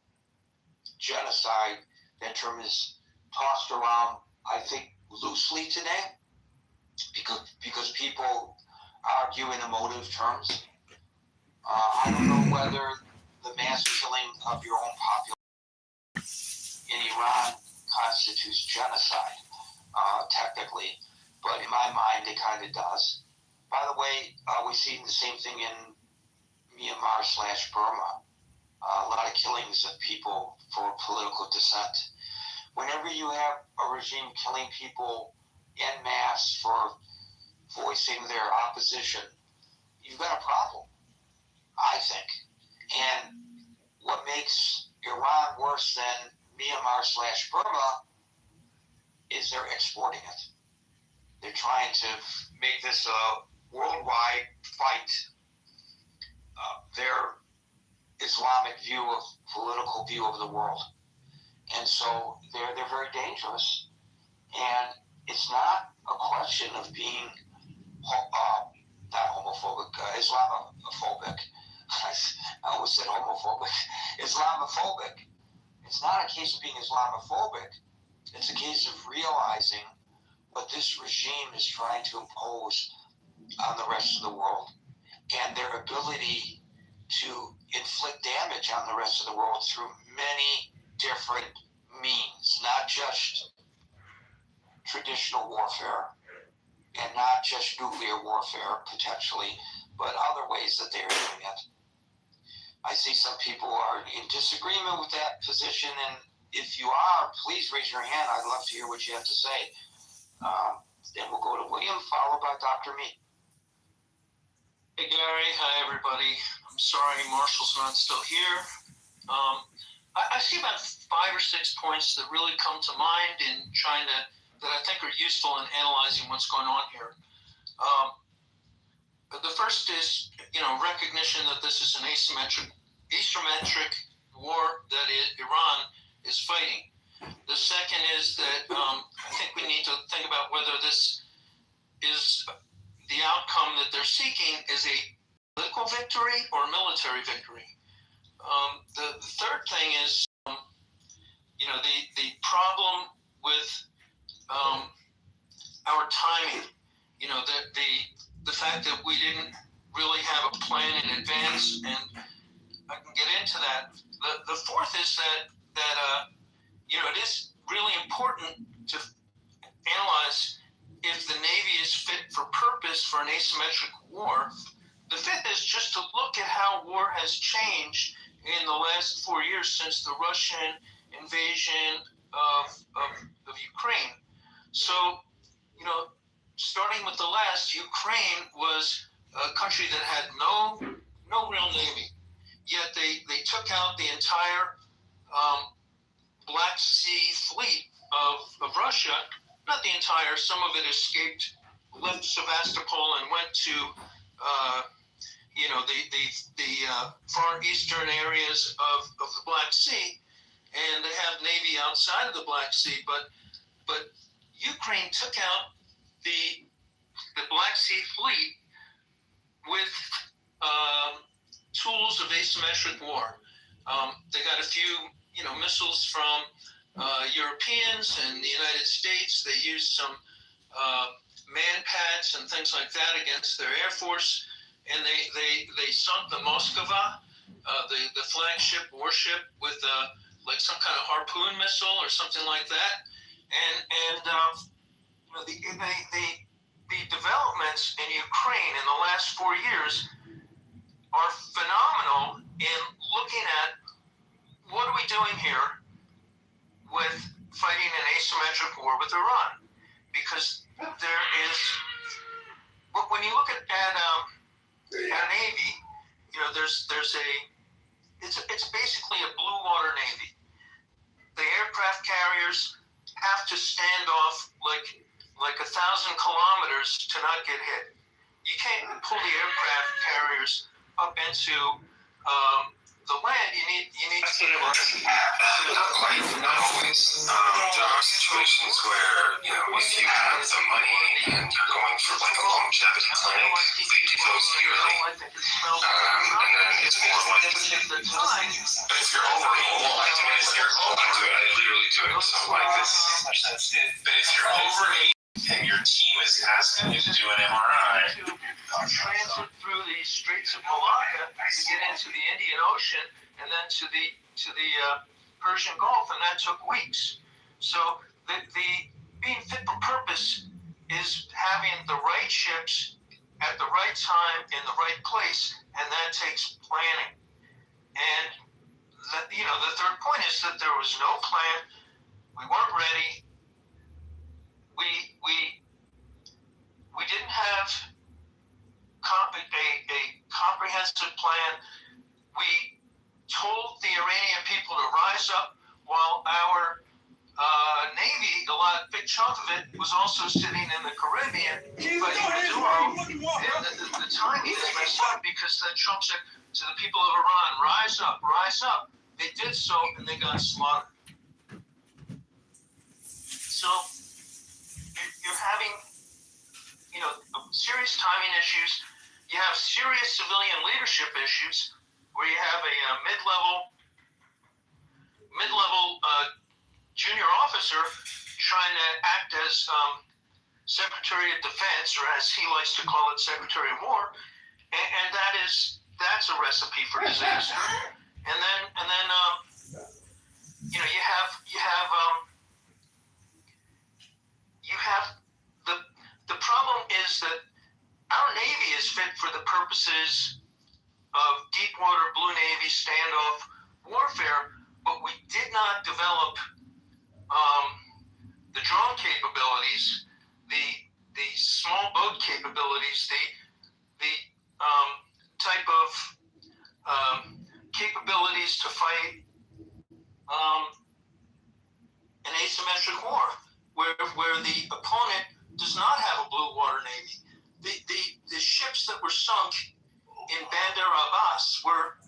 genocide. That term is tossed around, I think, loosely today, because people argue in emotive terms. I don't know whether the mass killing of your own population in Iran constitutes genocide, technically, but in my mind it kind of does. By the way, we've seen the same thing in Myanmar/Burma. A lot of killings of people for political dissent. Whenever you have a regime killing people en masse for voicing their opposition, you've got a problem, I think. And what makes Iran worse than Myanmar/Burma is they're exporting it. They're trying to make this a worldwide fight. Their Islamic political view of the world. And so they're very dangerous. And it's not a question of being not homophobic, Islamophobic. I always said homophobic. Islamophobic. It's not a case of being Islamophobic. It's a case of realizing what this regime is trying to impose on the rest of the world, and their ability to inflict damage on the rest of the world through many different means, not just traditional warfare and not just nuclear warfare potentially, but other ways that they're doing it. I see some people are in disagreement with that position, and if you are, please raise your hand. I'd love to hear what you have to say. Then we'll go to William, followed by Dr. Mead. Hey Gary, hi everybody. I'm sorry Marshall's not still here. I see about 5 or 6 points that really come to mind in trying to, that I think are useful in analyzing what's going on here. The first is, recognition that this is an asymmetric war that Iran is fighting. The second is that I think we need to think about whether this is the outcome that they're seeking is a political victory or military victory. The third thing is, the problem with our timing. The fact that we didn't really have a plan in advance, and I can get into that. The fourth is that it is really important to analyze if the Navy is fit for purpose for an asymmetric war. The fifth is just to look at how war has changed in the last 4 years since the Russian invasion of Ukraine. So, starting with the last, Ukraine was a country that had no real navy. Yet they took out the entire Black Sea fleet of Russia. Not the entire. Some of it escaped, left Sevastopol, and went to the far eastern areas of the Black Sea, and they have navy outside of the Black Sea. But Ukraine took out the Black Sea fleet with tools of asymmetric war. They got a few, missiles from Europeans and the United States. They used some man-pads and things like that against their Air Force, and they sunk the Moskva, the flagship warship, with like some kind of harpoon missile or something like that. And the developments in Ukraine in the last 4 years are phenomenal in looking at what are we doing here with fighting an asymmetric war with Iran. Because there is, when you look at a Navy, it's basically a blue water Navy. The aircraft carriers have to stand off like 1,000 kilometers to not get hit. You can't pull the aircraft carriers up into the land. You need Not quite, not always. There are situations where, if you have the money and you're going for like a longevity plan, they do those yearly. And then it's more like, but if you're over, I do it. I literally do it. So like this, but if you're over 8 and your team is asking you to do an MRI, transit through the Straits of Malacca to get into the Indian Ocean and then to the Persian Gulf, and that took weeks. So the being fit for purpose is having the right ships at the right time in the right place, and that takes planning. And the third point is that there was no plan. We weren't ready. We didn't have a comprehensive plan. We told the Iranian people to rise up, while our Navy, a big chunk of it, was also sitting in the Caribbean fighting Maduro. The timing is messed up, because then Trump said to the people of Iran, rise up, rise up. They did so, and they got slaughtered. So you're having, serious timing issues. You have serious civilian leadership issues, where you have a mid-level junior officer trying to act as Secretary of Defense, or as he likes to call it, Secretary of War, and that's a recipe for disaster. And then you have the problem is that our Navy is fit for the purposes of deep water Blue Navy standoff warfare, but we did not develop the drone capabilities, the small boat capabilities, the type of capabilities to fight an asymmetric war, where the opponent does not have a blue water Navy. The ships that were sunk in Bandar Abbas were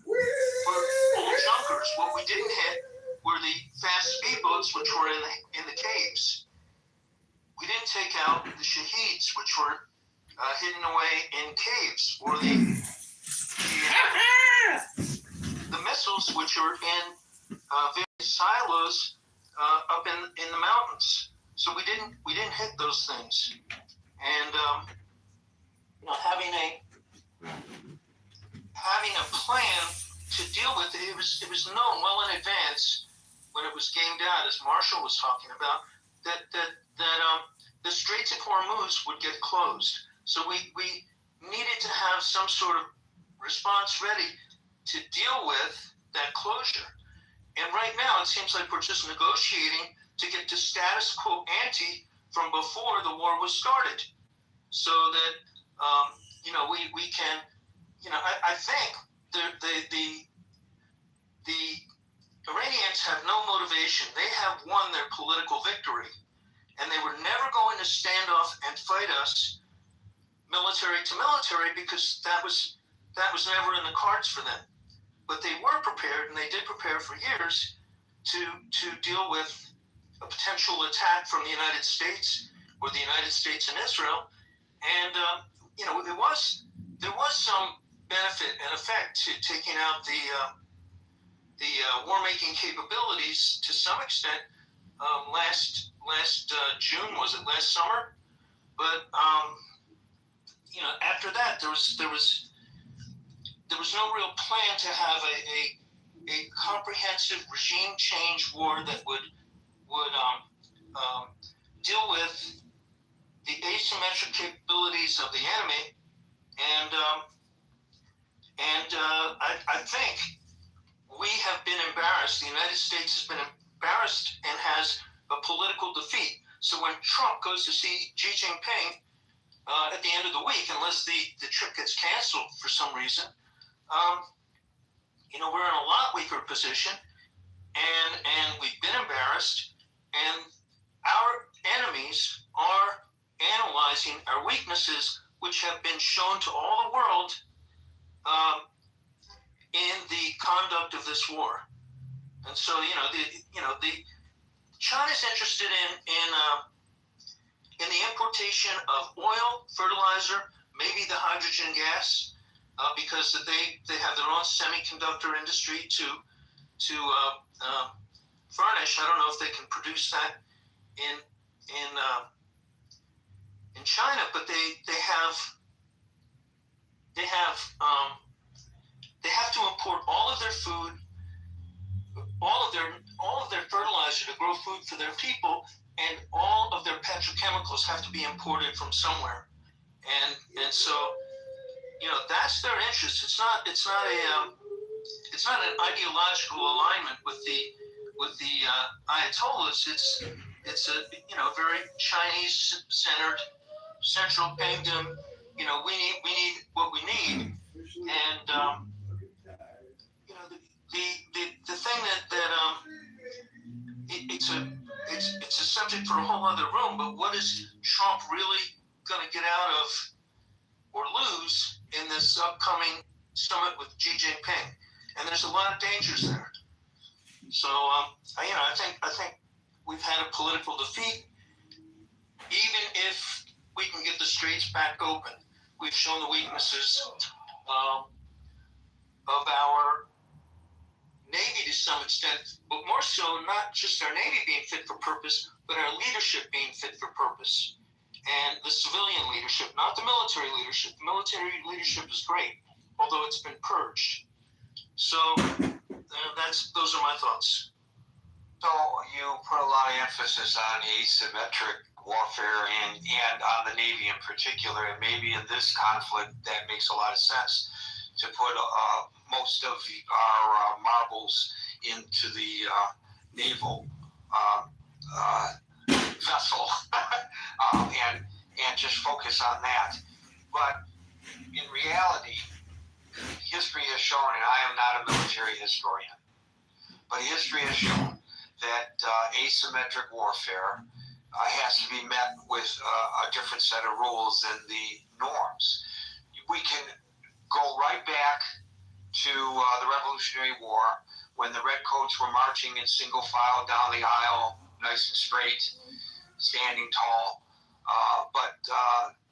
all junkers. What we didn't hit were the fast speedboats, which were in the caves. We didn't take out the Shaheeds, which were hidden away in caves, or the missiles, which are in various silos up in the mountains. So we didn't hit those things, and having having a plan to deal with it. It was known well in advance when it was gamed out, as Marshall was talking about, that the Straits of Hormuz would get closed. So we needed to have some sort of response ready to deal with that closure. And right now, it seems like we're just negotiating to get to status quo ante from before the war was started, so that we can, I think the Iranians have no motivation. They have won their political victory, and they were never going to stand off and fight us military to military, because that was never in the cards for them. But they were prepared, and they did prepare for years to deal with a potential attack from the United States, or the United States and Israel. And there was some benefit and effect to taking out the war-making capabilities to some extent. Last June, was it last summer? But after that, there was no real plan to have a comprehensive regime change war that would deal with the asymmetric capabilities of the enemy, and I think we have been embarrassed. The United States has been embarrassed and has a political defeat. So when Trump goes to see Xi Jinping at the end of the week, unless the trip gets canceled for some reason, we're in a lot weaker position, and we've been embarrassed, and our enemies are analyzing our weaknesses, which have been shown to all the world in the conduct of this war. And so, China's interested in the importation of oil, fertilizer, maybe the hydrogen gas, because they have their own semiconductor industry to furnish. I don't know if they can produce that in China, but they have to import all of their food, all of their fertilizer to grow food for their people, and all of their petrochemicals have to be imported from somewhere. And so, that's their interest. It's not an ideological alignment with the Ayatollahs. It's a very Chinese-centered central kingdom. We need what we need, and the thing that it's a subject for a whole other room. But what is Trump really going to get out of or lose in this upcoming summit with Xi Jinping? And there's a lot of dangers there. So I think we've had a political defeat. Even if we can get the straits back open, we've shown the weaknesses of our Navy to some extent, but more so not just our Navy being fit for purpose, but our leadership being fit for purpose. And the civilian leadership, not the military leadership. The military leadership is great, although it's been purged. So those are my thoughts. So you put a lot of emphasis on asymmetric warfare and on the Navy in particular, and maybe in this conflict that makes a lot of sense to put most of our marbles into the naval vessel and just focus on that. But in reality, history has shown, and I am not a military historian, but history has shown that asymmetric warfare has to be met with a different set of rules than the norms. We can go right back to the Revolutionary War, when the Redcoats were marching in single file down the aisle, nice and straight, standing tall, but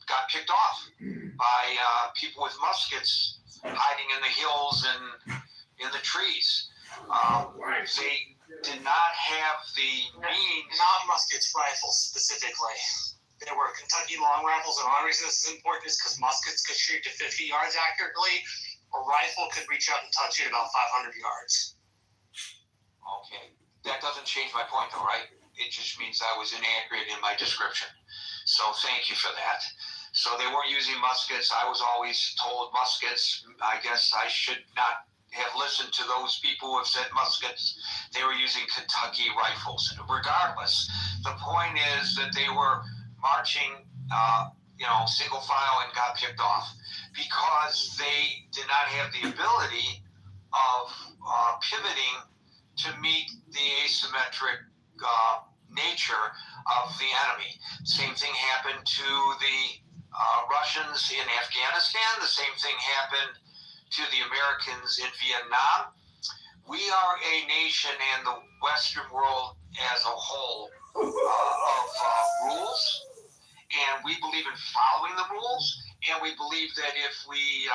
got picked off by people with muskets hiding in the hills and in the trees. They did not have the means. Not muskets, rifles specifically. there were Kentucky long rifles, and the only reason this is important is because muskets could shoot to 50 yards accurately. A rifle could reach out and touch you at about 500 yards. Okay, that doesn't change my point though, right? It just means I was inaccurate in my description. So thank you for that. So they weren't using muskets. I was always told muskets. I guess I should not have listened to those people who have said muskets. They were using Kentucky rifles. Regardless, the point is that they were marching, single file and got picked off because they did not have the ability of pivoting to meet the asymmetric nature of the enemy. Same thing happened to the Russians in Afghanistan. The same thing happened to the Americans in Vietnam. We are a nation and the Western world as a whole of rules, and we believe in following the rules, and we believe that if we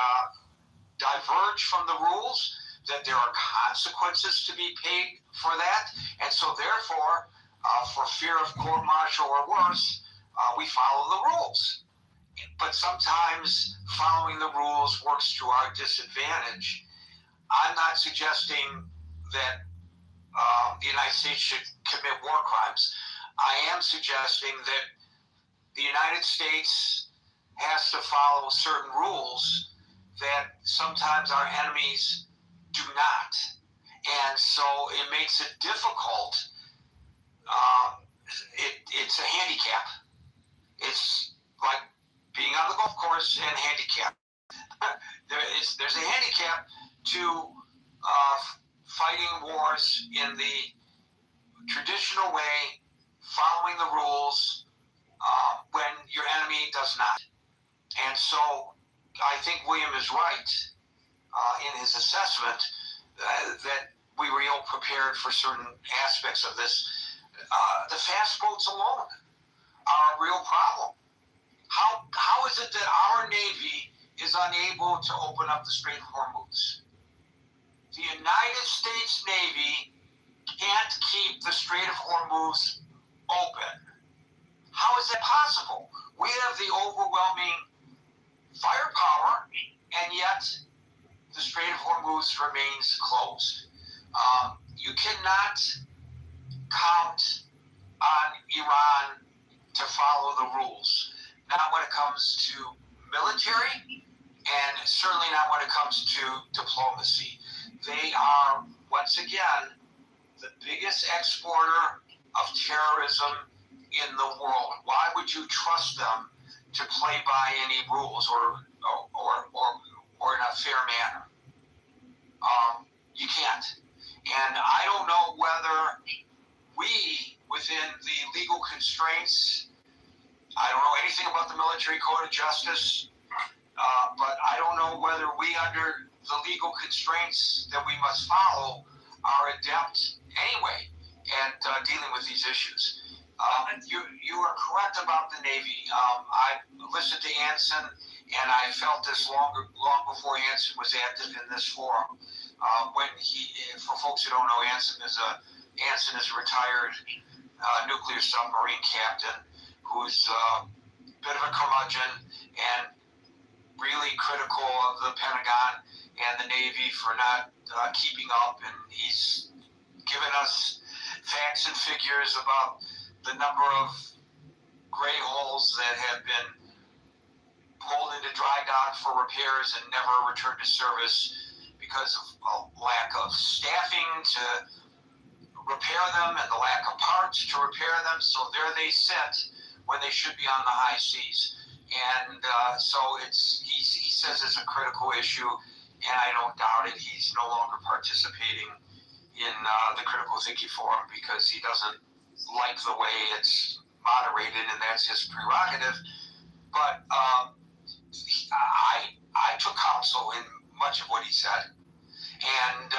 diverge from the rules, that there are consequences to be paid for that, and so therefore, for fear of court-martial or worse, we follow the rules. But sometimes following the rules works to our disadvantage. I'm not suggesting that the United States should commit war crimes. I am suggesting that the United States has to follow certain rules that sometimes our enemies do not. And so it makes it difficult. It's a handicap. It's like being on the golf course and handicap. There's a handicap to fighting wars in the traditional way, following the rules, when your enemy does not. And so I think William is right in his assessment that we were ill prepared for certain aspects of this. The fast boats alone are a real problem. How is it that our Navy is unable to open up the Strait of Hormuz? The United States Navy can't keep the Strait of Hormuz open. How is that possible? We have the overwhelming firepower, and yet the Strait of Hormuz remains closed. You cannot count on Iran to follow the rules. Not when it comes to military, and certainly not when it comes to diplomacy. They are, once again, the biggest exporter of terrorism in the world. Why would you trust them to play by any rules or in a fair manner? You can't. And I don't know whether we, within the legal constraints, I don't know anything about the military code of justice, but I don't know whether we, under the legal constraints that we must follow, are adept anyway at dealing with these issues. You are correct about the Navy. I listened to Anson, and I felt this long before Anson was active in this forum. For folks who don't know, Anson is a retired nuclear submarine captain who's a bit of a curmudgeon and really critical of the Pentagon and the Navy for not keeping up, and he's given us facts and figures about the number of gray holes that have been pulled into dry dock for repairs and never returned to service because of a lack of staffing to repair them and the lack of parts to repair them. So there they sit when they should be on the high seas. And so he says it's a critical issue, and I don't doubt it. He's no longer participating in the Critical Thinking Forum because he doesn't like the way it's moderated, and that's his prerogative. But I took counsel in much of what he said, and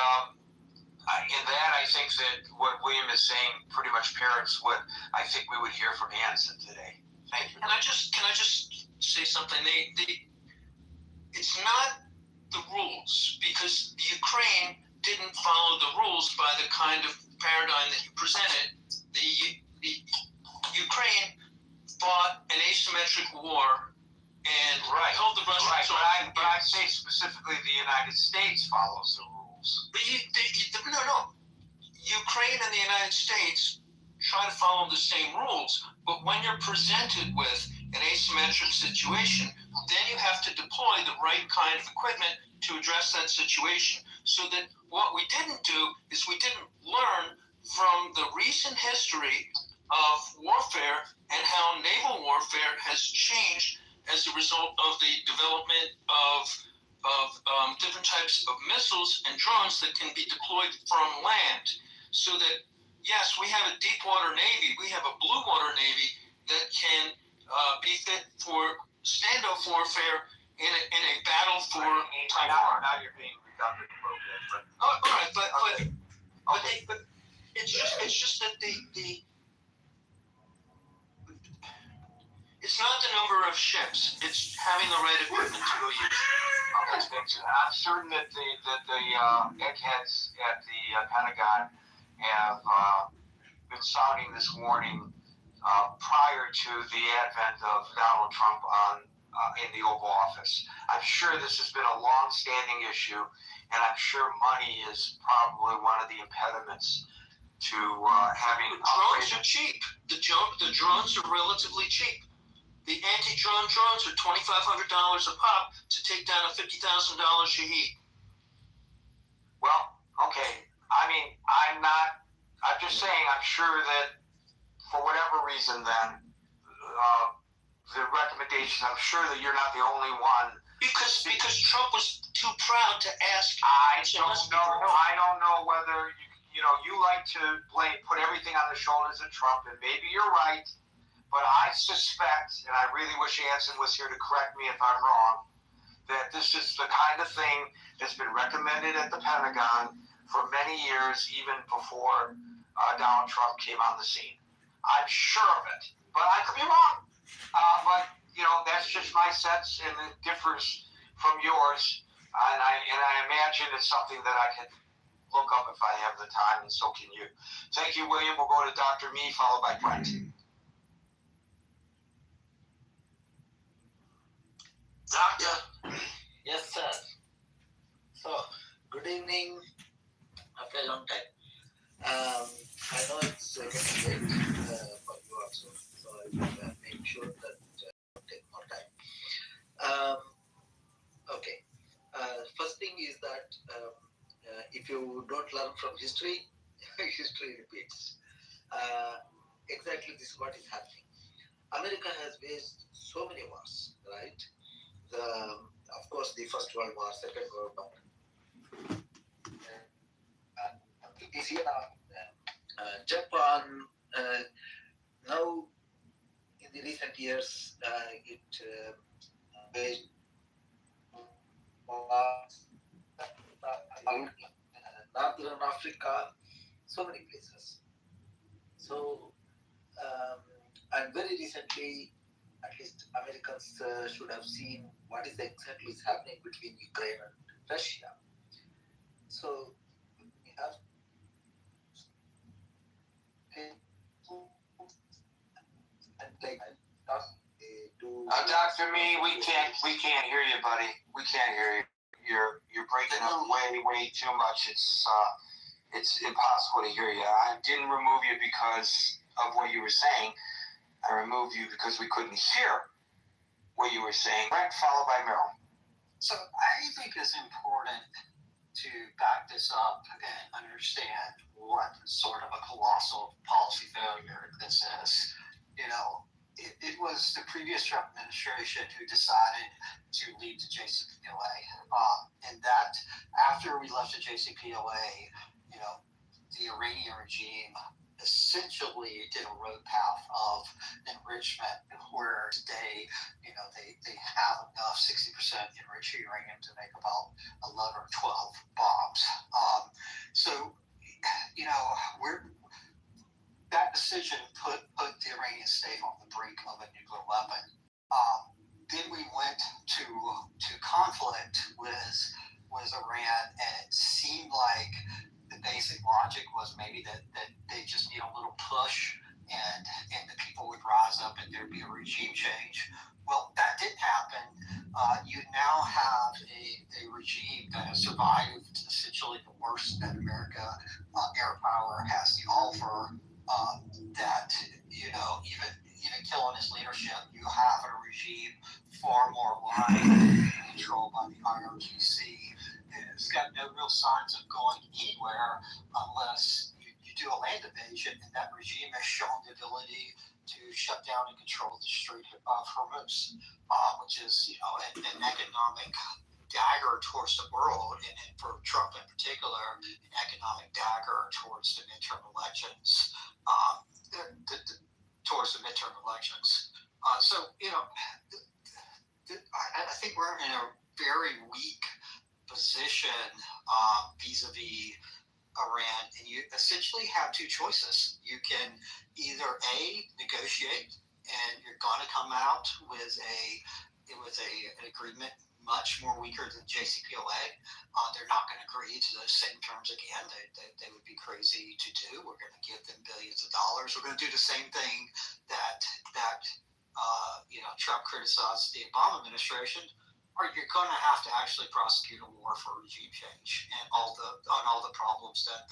in that I think that what William is saying pretty much parrots what I think we would hear from Hansen today. Thank you. Can I just say something? It's not the rules, because the Ukraine didn't follow the rules by the kind of paradigm that you presented. The Ukraine fought an asymmetric war and held the Russians off. But I say specifically the United States follows the rules. But no. Ukraine and the United States try to follow the same rules, but when you're presented with an asymmetric situation, then you have to deploy the right kind of equipment to address that situation. So that what we didn't do is we didn't learn from the recent history of warfare and how naval warfare has changed as a result of the development of different types of missiles and drones that can be deployed from land. So that, yes, we have a deep water Navy, we have a blue water Navy that can be fit for standoff warfare in a battle for Taiwan. Now you're being redundant a little bit, but all right, but it's just that it's not the number of ships; it's having the right equipment to go use. I'm certain that the eggheads at the Pentagon have been sounding this warning prior to the advent of Donald Trump in the Oval Office. I'm sure this has been a long-standing issue, and I'm sure money is probably one of the impediments to having. The drones are cheap. The drones are relatively cheap. The anti-drone drones are $2,500 a pop to take down a $50,000 Shahed. Well, okay. I mean, I'm just saying, I'm sure that for whatever reason then, the recommendations, I'm sure that you're not the only one. Because Trump was too proud to ask. I don't know whether, you like to put everything on the shoulders of Trump, and maybe you're right, but I suspect, and I really wish Anson was here to correct me if I'm wrong, that this is the kind of thing that's been recommended at the Pentagon for many years, even before Donald Trump came on the scene. I'm sure of it, but I could be wrong. But that's just my sense, and it differs from yours. And I imagine it's something that I can look up if I have the time, and so can you. Thank you, William. We'll go to Dr. Me, followed by Brent. Doctor. Yes, sir. So, good evening after a long time. I know it's getting late for you also, so I will make sure that take more time. Okay. First thing is that if you don't learn from history, history repeats. Exactly this is what is happening. America has waged so many wars, right? Of course, the First World War, Second World War. It is here now. Japan, now in the recent years, it waged wars Northern Africa, so many places. So, and very recently, at least Americans should have seen what is exactly is happening between Ukraine and Russia. So we have Dr. Me, we can't hear you, buddy. We can't hear you. You're breaking up way too much. It's impossible to hear you. I didn't remove you because of what you were saying. I removed you because we couldn't hear what you were saying. Brent, followed by Merrill. So I think it's important to back this up and understand what sort of a colossal policy failure this is. It was the previous Trump administration who decided to leave the JCPOA. And that after we left the JCPOA, the Iranian regime essentially did a road path of enrichment where today, they have enough 60% enriched uranium to make about 11 or 12 bombs. That decision put the Iranian state on the brink of a nuclear weapon. Then we went to conflict with Iran, and it seemed like the basic logic was maybe that they just need a little push, and the people would rise up and there'd be a regime change. Well, that didn't happen. You now have a regime that has survived essentially the worst that America air power has to offer. That even killing his leadership, you have a regime far more aligned and controlled by the IRGC. It's got no real signs of going anywhere unless you do a land invasion, and that regime has shown the ability to shut down and control the Strait of Hormuz, which is an economic dagger towards the world, and for Trump in particular, an economic dagger towards the midterm elections. I think we're in a very weak position vis-a-vis Iran, and you essentially have two choices. You can either negotiate, and you're going to come out with an agreement much more weaker than JCPOA. They're not going to agree to those same terms again. They would be crazy to do. We're going to give them billions of dollars. We're going to do the same thing that Trump criticized the Obama administration. Or you're going to have to actually prosecute a war for regime change and all the problems that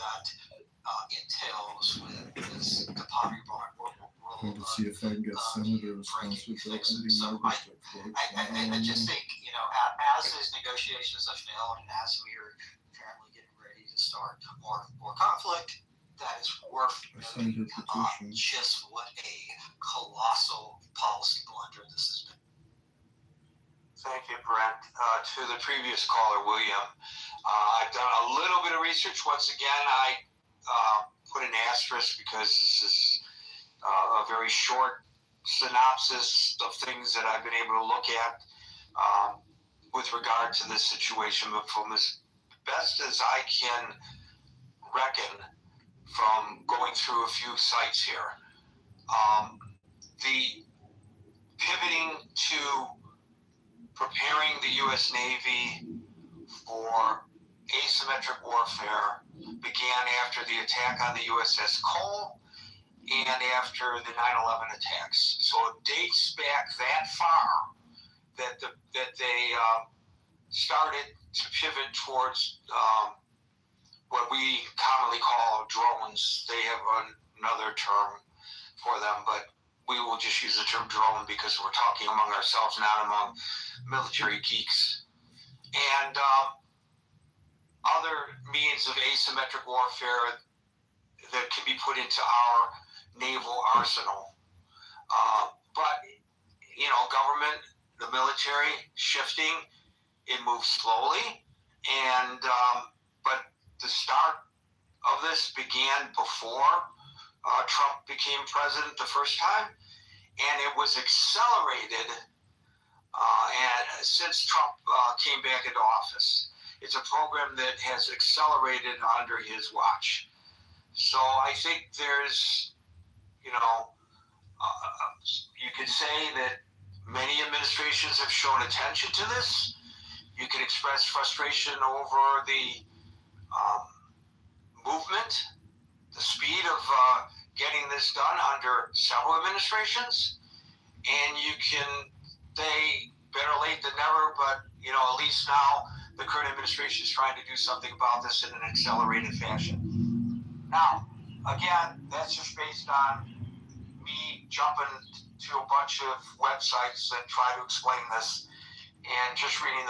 entails with this the pottery barn world. To see if I can get Senator responsible for ending I just think, as these negotiations have failed and as we are apparently getting ready to start more conflict, that is worth noting just what a colossal policy blunder this has been. Thank you, Brent. To the previous caller, William, I've done a little bit of research. Once again, I put an asterisk because this is a very short synopsis of things that I've been able to look at with regard to this situation. But from as best as I can reckon from going through a few sites here, the pivoting to preparing the U.S. Navy for asymmetric warfare began after the attack on the USS Cole and after the 9/11 attacks. So it dates back that far that they started to pivot towards what we commonly call drones. They have another term for them, but we will just use the term drone because we're talking among ourselves, not among military geeks. And other means of asymmetric warfare that can be put into our naval arsenal. But, government, the military, shifting, it moves slowly. And but the start of this began before Trump became president the first time, and it was accelerated and since Trump came back into office. It's a program that has accelerated under his watch. So I think there's, you could say that many administrations have shown attention to this. You can express frustration over the movement, the speed of getting this done under several administrations, and you can say better late than never, but at least now the current administration is trying to do something about this in an accelerated fashion. Now, again, that's just based on me jumping to a bunch of websites that try to explain this and just reading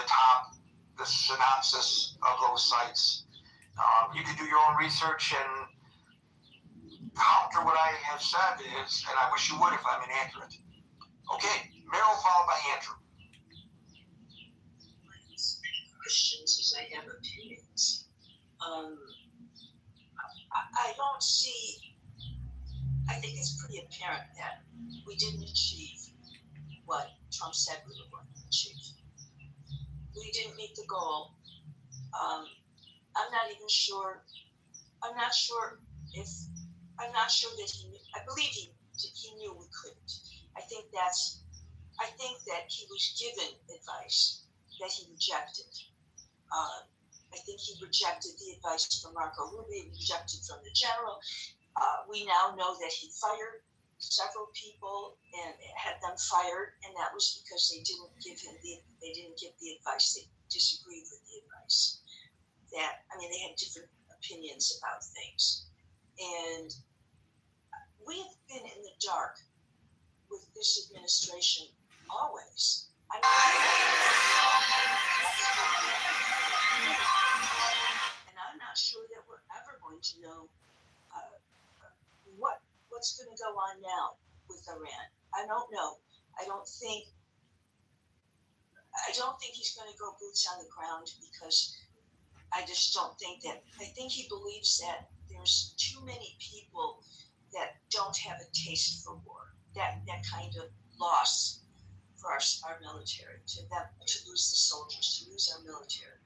the synopsis of those sites. You can do your own research and counter what I have said, and I wish you would if I'm inaccurate. Okay, Meryl followed by Andrew. Questions as I have opinions. I don't see, I think it's pretty apparent that we didn't achieve what Trump said we were going to achieve. We didn't meet the goal. I'm not even sure, I'm not sure that he knew, I believe he knew we couldn't. I think that he was given advice that he rejected. I think he rejected the advice from Marco Rubio, he rejected from the general. We now know that he fired several people and had them fired, and that was because they didn't give the advice. They disagreed with the advice. They had different opinions about things, and we've been in the dark with this administration always. And I'm not sure that we're ever going to know what's going to go on now with Iran. I don't know. I don't think he's going to go boots on the ground, because I just don't think that. I think he believes that there's too many people that don't have a taste for war. That kind of loss for our military, to lose the soldiers, to lose our military.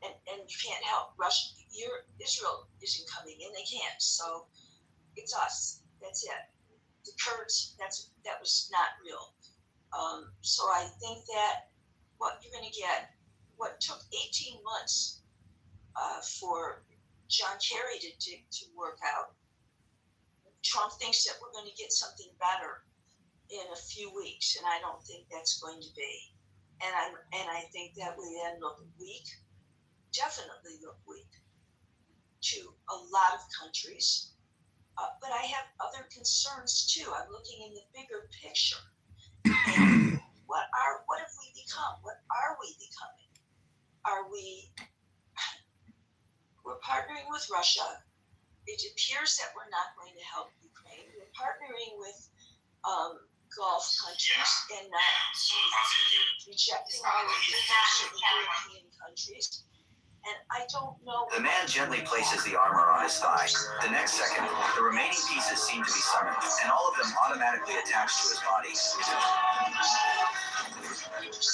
And you can't help. Israel isn't coming in, they can't. So it's us. That's it. The Kurds, that was not real. So I think that what you're going to get, what took 18 months for John Kerry to work out, Trump thinks that we're going to get something better in a few weeks, and I don't think that's going to be. And I think that we then look weak, definitely look weak to a lot of countries. But I have other concerns too. I'm looking in the bigger picture. And what have we become? What are we becoming? We're partnering with Russia. It appears that we're not going to help Ukraine. We're partnering with Gulf countries and not rejecting all of the European countries. And I don't know. The man gently places the armor on his thigh. The next second, the remaining pieces seem to be summoned, and all of them automatically attach to his body.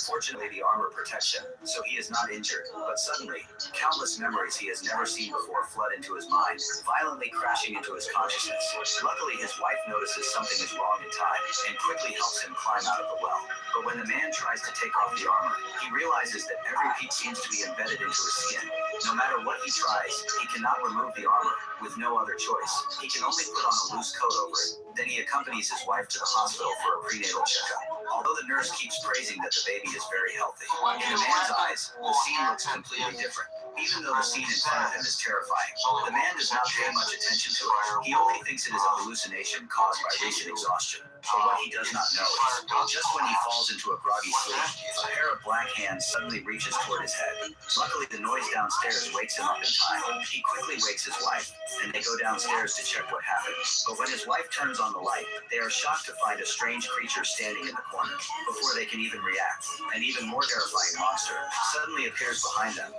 Fortunately, the armor protects him, so he is not injured. But suddenly, countless memories he has never seen before flood into his mind, violently crashing into his consciousness. Luckily, his wife notices something is wrong in time and quickly helps him climb out of the well. But when the man tries to take off the armor, he realizes that every piece seems to be embedded into his skin. No matter what he tries, he cannot remove the armor, with no other choice. He can only put on a loose coat over it. Then he accompanies his wife to the hospital for a prenatal checkup. Although the nurse keeps praising that the baby is very healthy, in the man's eyes, the scene looks completely different. Even though the scene in front of him is terrifying, the man does not pay much attention to it. He only thinks it is a hallucination caused by recent exhaustion. But what he does not know is, just when he falls into a groggy sleep, a pair of black hands suddenly reaches toward his head. Luckily, the noise downstairs wakes him up in time. He quickly wakes his wife, and they go downstairs to check what happened. But when his wife turns on the light, they are shocked to find a strange creature standing in the corner. Before they can even react, an even more terrifying monster suddenly appears behind them.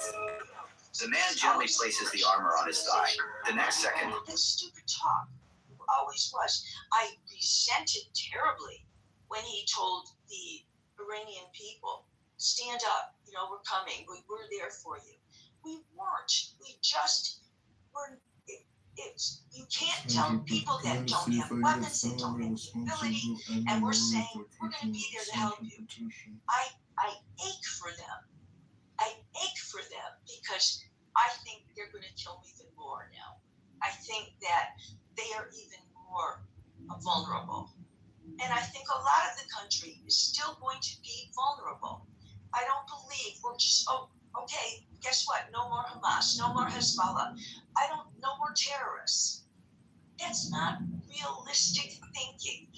The man gently places the armor on his thigh. The next second, this stupid talk always was. I resented terribly when he told the Iranian people, stand up, we're coming, we're there for you. We weren't. We just were. You can't tell people that don't have weapons, that don't have the ability, and we're saying we're going to be there to help you. I ache for them. I ache for them because I think they're going to kill me even more now. I think that they are even more vulnerable. And I think a lot of the country is still going to be vulnerable. I don't believe we're just, okay, guess what? No more Hamas, no more Hezbollah. No more terrorists. That's not realistic thinking.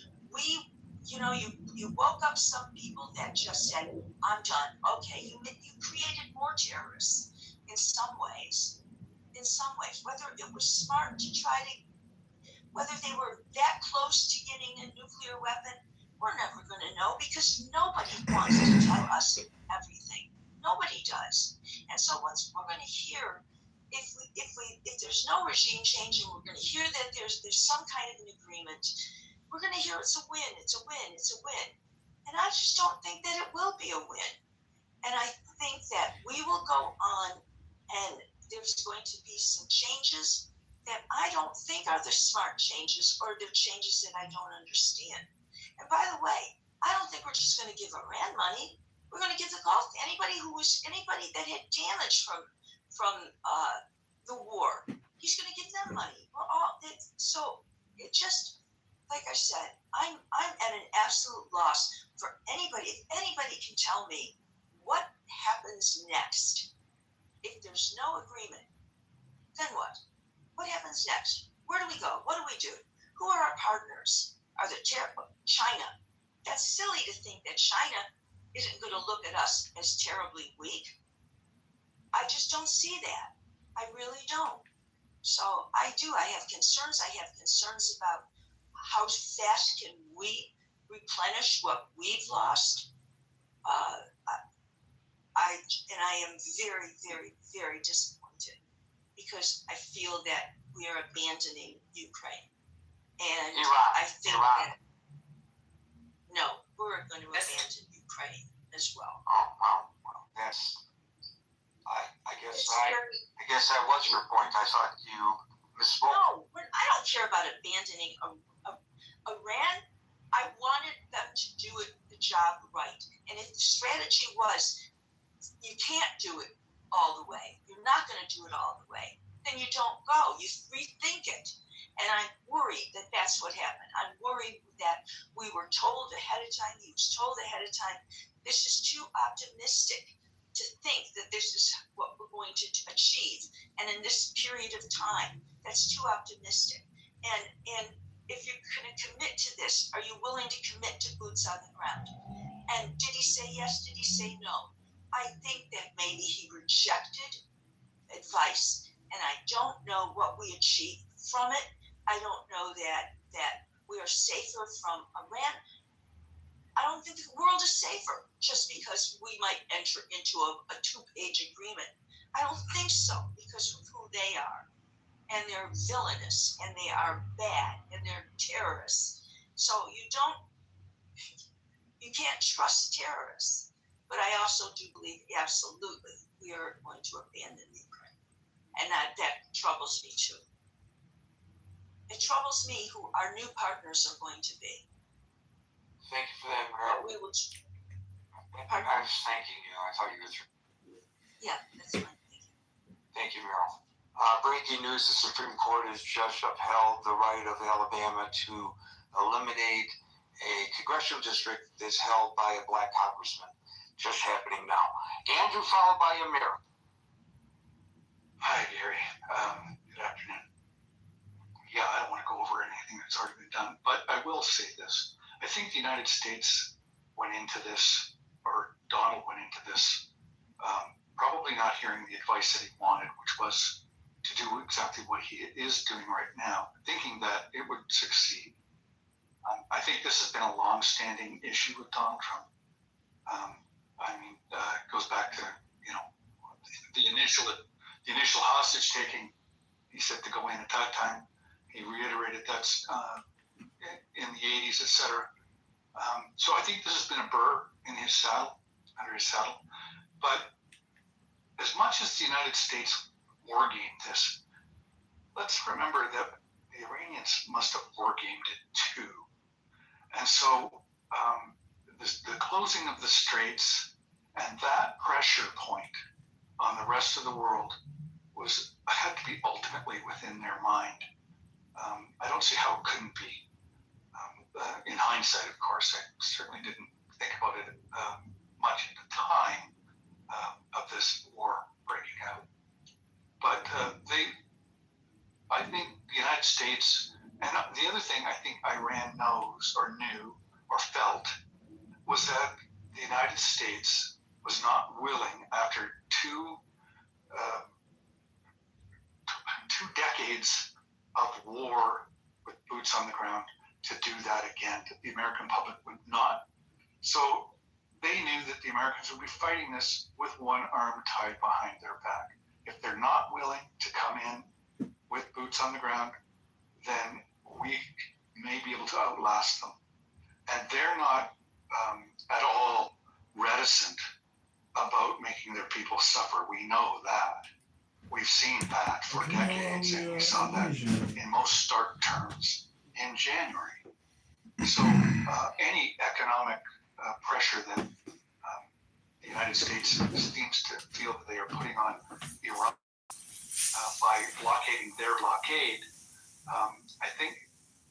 You woke up some people that just said, I'm done. Okay, you created more terrorists in some ways. Whether it was smart to whether they were that close to getting a nuclear weapon, we're never going to know, because nobody wants to tell us everything. Nobody does. And so once we're going to hear, if there's no regime change, and we're going to hear that there's some kind of an agreement, we're going to hear it's a win, it's a win, it's a win. And I just don't think that it will be a win. And I think that we will go on, and there's going to be some changes that I don't think are the smart changes, or the changes that I don't understand. And by the way, I don't think we're just going to give Iran money. We're going to give the Gulf to anybody that had damage from the war. He's going to give them money. So it just, like, like I said, I'm at an absolute loss for anybody. If anybody can tell me what happens next, if there's no agreement, then what? What happens next? Where do we go? What do we do? Who are our partners? Are the China? That's silly to think that China isn't going to look at us as terribly weak. I just don't see that. I really don't. So I have concerns. I have concerns about how fast can we replenish what we've lost. I am very, very, very disappointed because I feel that we are abandoning Ukraine. And I think that no, we're going to abandon Ukraine as well. Oh, well, that's. I guess that was your point. I thought you misspoke. No, I don't care about abandoning Iran. I wanted them to do the job right. And if the strategy was you can't do it all the way, you're not going to do it all the way, then you don't go. You rethink it. And I'm worried that that's what happened. I'm worried that we were told ahead of time, he was told ahead of time, this is too optimistic to think that this is what we're going to achieve. And in this period of time, that's too optimistic. And if you're going to commit to this, are you willing to commit to boots on the ground? And did he say yes? Did he say no? I think that maybe he rejected advice, and I don't know what we achieved from it. I don't know that we are safer from Iran. I don't think the world is safer just because we might enter into a 2-page agreement. I don't think so because of who they are. And they're villainous, and they are bad, and they're terrorists. So you can't trust terrorists. But I also do believe absolutely we are going to abandon Ukraine. And that troubles me too. It troubles me who our new partners are going to be. Thank you for that, Meryl. We will. I was thanking you. I thought you were through. Yeah, that's fine. Thank you, Meryl. Breaking news, the Supreme Court has just upheld the right of Alabama to eliminate a congressional district that's held by a black congressman. Just happening now. Andrew, followed by Amir. Hi, Gary. Good afternoon. Yeah, I don't want to go over anything that's already been done, but I will say this. I think the United States went into this, or Donald went into this, probably not hearing the advice that he wanted, which was to do exactly what he is doing right now, thinking that it would succeed. I think this has been a long-standing issue with Donald Trump. It goes back to, the initial hostage taking. He said to go in at that time. He reiterated that's in the 80s, etc. So I think this has been a burr in his saddle, under his saddle. But as much as the United States wargamed this, let's remember that the Iranians must have wargamed it too. And so the closing of the straits and that pressure point on the rest of the world had to be ultimately within their mind. I don't see how it couldn't be. In hindsight, of course, I certainly didn't think about it much at the time of this war breaking out. But I think the United States, and the other thing I think Iran knows or knew or felt was that the United States was not willing, after two decades of war with boots on the ground, to do that again. The American public would not. So they knew that the Americans would be fighting this with one arm tied behind their back. If they're not willing to come in with boots on the ground, then we may be able to outlast them. And they're not at all reticent about making their people suffer. We know that. We've seen that for decades, and we saw that in most stark terms in January. So any economic pressure that the United States seems to feel that they are putting on Iran by blockading their blockade, I think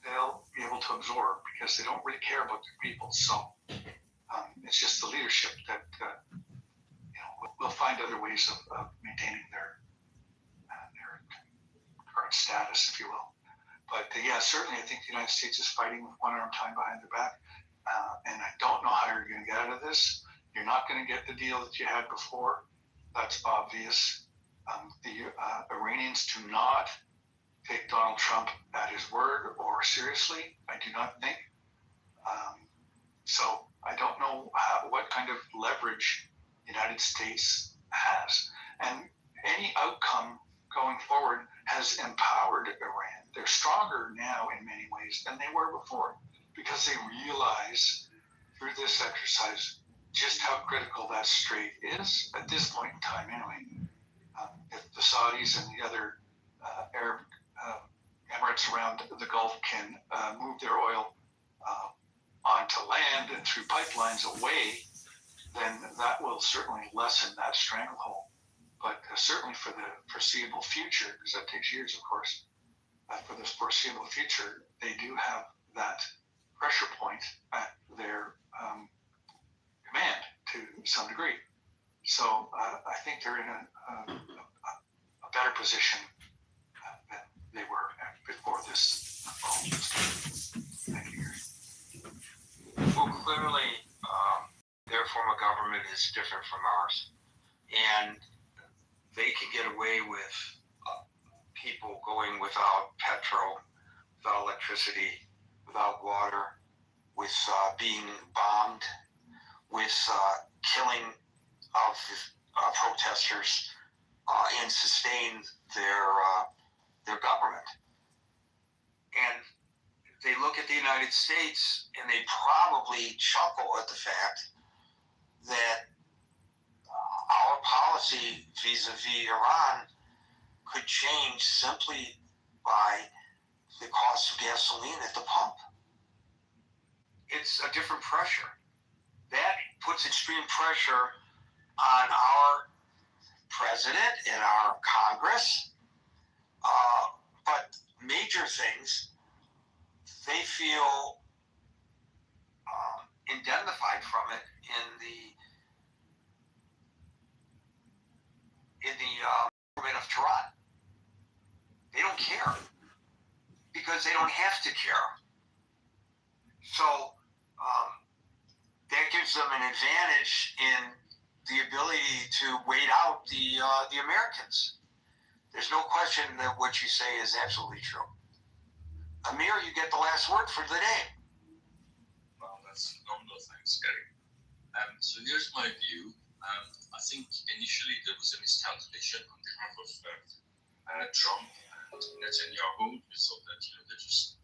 they'll be able to absorb because they don't really care about their people. So it's just the leadership that will find other ways of maintaining their current status, if you will. But yeah, certainly I think the United States is fighting with one arm tied behind their back. And I don't know how you're going to get out of this. You're not going to get the deal that you had before. That's obvious. The Iranians do not take Donald Trump at his word or seriously, I do not think. So I don't know what kind of leverage the United States has. And any outcome going forward has empowered Iran. They're stronger now in many ways than they were before because they realize through this exercise just how critical that strait is at this point in time anyway. If the Saudis and the other Arab emirates around the Gulf can move their oil onto land and through pipelines away, then that will certainly lessen that stranglehold. But certainly for the foreseeable future, because that takes years, of course, for the foreseeable future, they do have that pressure point at their command to some degree. So I think they're in a better position than they were before this Thank you, Gary. Well, clearly, their form of government is different from ours. And they could get away with people going without petrol, without electricity, without water, with being bombed, with killing of protesters, and sustain their government. And they look at the United States and they probably chuckle at the fact that our policy vis-a-vis Iran could change simply by the cost of gasoline at the pump. It's a different pressure. That puts extreme pressure on our president and our Congress. But major things, they feel indemnified from it in the government of Tehran. They don't care because they don't have to care. So that gives them an advantage in the ability to wait out the Americans. There's no question that what you say is absolutely true. Amir, you get the last word for the day. Well, that's phenomenal. Thanks, Gary. So here's my view. I think initially there was a miscalculation on behalf of Trump and Netanyahu. We thought that they just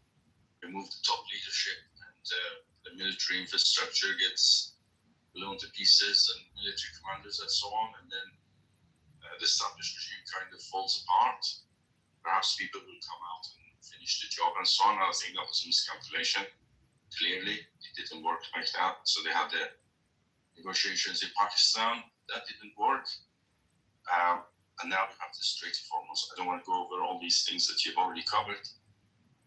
remove the top leadership and the military infrastructure gets blown to pieces and military commanders and so on, and then the established regime kind of falls apart. Perhaps people will come out and finish the job and so on. I think that was a miscalculation. Clearly, it didn't work like that. So they had the negotiations in Pakistan. That didn't work. And now we have the Strait of Hormuz. I don't want to go over all these things that you've already covered.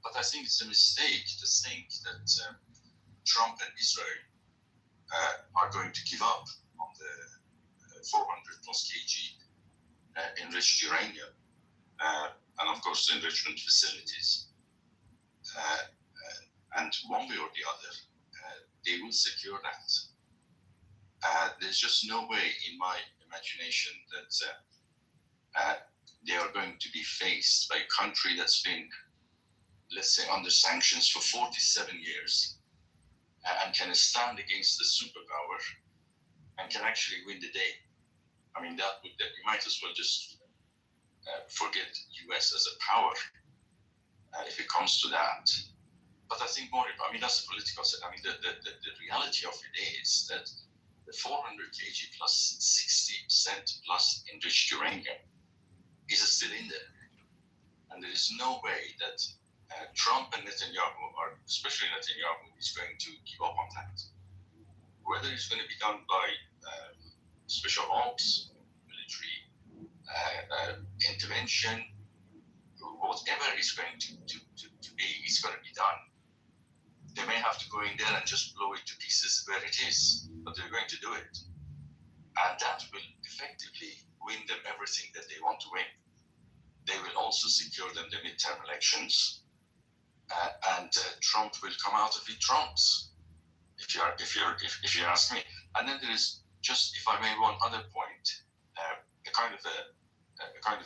But I think it's a mistake to think that Trump and Israel are going to give up on the 400 plus kg enriched uranium and of course the enrichment facilities. And one way or the other, they will secure that. There's just no way in my imagination that they are going to be faced by a country that's been, let's say, under sanctions for 47 years and can stand against the superpower and can actually win the day. I mean, that we might as well just forget US as a power if it comes to that. But I think more, I mean, that's a political set. I mean, the reality of it is that the 400 kg plus 60% plus enriched uranium is still in there. And there is no way that Trump and Netanyahu, or especially Netanyahu, is going to give up on that. Whether it's going to be done by special ops, military intervention, whatever is going to be, it's going to be done. can just blow it to pieces where it is, but they're going to do it. And that will effectively win them everything that they want to win. They will also secure them the midterm elections, and Trump will come out of it trumps. If you ask me. And then there is just, if I may, one other point, a kind of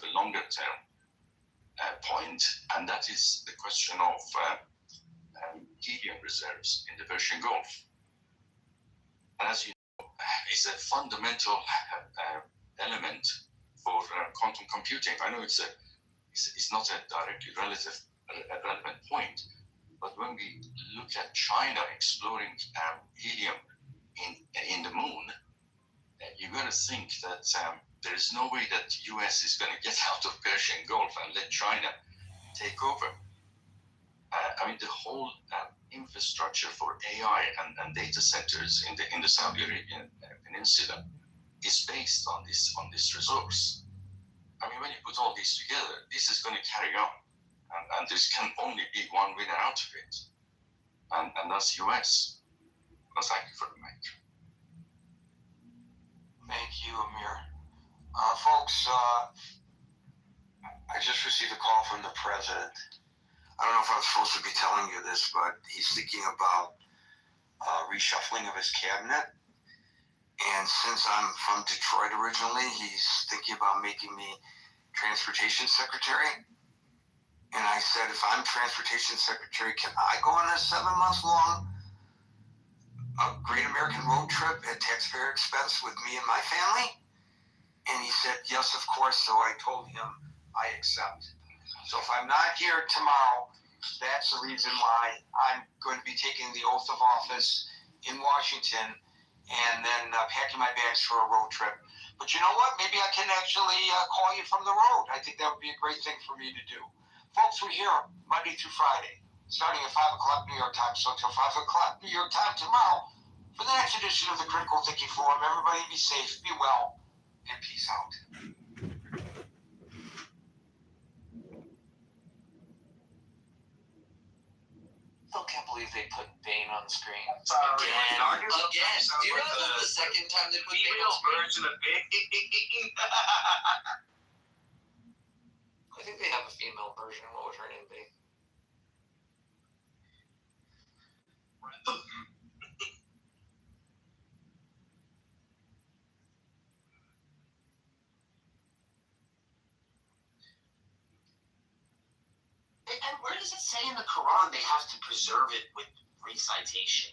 a longer term point, and that is the question of helium reserves in the Persian Gulf. And as you know, it's a fundamental element for quantum computing. I know it's not a directly relevant point, but when we look at China exploring helium in the moon, you're going to think that there is no way that US is going to get out of Persian Gulf and let China take over. I mean, the whole infrastructure for AI and data centers in the Saudi Arabian Peninsula is based on this resource. I mean, when you put all these together, this is going to carry on, and there can only be one winner out of it, and that's US. Well, thank you for the mic. Thank you, Amir. Folks, I just received a call from the president. I don't know if I'm supposed to be telling you this, but he's thinking about reshuffling of his cabinet. And since I'm from Detroit originally, he's thinking about making me transportation secretary. And I said, if I'm transportation secretary, can I go on a 7-month-long Great American road trip at taxpayer expense with me and my family? And he said, yes, of course. So I told him I accept. So if I'm not here tomorrow, that's the reason why I'm going to be taking the oath of office in Washington and then packing my bags for a road trip. But you know what? Maybe I can actually call you from the road. I think that would be a great thing for me to do. Folks, we're here Monday through Friday, starting at 5 o'clock New York time. So until 5 o'clock New York time tomorrow, for the next edition of the Critical Thinking Forum, everybody be safe, be well, and peace out. I still can't believe they put Bane on the screen. Again. Do you realize that's the second time they put Bane on the screen? Version of Bane. I think they have a female version. What would her name be? And where does it say in the Quran they have to preserve it with recitation?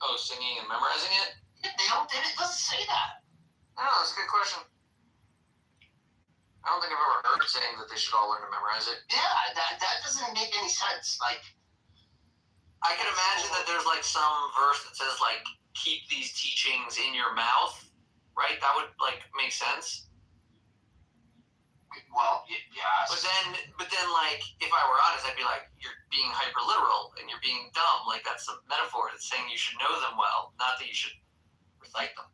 Oh, singing and memorizing it? It doesn't say that. No, that's a good question. I don't think I've ever heard saying that they should all learn to memorize it. Yeah, that doesn't make any sense. Like, I can imagine that there's like some verse that says like, keep these teachings in your mouth, right? That would like make sense. well, yeah. But then, like, if I were honest, I'd be like, you're being hyper literal and you're being dumb. Like, that's a metaphor. It's saying you should know them well, not that you should recite them.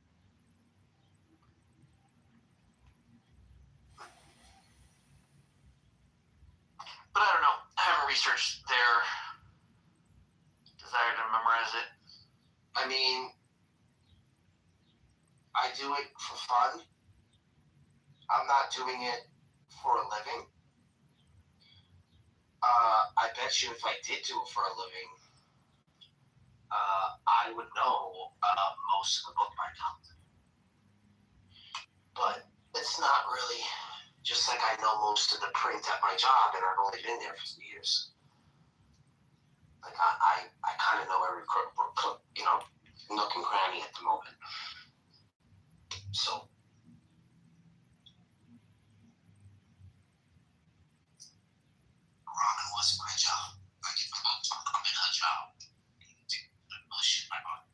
But I don't know. I haven't researched their desire to memorize it. I mean, I do it for fun. I'm not doing it for a living. I bet you if I did do it for a living, I would know most of the book by now. But it's not really, just like I know most of the print at my job, and I've only been there for 2 years. Like I kind of know every nook and cranny at the moment. So. Ramen was my job. Like if I'm in her job, oh shit, my body.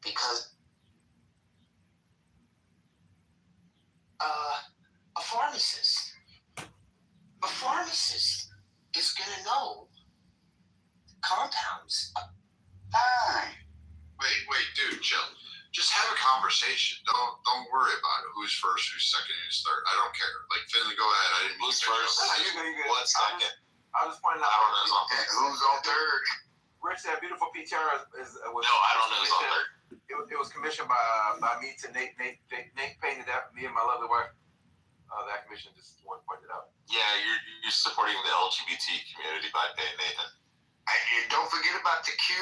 Because a pharmacist is gonna know compounds. Fine. Wait, dude, chill. Just have a conversation. Don't worry about it. Who's first, who's second, who's third. I don't care. Like, Finley, go ahead. I didn't mean to. Who's first? You're good. What's second? I was pointing out. Who's on third? Rich, that beautiful PTR was. No, I don't know. It's on there. It was commissioned by me to Nate. Nate painted that. Me and my lovely wife. That commission just one pointed out. Yeah, you're supporting the LGBT community by paying Nathan. And don't forget about the Q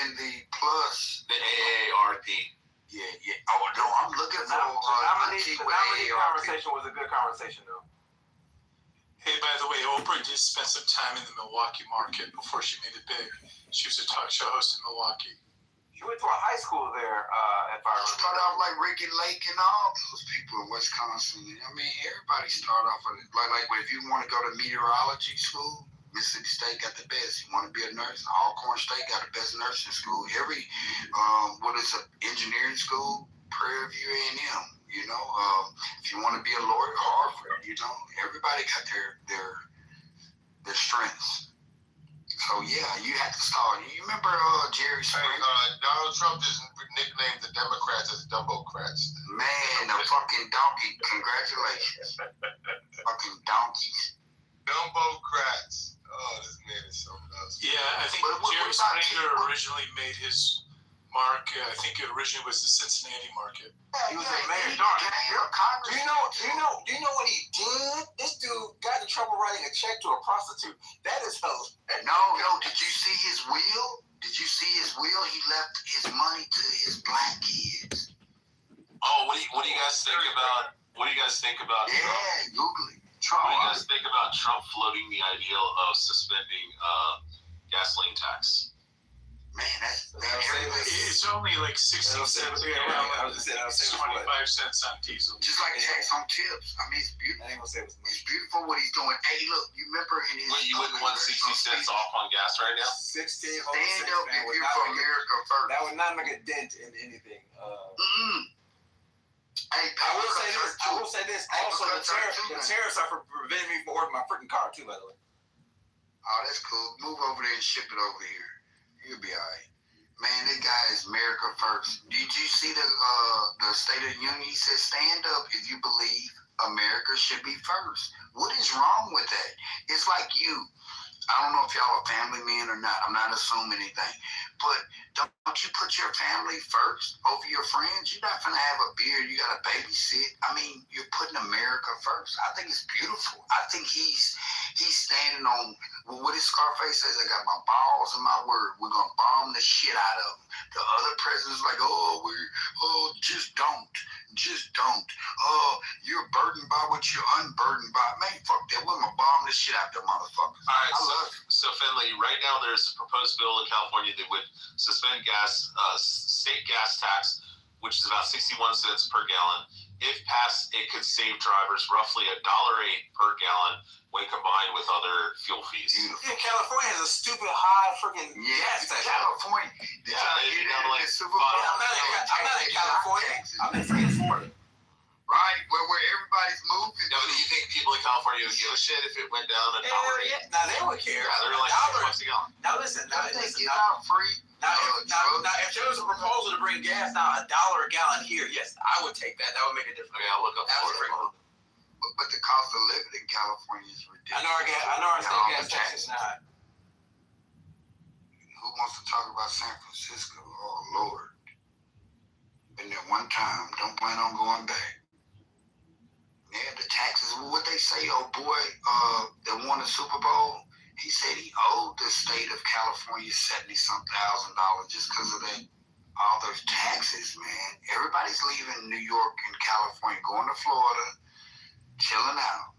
and the plus. The AARP. Yeah. Oh no, I'm looking for the nominee conversation was a good conversation though. Hey, by the way, Oprah did spend some time in the Milwaukee market before she made it big. She was a talk show host in Milwaukee. She went to a high school there, if I remember. Start off like Ricky Lake and all those people in Wisconsin. I mean, everybody start off with it. Like if you want to go to meteorology school, Mississippi State got the best. You want to be a nurse, Alcorn State got the best nursing school. Every, what is an engineering school? Prairie View A&M. You know, if you want to be a lawyer, Harvard. You know, everybody got their strengths. So yeah, you have to start. You remember Jerry Springer? Donald Trump just nicknamed the Democrats as Dumbocrats. Man, the fucking donkey. Congratulations. Fucking donkeys. Dumbocrats. Oh, this man is so nuts. Yeah, I think Jerry Springer originally made his mark. I think it originally was the Cincinnati market. He was a mayor. Do you know what he did? This dude got in trouble writing a check to a prostitute. That is hilarious. No. Did you see his will? Did you see his will? He left his money to his black kids. Oh, what do you guys think about? What do you guys think about? Yeah, Google it. Trump. What do you guys think about Trump floating the idea of suspending gasoline tax? Man, it's only like 60 cents. I was just saying, 25 cents on diesel. Just like tax on tips. I mean, it's beautiful. I ain't gonna say it was It's beautiful what he's doing. Hey, look, you remember in his. Wait, you wouldn't want 60 cents off on gas right now? 16. Stand up if you're for America first. That would not make a dent in anything. Hey, I will say this. Also, the tariffs are preventing me from ordering my freaking car too. By the way. Oh, that's cool. Move over there and ship it over here. You'll be all right. Man, that guy is America first. Did you see the State of the Union? He said, stand up if you believe America should be first. What is wrong with that? It's like you. I don't know if y'all are family men or not. I'm not assuming anything. But don't you put your family first over your friends? You're not going to have a beard. You got to babysit. I mean, you're putting America first. I think it's beautiful. I think he's standing on, what his Scarface says, I got my balls and my word. We're going to bomb the shit out of them. The other president's like, just don't. Just don't. You're burdened by what you're unburdened by. Man, fuck that. We're going to bomb the shit out of them motherfuckers. All right, so Finley, right now there's a proposed bill in California that would suspend state gas tax, which is about 61 cents per gallon. If passed, it could save drivers roughly $1.08 per gallon when combined with other fuel fees. Yeah, California has a stupid high freaking gas tax. California. Yeah, it'd be like I'm not in California. I'm in freaking Florida. Right, where everybody's moving. No, do you think people in California would give a shit if it went down $1? Yeah, now they would care. Yeah, they're like $6 a gallon. Now listen, Now free. Now, if there was a proposal to bring gas down $1 a gallon here, yes, I would take that. That would make a difference. Okay, I'll look up Florida. But the cost of living in California is ridiculous. I know our state gas tax is not. Who wants to talk about San Francisco? Oh, Lord. Been there one time. Don't plan on going back. Yeah, the taxes, what they say, oh boy, that won the Super Bowl, he said he owed the state of California $70-some thousand just because of that, all those taxes, man. Everybody's leaving New York and California, going to Florida, chilling out.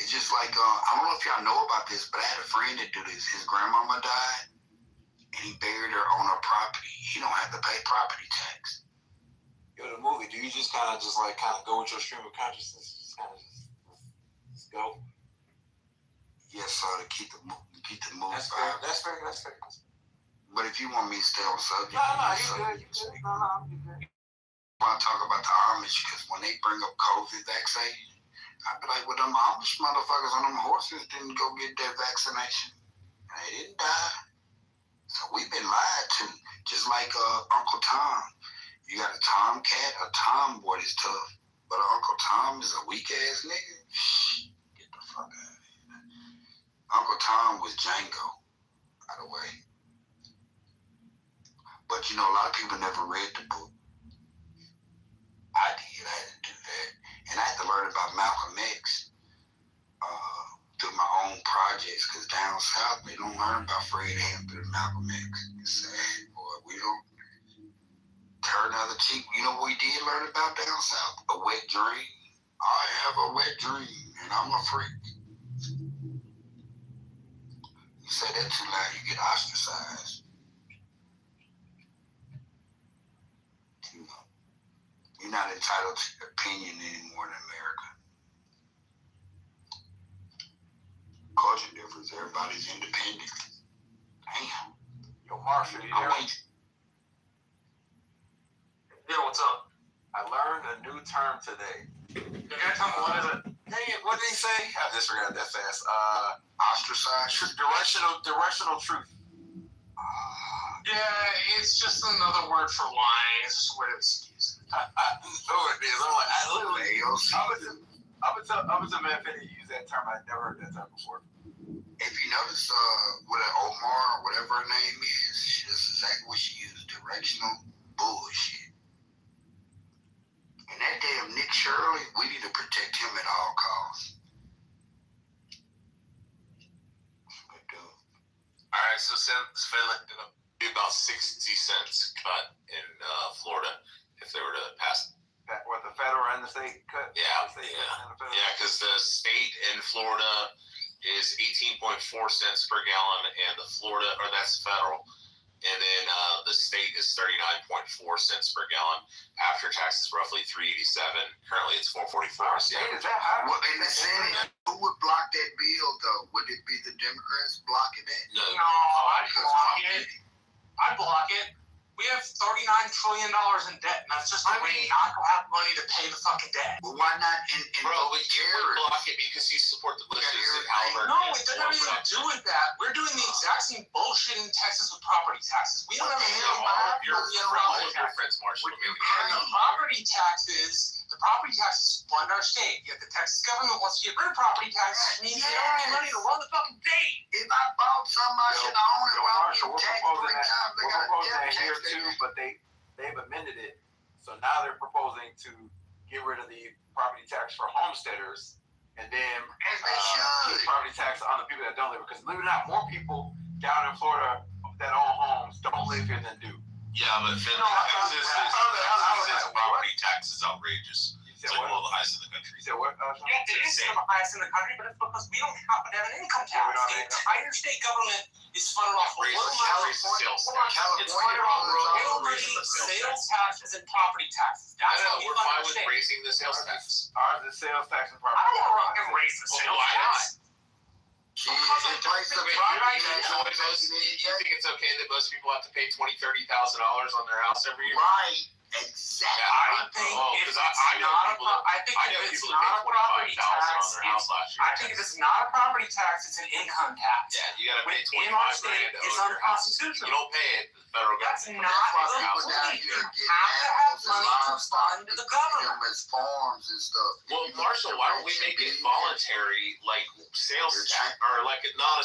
It's just like, I don't know if y'all know about this, but I had a friend that do this. His grandmama died, and he buried her on her property. He don't have to pay property tax. Yo, the movie, do you just kind of go with your stream of consciousness? Just go. Yes, sir, to keep the movie. That's fair. But if you want me to stay on subject, you good. You good. I talk about the Amish because when they bring up COVID vaccine, I be like, well, them Amish motherfuckers on them horses didn't go get their vaccination. They didn't die. So we've been lied to. Just like Uncle Tom. You got a tomcat, a tomboy is tough. But Uncle Tom is a weak ass nigga. Get the fuck out of here. Uncle Tom was Django, by the way. But you know, a lot of people never read the book. I did. I had to do that, and I had to learn about Malcolm X through my own projects. Cause down south they don't learn about Fred Hampton and Malcolm X. It's sad, boy. We don't turn the other cheek. You know what we did learn about down south? A wet dream. I have a wet dream, and I'm a freak. You say that too loud, you get ostracized. You're not entitled to your opinion anymore in America. Culture difference. Everybody's independent. Damn. Yo, Marshall, you there? Yeah, what's up? I learned a new term today. You gotta tell me what is it? Hey, what did he say? I disregarded that fast. Ostracized. Directional truth. Yeah, it's just another word for lying. It's just a word of excuse. I know it is. I'm like, I literally, up until man Finney used that term, I'd never heard that term before. If you notice, what Omar or whatever her name is, that's exactly what she used. Directional bullshit. And that damn Nick Shirley, we need to protect him at all costs. Good dude. All right, so since Finland gonna be about 60 cents cut in Florida if they were to pass. What, the federal and the state cut? Yeah, because the state in Florida is 18.4 cents per gallon, and the Florida, or that's federal, and then the state is 39.4 cents per gallon. After taxes, roughly $3.87. Currently, it's $4.44. So yeah. Well, in the Senate, who would block that bill, though? Would it be the Democrats blocking it? No, I'd block it. I'd block it. We have $39 trillion in debt, and that's just a way not to have money to pay the fucking debt. Well, why not Bro, but you would block it because you support the Bushes and Halliburton. No, it doesn't have anything to do with that. We're doing the exact same bullshit in Texas with property taxes. We don't have your friends, Marshall. The property taxes fund our state. Yet the Texas government wants to get rid of property taxes, which means they don't have money to run the fucking state. If I bought something, I should own it. Marshall, we're proposing that here too, but they've amended it. So now they're proposing to get rid of the property tax for homesteaders and then keep property tax on the people that don't live. Because believe it or not, more people down in Florida that own homes don't live here than do. Yeah, but Texas's property tax is outrageous. It's like one of the highest in the country. You said what? Yeah, it is one of the highest in the country, but it's because we don't have an income tax. The entire state government is funded off of California. It's funded off real money, sales taxes, and property taxes. That's how we we're fund fine our with state. raising the sales tax. Ours is sales tax and property I tax. don't want to raise the sales tax. You think it's okay that most people have to pay $20,000, $30,000 on their house every year? Right. Exactly. I think if it's not a property tax, I think if it's not a property tax, it's an income tax. Yeah, you gotta pay Within our $25,000 state, to it's own your house. unconstitutional. You don't pay it. The federal That's government. not People down illegal. here You get have to have animals and money to livestock fund and the feed government. them as farms and stuff. Well, Marshall, why don't we make it voluntary, like sales tax, or like not a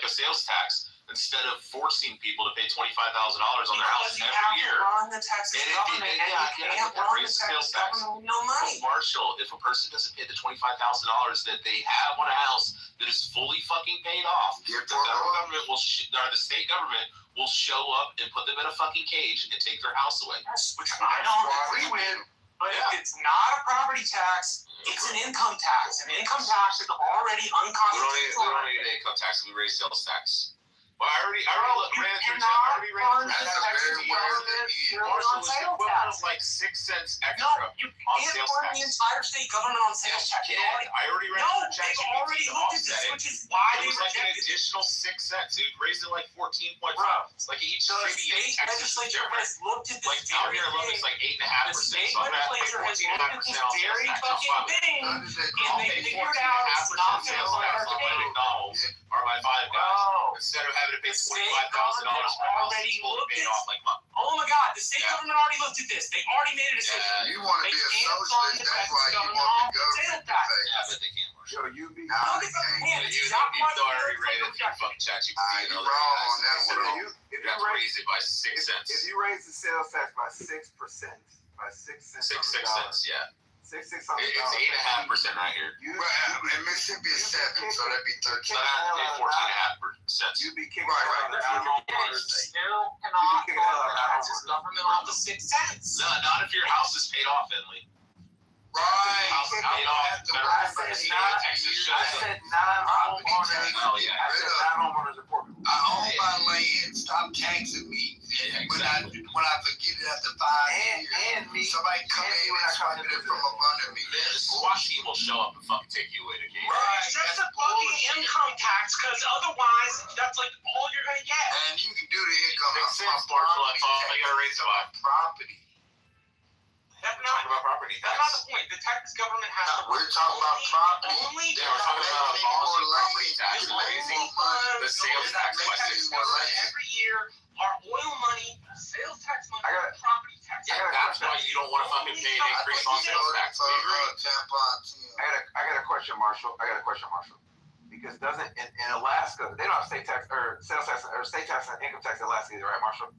sales tax, instead of forcing people to pay $25,000 on their house every year? Run the Texas government, and you can't run the Texas government with no money. But Marshall, if a person doesn't pay the $25,000 that they have on a house that is fully fucking paid off, the federal government will, or the state government will show up and put them in a fucking cage and take their house away. Yes, which I don't agree with. But if it's not a property tax, it's an income tax. And income tax is already unconstitutional. We don't need an income tax. We raise sales tax. Well, I already ran through the Texas government on sales tax. Like 6 cents extra No, you on can't sales fund tax. the entire state government on sales tax. I already ran No, through they've already looked at this, which is why it they was like an rejected it. additional 6 cents. It raised it like 14.5. Like each The city state legislature has looked at this like down here alone, it's like 8.5%. The state So I'm gonna have to pay legislature has looked at 14.5% this on very sales tax. fucking thing, and they figured out it's not going to fund our on my state. McDonald's or my Five Guys instead of having to pay $25,000 for a house already fully looked paid at. off like mine. Oh my God, the state government already looked at this. They already made a decision. You want to They be a can't fund socialist, the that's Texas why you government want on the government sales to tax. pay. Yeah, but they can't. Yo, you be. Nah, Nah, they can't. You already rated if you fuck ChatGPT. You wrong on that one. You have to raise it by 6 cents. If you raise the sales tax by 6%, by 6 cents. 6 cents, yeah. $600. It's 8.5% right here. In Mississippi is 7, so that'd be 13. So I pay 14.5%. You'd be kicking Right. Still cannot the taxes government off the 6 cents. No, not if your house is paid off, Finley. Right. House is paid off. I said non-homeowners are poor. I own my land. Stop taxing me. When I forget it after 5 years, somebody come in and swipe it from up under me. The SWAT team will show up and fucking take you away to game. Right. Just a fucking income tax, because otherwise, that's like all you're gonna get. And you can do the income. Makes sense, Marshall. That's all I gotta raise it by. Property. That's Talking about property not tax. the point. The Texas government has to. We're talking about property. Only Yeah, we're talking about abolishing property tax. You can raise more money. The sales tax by 6 cents. every year. Our oil money, sales tax money, I got it. property tax. Yeah, that's why you don't want to fucking pay an increase on sales tax. We agree. I got a question, Marshall. Because doesn't in Alaska they don't have state tax or sales tax or state tax and income tax in Alaska either, right, Marshall?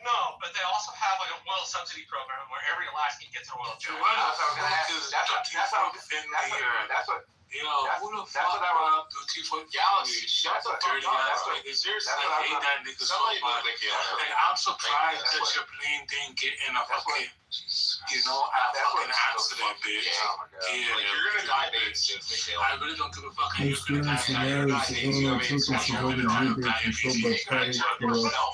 No, but they also have like an oil subsidy program where every Alaskan gets an oil check. That's what I was gonna ask. That's what. You know, who the fuck robbed Duty for Galaxy? That's a dirty ass nigga. Seriously, I hate that nigga so much. And I'm surprised that your plane didn't get in a fucking, a fucking accident, bitch. Yeah, You're gonna die big soon, Mikhail. I really don't give a fuck. Most students and areas of Illinois took us to go to Newbury controlled by private corrupt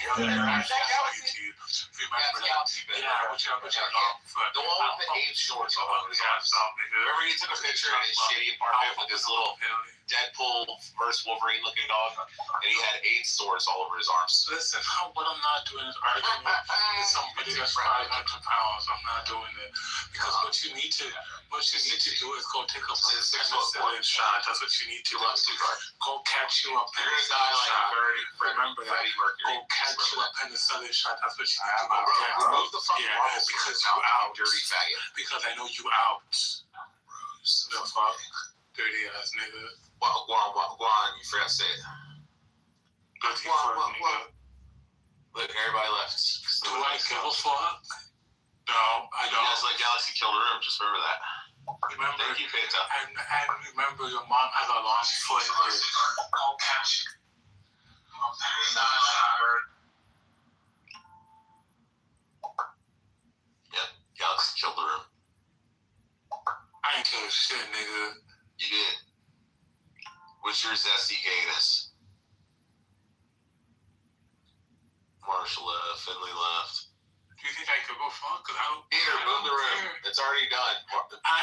Yeah, which The one with the AIDS shorts on his arms. Remember he took a picture in his shitty apartment with this little Deadpool versus Wolverine looking dog, and he had AIDS sores all over his arms. Listen, what I'm not doing is arguing with somebody that's 500 pounds. I'm not doing it because what you need to do is go take a penicillin shot. That's what you need to do. Go catch you a penicillin shot. Remember that. Go catch you a penicillin shot. That's what you need to go catch. Yeah, because you out, dirty faggot. Because I know you out. The fuck, dirty ass nigga. Guan, you forgot to say it. Guan. Look, everybody left. Do I give a fuck? No, I don't. You guys let Galaxy kill the room, just remember that. Remember, thank you, Peta. And remember, your mom has a long foot. Yep, Galaxy killed the room. I ain't killing shit, nigga. You did. What's your zesty gayness? Marshall left, Finley left. Do you think I could go fuck? Cause I don't. Here, boom the room. It's already done.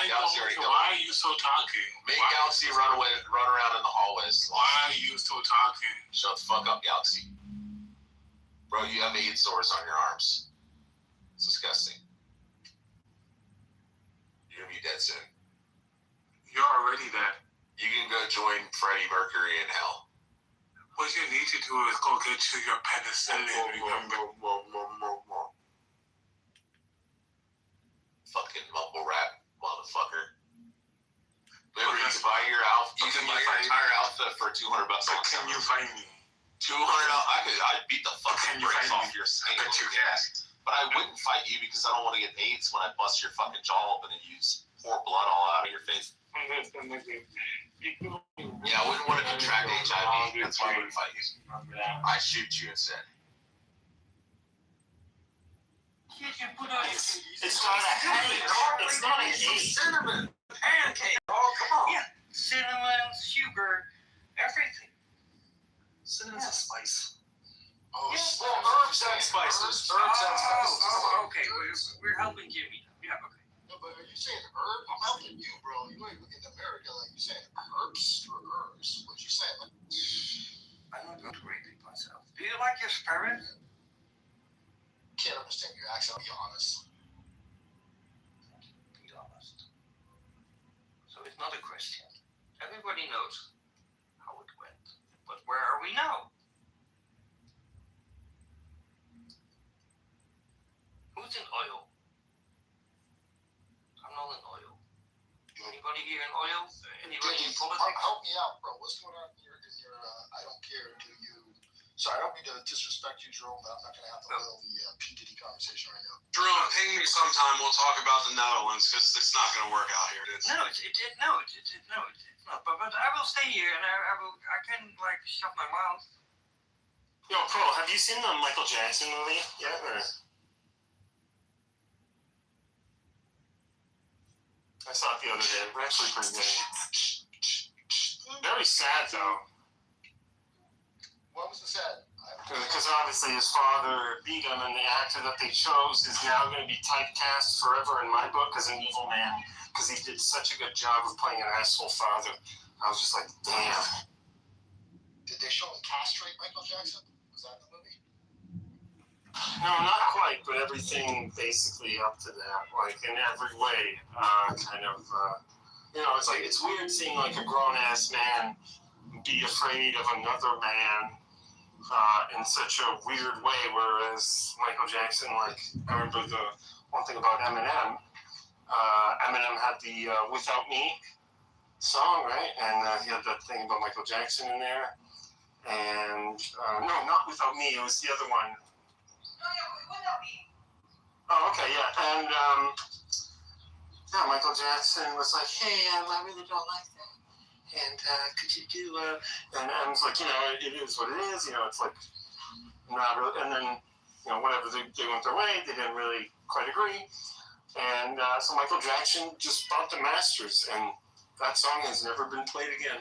Galaxy already done. Why are you so talking? Make Galaxy run around in the hallways. Why are you so talking? Shut the fuck up, Galaxy. Bro, you have AIDS sores on your arms. It's disgusting. You're gonna be dead soon. You're already dead. You can go join Freddie Mercury in hell. What you need to do is go get you your penicillin, remember? Fucking mumble rap, motherfucker. Remember, you can buy your outfit. You can buy your entire outfit for $200 on Can you find me? $200? I'd beat the fucking brakes off your skin. I bet you can. But I wouldn't fight you because I don't want to get AIDS when I bust your fucking jaw open and you pour blood all out of your face. Yeah, I wouldn't want to contract HIV. That's why I wouldn't fight you. I shoot you instead. It's not a habit. It's not a hate. Cinnamon, pancake. Oh, come on. Yeah, cinnamon, sugar, everything. Cinnamon's a spice. Oh, herbs and spices. Oh, okay. We're helping Jimmy. Yeah, okay. No, but are you saying herb? I'm helping you, bro. You ain't looking at America like you saying herbs or herbs. What you saying? I'm not going to repeat myself. Do you like your spirit? Can't understand your accent. Be honest. Be honest. So it's not a question. Everybody knows how it went. But where are we now? Who's in oil? I'm not in oil. Anybody here in oil? Anybody in politics? Help me out, bro. What's going on in your I don't care, do you? Sorry, I don't mean to disrespect you, Jerome, but I'm not going to have the P. Diddy conversation right now. Jerome, ping me sometime. We'll talk about the Netherlands because it's not going to work out here. It's not. But I will stay here and I can like shut my mouth. Yo, Pro, have you seen the Michael Jackson movie yet? Or? I saw it the other day. It's actually pretty good. Very sad, though. What was the sad? Because obviously his father beat him, and the actor that they chose is now going to be typecast forever in my book as an evil man because he did such a good job of playing an asshole father. I was just like, damn. Did they show him castrate Michael Jackson? Was that in the movie? No, not quite, but everything basically up to that, like in every way, it's like, it's weird seeing like a grown-ass man be afraid of another man in such a weird way, whereas Michael Jackson, like, I remember the one thing about Eminem, Eminem had the Without Me song, right? And he had that thing about Michael Jackson in there, and, no, not Without Me, it was the other one. Oh, okay, yeah, and, Michael Jackson was like, hey, I really don't like that. And could you do and I was like, it is what it is, it's like not really, and then whatever, they went their way, they didn't really quite agree, and so Michael Jackson just bought the masters, and that song has never been played again.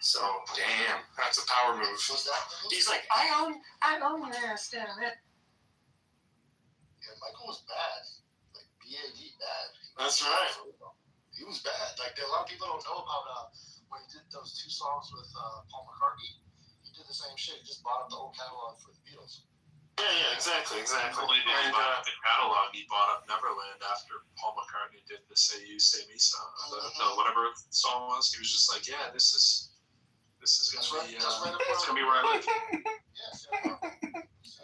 So damn, that's a power move. He's like, I own this, damn it. Yeah, Michael was bad, like BAD bad. That's right. He was bad. Like a lot of people don't know about when he did those 2 songs with Paul McCartney. He did the same shit. He just bought up the whole catalog for the Beatles. Yeah, exactly. Not only did he buy up the catalog, he bought up Neverland after Paul McCartney did the Say You, Say Me song. The whatever song was, he was just like, yeah, this is gonna be where I live.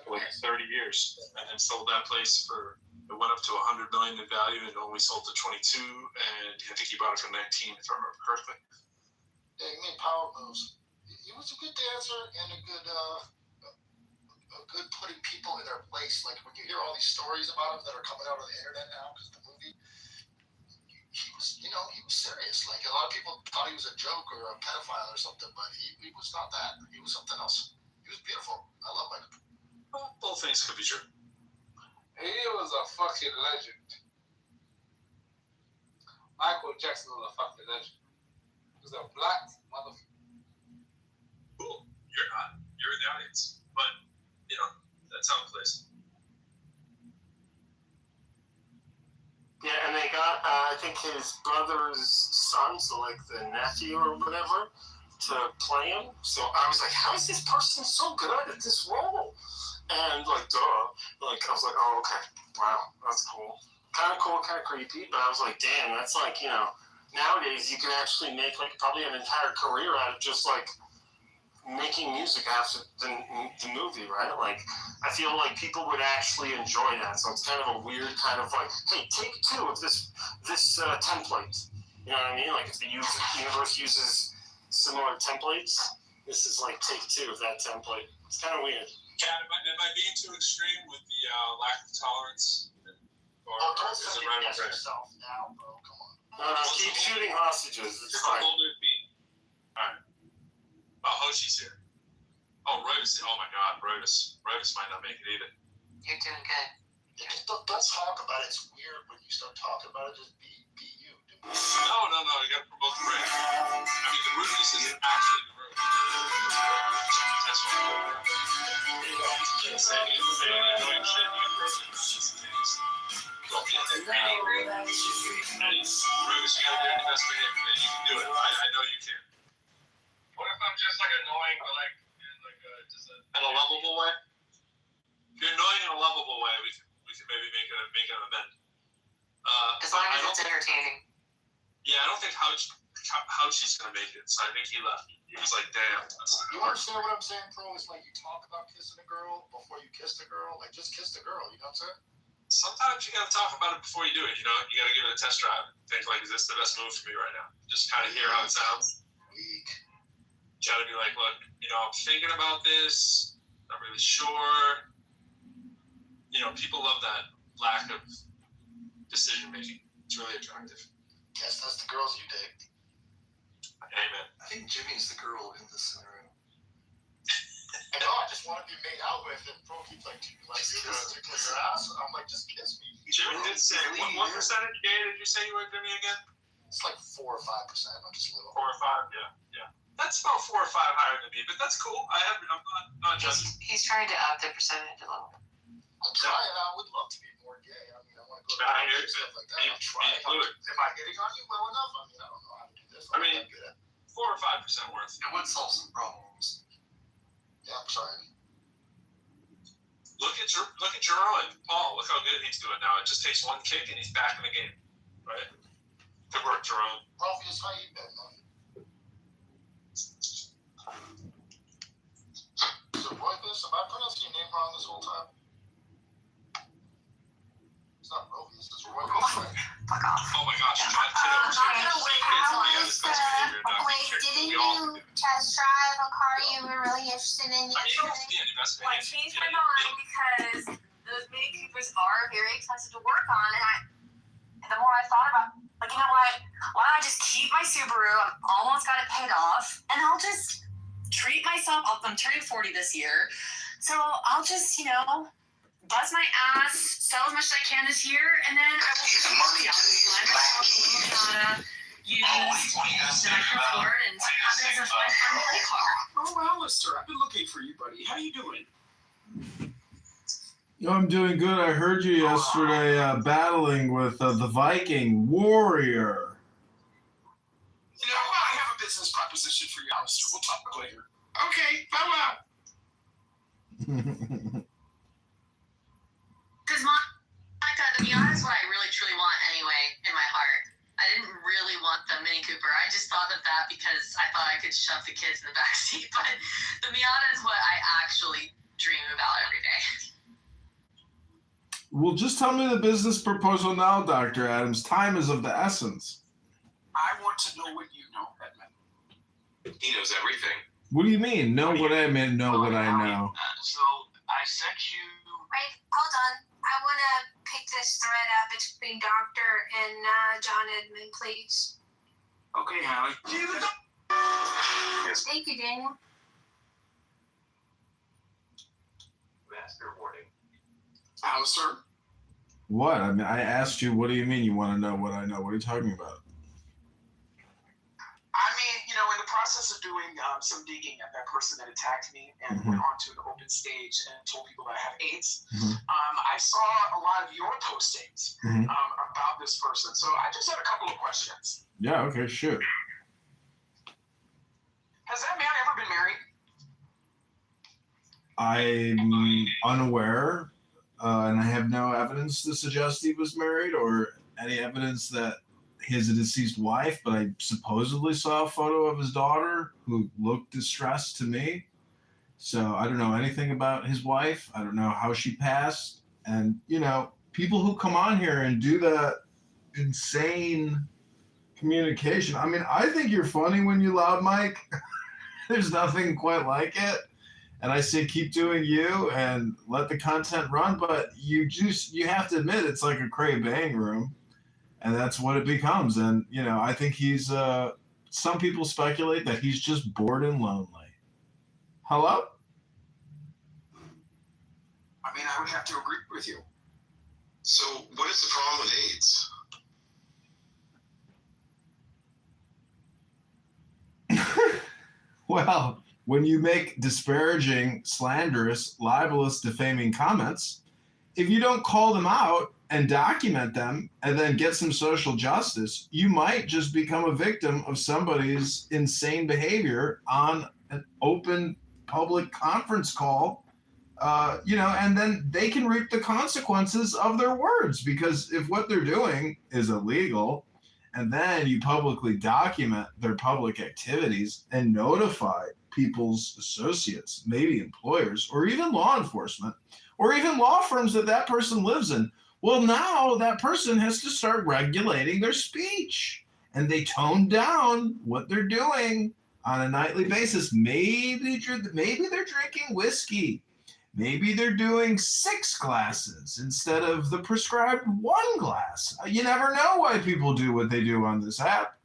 For like 30 years, and then sold that place for. It went up to $100 million in value and only sold to 22, and I think he bought it for 19, if I remember correctly. Yeah, he made power moves. He was a good dancer and a good putting people in their place. Like when you hear all these stories about him that are coming out on the internet now because of the movie, he was serious. Like a lot of people thought he was a joke or a pedophile or something, but he was not that. He was something else. He was beautiful. I love Michael. Well, both things could be true. He was a fucking legend. Michael Jackson was a fucking legend. He was a black motherfucker. Cool. You're not. You're in the audience. But, that's how it plays. Yeah, and they got, I think his brother's son, so like the nephew or whatever, to play him. So I was like, how is this person so good at this role? And like, I was like, oh, okay, wow, that's cool. Kind of cool, kind of creepy, but I was like, damn, that's like, nowadays you can actually make like probably an entire career out of just like making music after the movie, right? Like, I feel like people would actually enjoy that. So it's kind of a weird kind of like, hey, take 2 of this template. You know what I mean? Like if the universe uses similar templates, this is like take 2 of that template. It's kind of weird. Chad, am I being too extreme with the lack of tolerance? Or don't is it right guess over there? yourself now, bro. Come on. No, keep shooting hostages. It's fine. Older than me. Alright. Hoshi's here. Oh, Rotus. Oh my god, Rotus. Rotus might not make it either. You're doing good. Yeah, just don't talk about it. It's weird when you start talking about it. Just be you. Dude. No. You gotta promote the brand. I mean, the Rotus is actually the Rotus. That's what I know you can. What if I'm just like annoying, but like just in a lovable way? If you're annoying in a lovable way, we can maybe make an amend. As long as it's entertaining. Yeah, I don't think Houchi's gonna make it, so I think he left. He was like, damn. You understand what I'm saying, bro? It's like you talk about kissing a girl before you kiss the girl. Like, just kiss the girl, you know what I'm saying? sometimes you got to talk about it before you do it. You know, you got to give it a test drive. Think like, is this the best move for me right now? Just kind of hear how it sounds. You got to be like, look, you know, I'm thinking about this. Not really sure. You know, people love that lack of decision making. It's really attractive. Guess that's the girls you dig. Amen. I think Jimmy's the girl in this scenario. I know, I just want to be made out with, and bro keeps like tickle your ass. I'm like, just kiss me. Jimmy did say, what percentage gay did you say you were, Jimmy, again? It's like 4 or 5%. I'm just little. 4 or 5, yeah. That's about 4 or 5 higher than me, but that's cool. I'm not judging. He's trying to up the percentage a little bit. I'm trying. I would love to be more gay. I mean, I want to go to and stuff like that. I'm trying. Am I hitting on you well enough? I mean, I don't know how to do this. I mean, 4 or 5% worth. It would solve some problems. Yeah, I'm trying. Look at Jerome. Paul, look how good he's doing now. It just takes one kick and he's back in the game. Right? Good work, Jerome. Morpheus, how you been, man? Is it Royvis? Am I pronouncing your name wrong this whole time? It's not Rovius, it's Royvis, right? Fuck off. Oh my gosh, Wait, didn't you test drive a car you were really interested in yesterday? Well, I changed my mind because those Mini Coopers are very expensive to work on, and the more I thought about, like, you know what? Why don't I just keep my Subaru? I've almost got it paid off, and I'll just treat myself. I'm turning 40 this year, so I'll just, you know, buzz my ass, sell as much as I can this year, and then I will put money out and use that I can afford and have it as a fun play car. Oh, Alistair, I've been looking for you, buddy. How you doing? I'm doing good. I heard you yesterday battling with the Viking warrior. You know, I have a business proposition for you, Alistair. We'll talk later. Okay, bye-bye. Because Monica, to be honest, what I really truly want anyway in my heart, I didn't really want the Mini Cooper. I just thought of that because I thought I could shove the kids in the backseat. But the Miata is what I actually dream about every day. Well, just tell me the business proposal now, Dr. Adams. Time is of the essence. I want to know what you know, Edmund. He knows everything. What do you mean? Know what I mean, know what I know. So I sent you. Right, hold on. I want to pick this thread up between Doctor and John Edmund, please. Okay, Hallie. Yes. Thank you, Daniel. Master warning. Alistair? What? I mean, I asked you, what do you mean you want to know what I know? What are you talking about? I mean, you know, in the process of doing some digging at that person that attacked me and went onto an open stage and told people that I have AIDS, I saw a lot of your postings about this person. So I just had a couple of questions. Yeah, okay, sure. Has that man ever been married? I'm unaware, and I have no evidence to suggest he was married or any evidence that he has a deceased wife, but I supposedly saw a photo of his daughter who looked distressed to me. So I don't know anything about his wife. I don't know how she passed. And, you know, people who come on here and do that insane communication. I mean, I think you're funny when you loud mic. There's nothing quite like it. And I say keep doing you and let the content run, but you have to admit it's like a cray bang room, and that's what it becomes. And you know, I think he's some people speculate that he's just bored and lonely. Hello? I mean, I would have to agree with you. So what is the problem with AIDS? Well, when you make disparaging, slanderous, libelous, defaming comments, if you don't call them out and document them and then get some social justice, you might just become a victim of somebody's insane behavior on an open public conference call, you know, and then they can reap the consequences of their words, because if what they're doing is illegal, and then you publicly document their public activities and notify people's associates, maybe employers, or even law enforcement, or even law firms that person lives in, Well, now that person has to start regulating their speech, and they tone down what they're doing on a nightly basis. Maybe they're drinking whiskey. Maybe they're doing 6 glasses instead of the prescribed 1 glass. You never know why people do what they do on this app.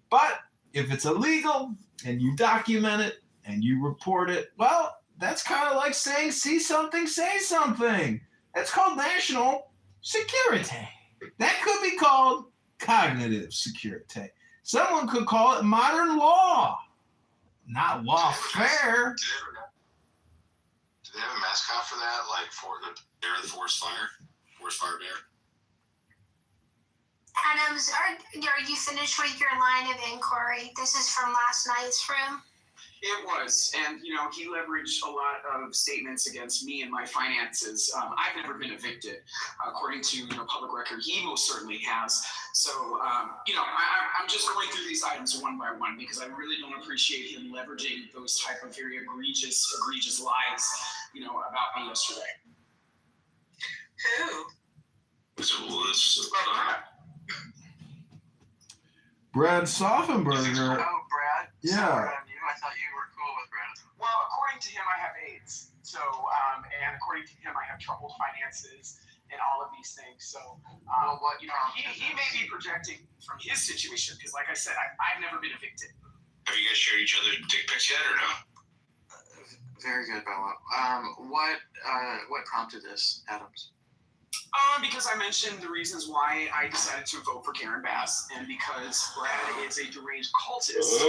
But if it's illegal and you document it and you report it, well, that's kind of like saying, see something, say something. That's called national security. That could be called cognitive security. Someone could call it modern law, not lawfare. Do they have a mascot for that? Like for the bear, the forest fire bear? Adams, are you finished with your line of inquiry? This is from last night's room. It was, and he leveraged a lot of statements against me and my finances. I've never been evicted, according to public record. He most certainly has. So I'm just going through these items one by one because I really don't appreciate him leveraging those type of very egregious lies, about me yesterday. Who? So Brad Soffenberger. Oh, Brad. Yeah. Sorry on you. I thought you were cool with Brad. Well, according to him, I have AIDS. So, and according to him, I have troubled finances and all of these things. So, he may be projecting from his situation because, like I said, I've never been evicted. have you guys shared each other dick pics yet or no? Very good, Bella. What prompted this, Adams? Because I mentioned the reasons why I decided to vote for Karen Bass, and because Brad is a deranged cultist,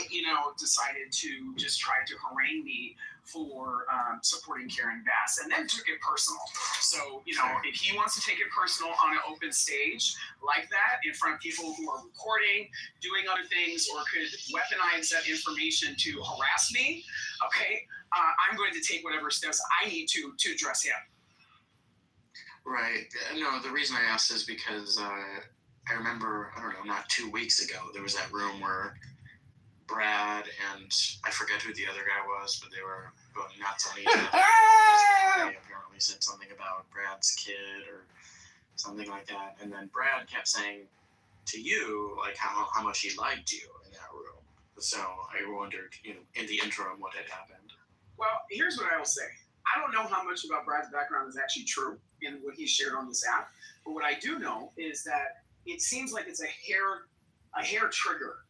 he, decided to just try to harangue me for supporting Karen Bass, and then took it personal. So, if he wants to take it personal on an open stage like that, in front of people who are recording, doing other things, or could weaponize that information to harass me, okay, I'm going to take whatever steps I need to address him. Right. No, the reason I asked is because I remember, not 2 weeks ago, there was that room where Brad and I forget who the other guy was, but they were going nuts on each other. They apparently said something about Brad's kid or something like that. And then Brad kept saying to you, like, how much he liked you in that room. So I wondered, in the interim, what had happened. Well, here's what I will say. I don't know how much about Brad's background is actually true in what he shared on this app, but what I do know is that it seems like it's a hair trigger,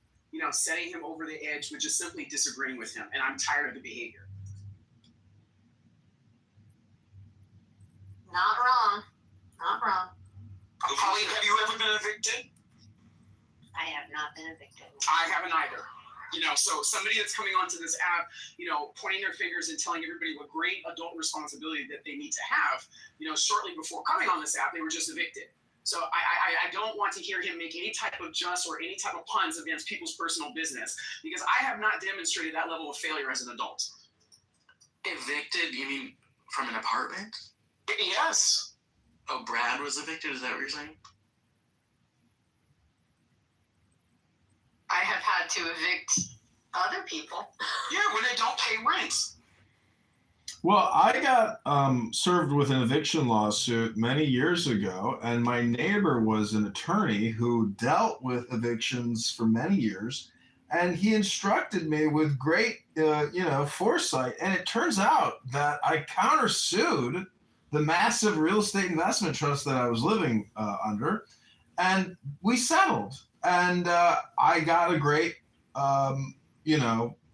setting him over the edge with just simply disagreeing with him, and I'm tired of the behavior. Not wrong. Not wrong. Colleen, have you ever been evicted? I have not been evicted. I haven't either. So somebody that's coming onto this app, pointing their fingers and telling everybody what great adult responsibility that they need to have, shortly before coming on this app, they were just evicted. So I don't want to hear him make any type of just or any type of puns against people's personal business because I have not demonstrated that level of failure as an adult. Evicted? You mean from an apartment? Yes. Oh, Brad was evicted? Is that what you're saying? I have had to evict other people. Yeah, when they don't pay rent. Well, I got served with an eviction lawsuit many years ago, and my neighbor was an attorney who dealt with evictions for many years, and he instructed me with great, foresight. And it turns out that I countersued the massive real estate investment trust that I was living under, and we settled. And I got a great,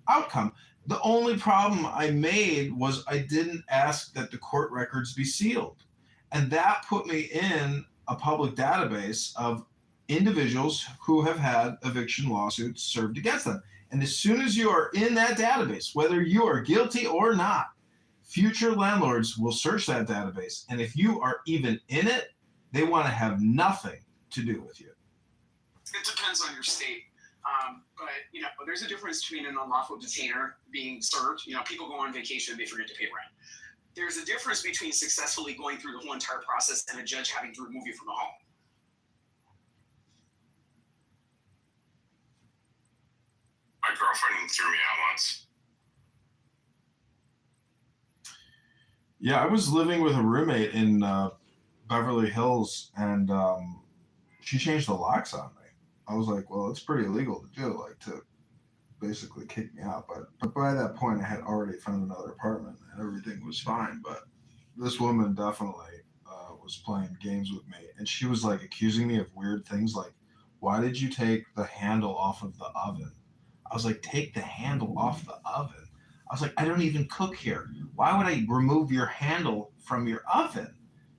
outcome. The only problem I made was I didn't ask that the court records be sealed. And that put me in a public database of individuals who have had eviction lawsuits served against them. And as soon as you are in that database, whether you are guilty or not, future landlords will search that database. And if you are even in it, they want to have nothing to do with you. It depends on your state. But, there's a difference between an unlawful detainer being served. People go on vacation, they forget to pay rent. There's a difference between successfully going through the whole entire process and a judge having to remove you from the home. My girlfriend threw me out once. Yeah, I was living with a roommate in Beverly Hills, and she changed the locks on me. I was like, well, it's pretty illegal to do, like to basically kick me out. But by that point, I had already found another apartment, and everything was fine. But this woman definitely was playing games with me, and she was like accusing me of weird things, like, why did you take the handle off of the oven? I was like, take the handle off the oven. I was like, I don't even cook here. Why would I remove your handle from your oven?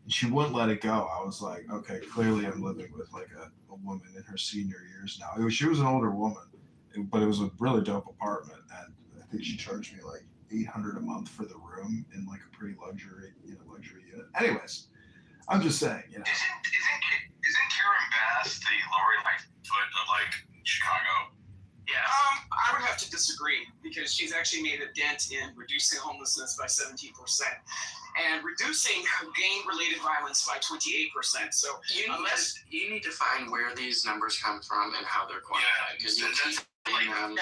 And she wouldn't let it go. I was like, okay, clearly I'm living with like a woman in her senior years now. She was an older woman, but it was a really dope apartment. And I think she charged me like $800 a month for the room in like a pretty luxury unit. Anyways, I'm just saying, Isn't Karen Bass the Lori Lightfoot of like Chicago? Yeah. I would have to disagree because she's actually made a dent in reducing homelessness by 17% and reducing gang-related violence by 28%. So you need to find where these numbers come from and how they're quantified, because you keep sound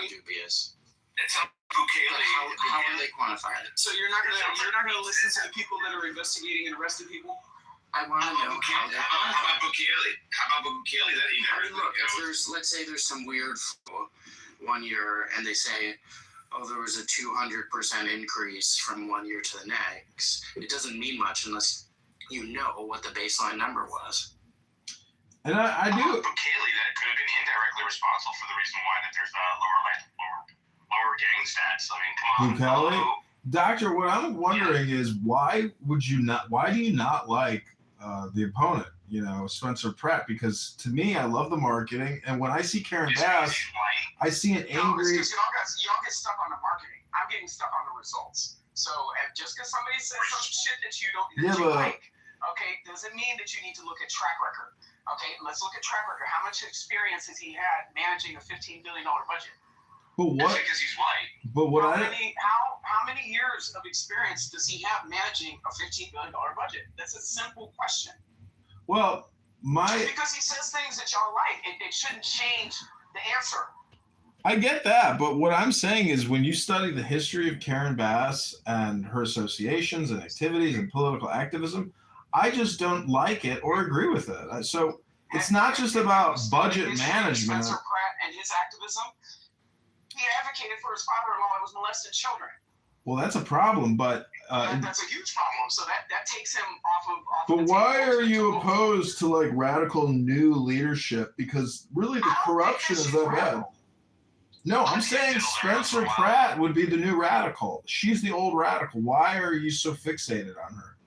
dubious. It's Bukele. How are they quantified? So you're not gonna listen to the people that are investigating and arresting people? I want to know how they. How about Bukele? How about Bukele that he never? Look, if let's say there's some weird 1 year, and they say, oh, there was a 200% increase from 1 year to the next. It doesn't mean much unless you know what the baseline number was. And I do. Bukele that could have been indirectly responsible for the reason why that there's lower gang stats. I mean, come on. Bukele? Doctor, what I'm wondering is why do you not like the opponent, Spencer Pratt? Because to me, I love the marketing, and when I see Karen Bass, I see an angry. Y'all get stuck on the marketing. I'm getting stuck on the results. So just because somebody says some shit that you like, okay, doesn't mean that you need to look at track record. Okay, let's look at track record. How much experience has he had managing a $15 billion budget? But what? Because he's white. But what how many years of experience does he have managing a $15 billion budget? That's a simple question. Well, just because he says things that y'all like, it shouldn't change the answer. I get that, but what I'm saying is when you study the history of Karen Bass and her associations and activities and political activism, I just don't like it or agree with it. So it's not just about budget management. Spencer Pratt and his activism, he advocated for his father-in-law that was molesting children. Well, that's a problem, but that's a huge problem. So that takes him off. But why are you opposed to like radical new leadership? Because really, the corruption is that bad. No, I'm saying Spencer Pratt would be the new radical. She's the old radical. Why are you so fixated on her?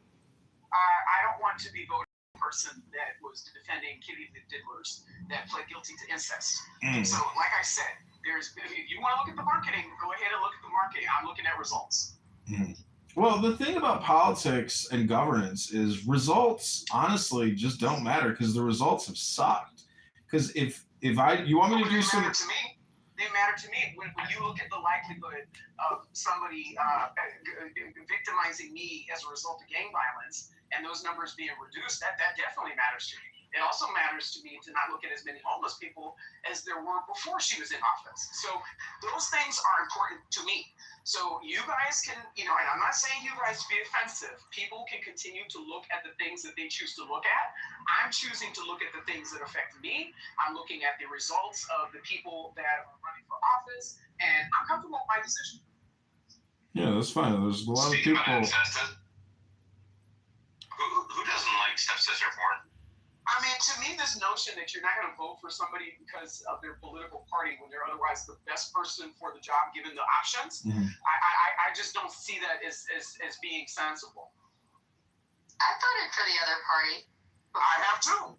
I don't want to be voting for a person that was defending Kitty the Diddlers that pled guilty to incest. So, like I said, if you want to look at the marketing, go ahead and look at the marketing. I'm looking at results. Well, the thing about politics and governance is results honestly just don't matter because the results have sucked. Because if you want me to do some. They matter to me. When you look at the likelihood of somebody victimizing me as a result of gang violence and those numbers being reduced, that definitely matters to me. It also matters to me to not look at as many homeless people as there were before she was in office. So those things are important to me. So you guys can, and I'm not saying you guys to be offensive. People can continue to look at the things that they choose to look at. I'm choosing to look at the things that affect me. I'm looking at the results of the people that are running for office, and I'm comfortable with my decision. Yeah, that's fine. There's a lot of people. Who doesn't like stepsister porn? I mean, to me, this notion that you're not going to vote for somebody because of their political party when they're otherwise the best person for the job given the options, I just don't see that as being sensible. I voted for the other party. I have too.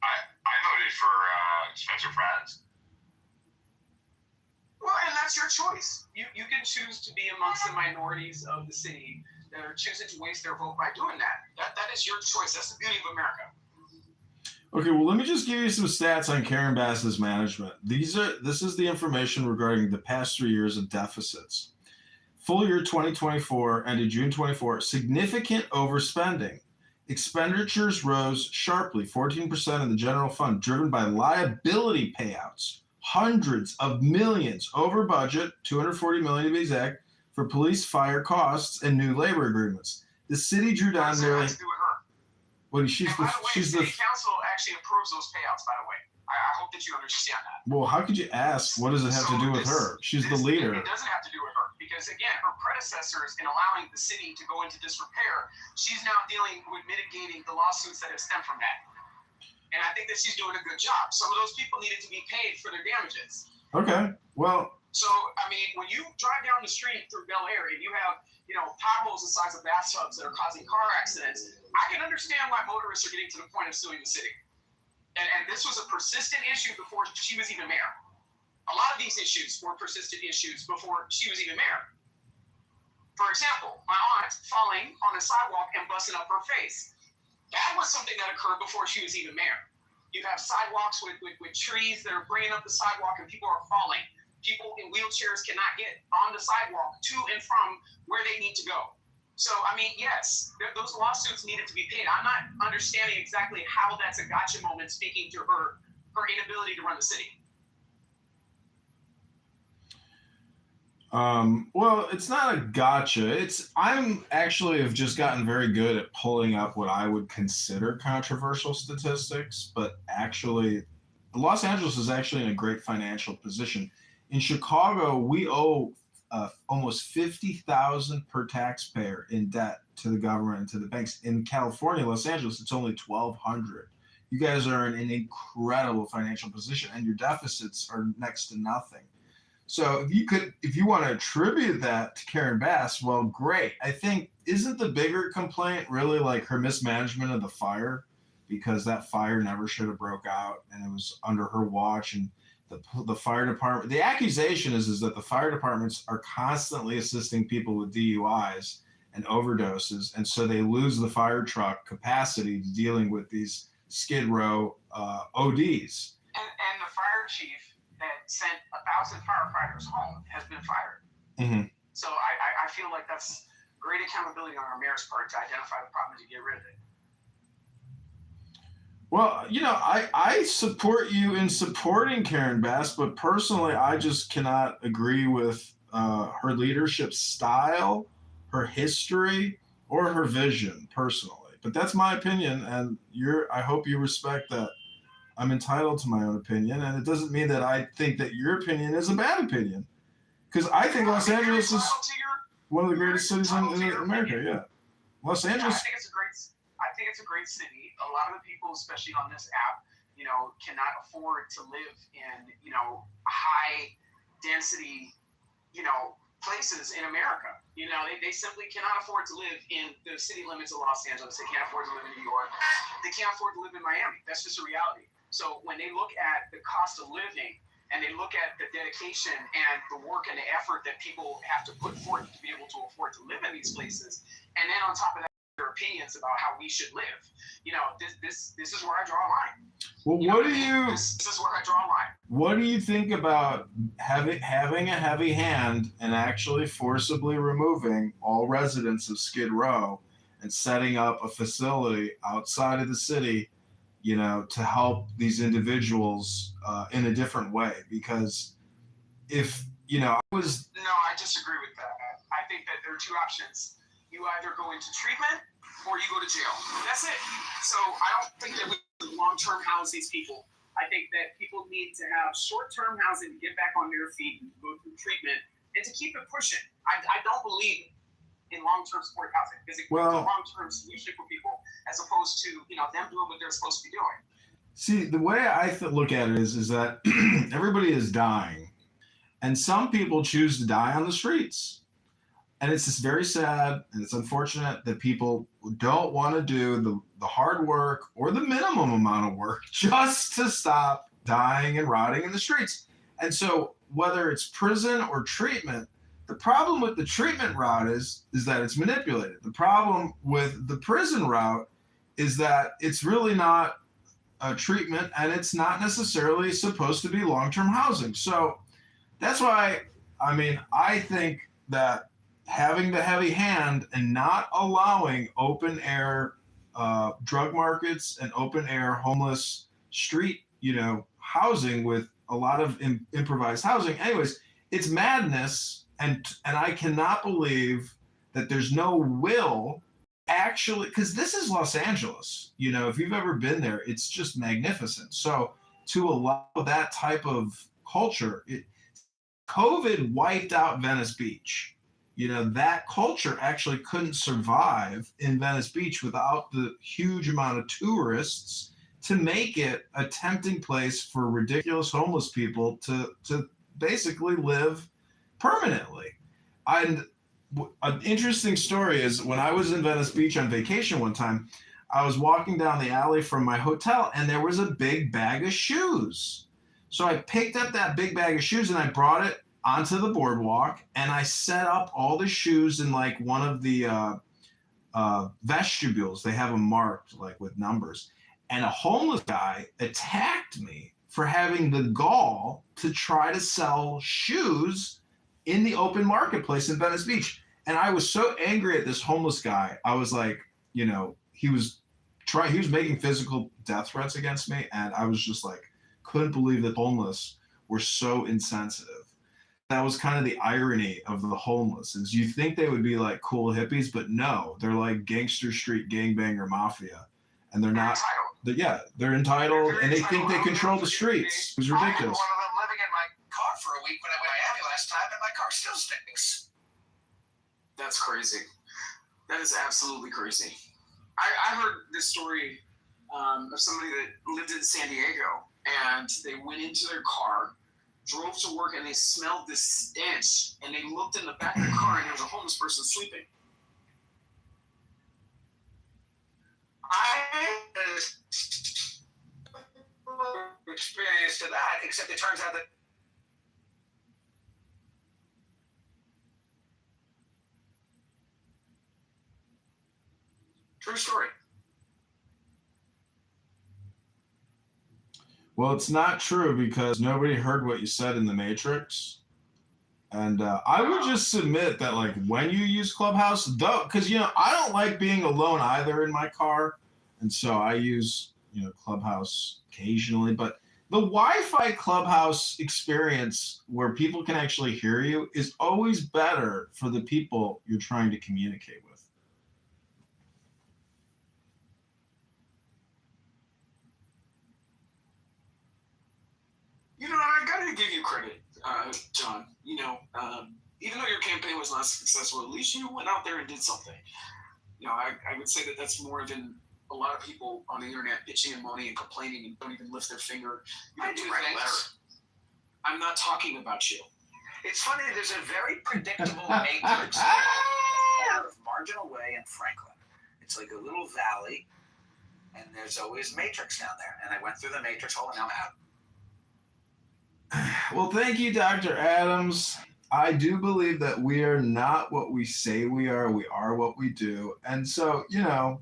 I voted for Spencer Pratt. Well, and that's your choice. You can choose to be amongst the minorities of the city that are choosing to waste their vote by doing that. That is your choice. That's the beauty of America. Okay, well, let me just give you some stats on Karen Bass's management. This is the information regarding the past 3 years of deficits. Full year 2024 ended June 24, significant overspending. Expenditures rose sharply, 14% in the general fund, driven by liability payouts. Hundreds of millions over budget, $240 million to be exact, for police fire costs and new labor agreements. The city drew down nearly. Well, she's and by the way, city council actually approves those payouts. By the way, I hope that you understand that. Well, how could you ask? What does it have to do with her? She's the leader. It doesn't have to do with her because again, her predecessors in allowing the city to go into disrepair, she's now dealing with mitigating the lawsuits that have stemmed from that. And I think that she's doing a good job. Some of those people needed to be paid for their damages. Okay. Well. So, I mean, when you drive down the street through Bel Air and you have, potholes the size of bathtubs that are causing car accidents, I can understand why motorists are getting to the point of suing the city. And this was a persistent issue before she was even mayor. A lot of these issues were persistent issues before she was even mayor. For example, my aunt falling on a sidewalk and busting up her face. That was something that occurred before she was even mayor. You have sidewalks with trees that are bringing up the sidewalk and people are falling. People in wheelchairs cannot get on the sidewalk to and from where they need to go. So, I mean, yes, those lawsuits needed to be paid. I'm not understanding exactly how that's a gotcha moment speaking to her inability to run the city. Well, it's not a gotcha. I'm actually have just gotten very good at pulling up what I would consider controversial statistics, but actually, Los Angeles is actually in a great financial position. In Chicago, we owe almost $50,000 per taxpayer in debt to the government and to the banks. In California, Los Angeles, it's only $1,200. You guys are in an incredible financial position, and your deficits are next to nothing. So if you want to attribute that to Karen Bass, well, great. I think, isn't the bigger complaint really like her mismanagement of the fire? Because that fire never should have broke out, and it was under her watch, and the fire department, the accusation is that the fire departments are constantly assisting people with DUIs and overdoses, and so they lose the fire truck capacity to dealing with these Skid Row ODs. And the fire chief that sent 1,000 firefighters home has been fired. Mm-hmm. So I feel like that's great accountability on our mayor's part to identify the problem and to get rid of it. Well, I support you in supporting Karen Bass, but personally, I just cannot agree with her leadership style, her history, or her vision personally. But that's my opinion, and I hope you respect that. I'm entitled to my own opinion, and it doesn't mean that I think that your opinion is a bad opinion, because I think Los Angeles is one of the greatest cities in America. Yeah, Los Angeles. I think it's a great city. A lot of the people, especially on this app, cannot afford to live in, high density, places in America. They simply cannot afford to live in the city limits of Los Angeles. They can't afford to live in New York. They can't afford to live in Miami. That's just a reality. So when they look at the cost of living and they look at the dedication and the work and the effort that people have to put forth to be able to afford to live in these places, and then on top of that, their opinions about how we should live. This is where I draw a line. Well, This is where I draw a line. What do you think about having a heavy hand and actually forcibly removing all residents of Skid Row and setting up a facility outside of the city, to help these individuals in a different way? Because if No, I disagree with that. I think that there are two options. You either go into treatment or you go to jail. That's it. So I don't think that we long-term house these people. I think that people need to have short-term housing to get back on their feet and go through treatment and to keep it pushing. I don't believe in long-term support housing because it's a long-term solution for people as opposed to them doing what they're supposed to be doing. See, the way I look at it is that everybody is dying, and some people choose to die on the streets. And it's just very sad, and it's unfortunate that people don't want to do the hard work or the minimum amount of work just to stop dying and rotting in the streets. And so whether it's prison or treatment, the problem with the treatment route is that it's manipulated. The problem with the prison route is that it's really not a treatment, and it's not necessarily supposed to be long-term housing. So that's why, I think that having the heavy hand and not allowing open air drug markets and open air homeless street, housing with a lot of improvised housing. Anyways, it's madness and I cannot believe that there's no will actually, because this is Los Angeles. You know, if you've ever been there, it's just magnificent. So to allow that type of culture, COVID wiped out Venice Beach. You know, that culture actually couldn't survive in Venice Beach without the huge amount of tourists to make it a tempting place for ridiculous homeless people to basically live permanently. And an interesting story is when I was in Venice Beach on vacation one time, I was walking down the alley from my hotel and there was a big bag of shoes. So I picked up that big bag of shoes and I brought it onto the boardwalk and I set up all the shoes in like one of the vestibules. They have them marked like with numbers. And a homeless guy attacked me for having the gall to try to sell shoes in the open marketplace in Venice Beach. And I was so angry at this homeless guy. I was like, you know, he was making physical death threats against me. And I was just like, couldn't believe that homeless were so insensitive. That was kind of the irony of the homeless, is you think they would be like cool hippies, but no, they're like gangster street gangbanger mafia. And they're not, they're entitled and they think they control the streets. It was ridiculous. I had one of them living in my car for a week when I went to Miami last time, and my car still stinks. That's crazy. That is absolutely crazy. I heard this story of somebody that lived in San Diego, and they went into their car, drove to work, and they smelled this stench, and they looked in the back of the car, and there was a homeless person sleeping. I experienced to that, except it turns out that true story. Well, it's not true because nobody heard what you said in the Matrix. And I would just submit that, like, when you use Clubhouse, though, because, you know, I don't like being alone either in my car. And so I use, you know, Clubhouse occasionally. But the Wi-Fi Clubhouse experience where people can actually hear you is always better for the people you're trying to communicate with. You know, I got to give you credit, John. You know, even though your campaign was not successful, at least you went out there and did something. You know, I would say that that's more than a lot of people on the internet bitching and moaning and complaining and don't even lift their finger. You do write a letter. I'm not talking about you. It's funny, there's a very predictable matrix out of Marginal Way in Franklin. It's like a little valley, and there's always matrix down there. And I went through the matrix hole, and now I'm out. Well, thank you, Dr. Adams. I do believe that we are not what we say we are what we do. And so, you know,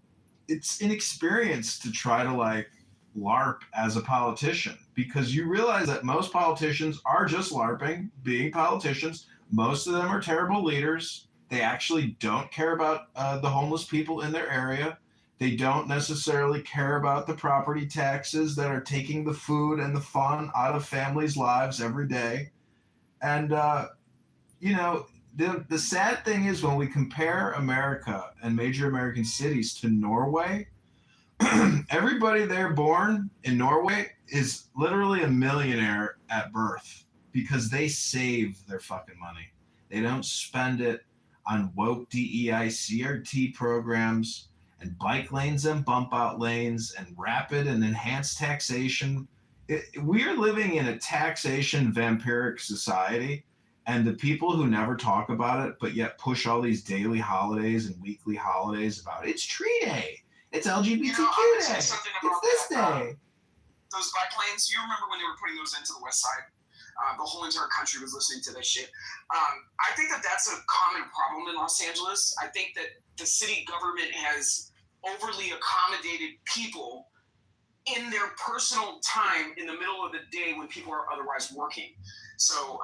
it's inexperience to try to like LARP as a politician, because you realize that most politicians are just LARPing, being politicians. Most of them are terrible leaders. They actually don't care about the homeless people in their area. They don't necessarily care about the property taxes that are taking the food and the fun out of families' lives every day. And, you know, the sad thing is when we compare America and major American cities to Norway, everybody there born in Norway is literally a millionaire at birth because they save their fucking money. They don't spend it on woke DEI CRT programs and bike lanes and bump out lanes and rapid and enhanced taxation. We are living in a taxation vampiric society, and the people who never talk about it but yet push all these daily holidays and weekly holidays about it's tree day, it's LGBTQ day, it's this day. Those bike lanes, you remember when they were putting those into the West Side? The whole entire country was listening to that shit. I think that that's a common problem in Los Angeles. I think that the city government has overly accommodated people in their personal time in the middle of the day when people are otherwise working. So,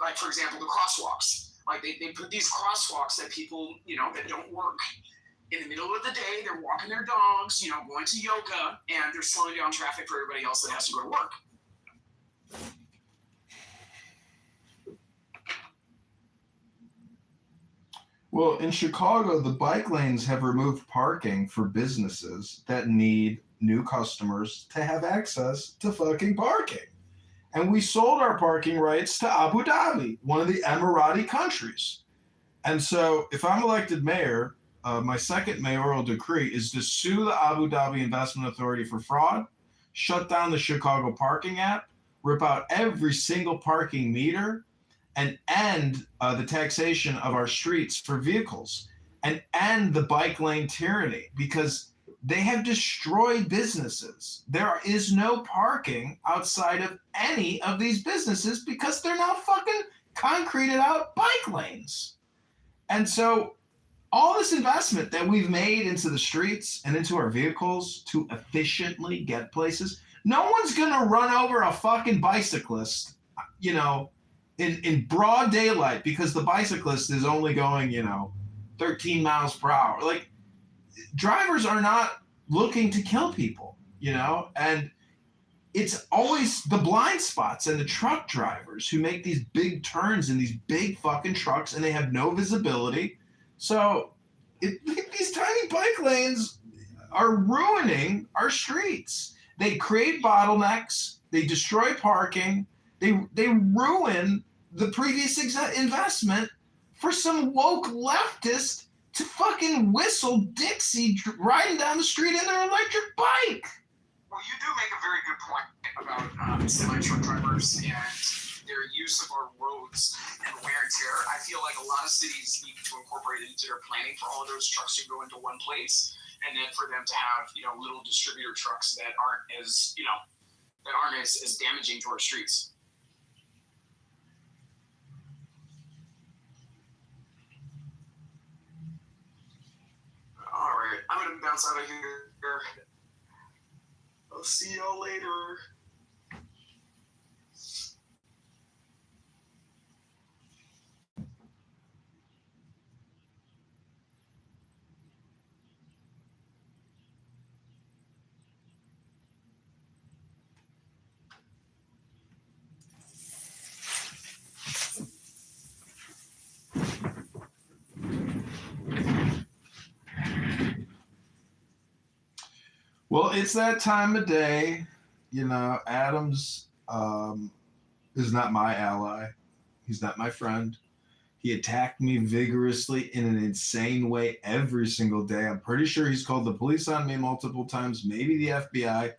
like, for example, the crosswalks. Like, they put these crosswalks that people, you know, that don't work in the middle of the day. They're walking their dogs, you know, going to yoga, and they're slowing down traffic for everybody else that has to go to work. Well, in Chicago, the bike lanes have removed parking for businesses that need new customers to have access to fucking parking. And we sold our parking rights to Abu Dhabi, one of the Emirati countries. And so if I'm elected mayor, my second mayoral decree is to sue the Abu Dhabi Investment Authority for fraud, shut down the Chicago parking app, rip out every single parking meter, and end the taxation of our streets for vehicles, and end the bike lane tyranny, because they have destroyed businesses. There is no parking outside of any of these businesses because they're now fucking concreted out bike lanes. And so all this investment that we've made into the streets and into our vehicles to efficiently get places, no one's gonna run over a fucking bicyclist, you know, in broad daylight because the bicyclist is only going, 13 miles per hour. Like, drivers are not looking to kill people, and it's always the blind spots and the truck drivers who make these big turns in these big fucking trucks, and they have no visibility. So these tiny bike lanes are ruining our streets. They create bottlenecks. They destroy parking. They ruin the previous investment for some woke leftist to fucking whistle Dixie riding down the street in their electric bike. Well, you do make a very good point about semi-truck drivers and their use of our roads and wear and tear. I feel like a lot of cities need to incorporate into their planning for all of those trucks to go into one place, and then for them to have, little distributor trucks that aren't as damaging to our streets. All right, I'm gonna bounce out of here. I'll see y'all later. Well, it's that time of day. Adams is not my ally. He's not my friend. He attacked me vigorously in an insane way every single day. I'm pretty sure he's called the police on me multiple times, maybe the FBI.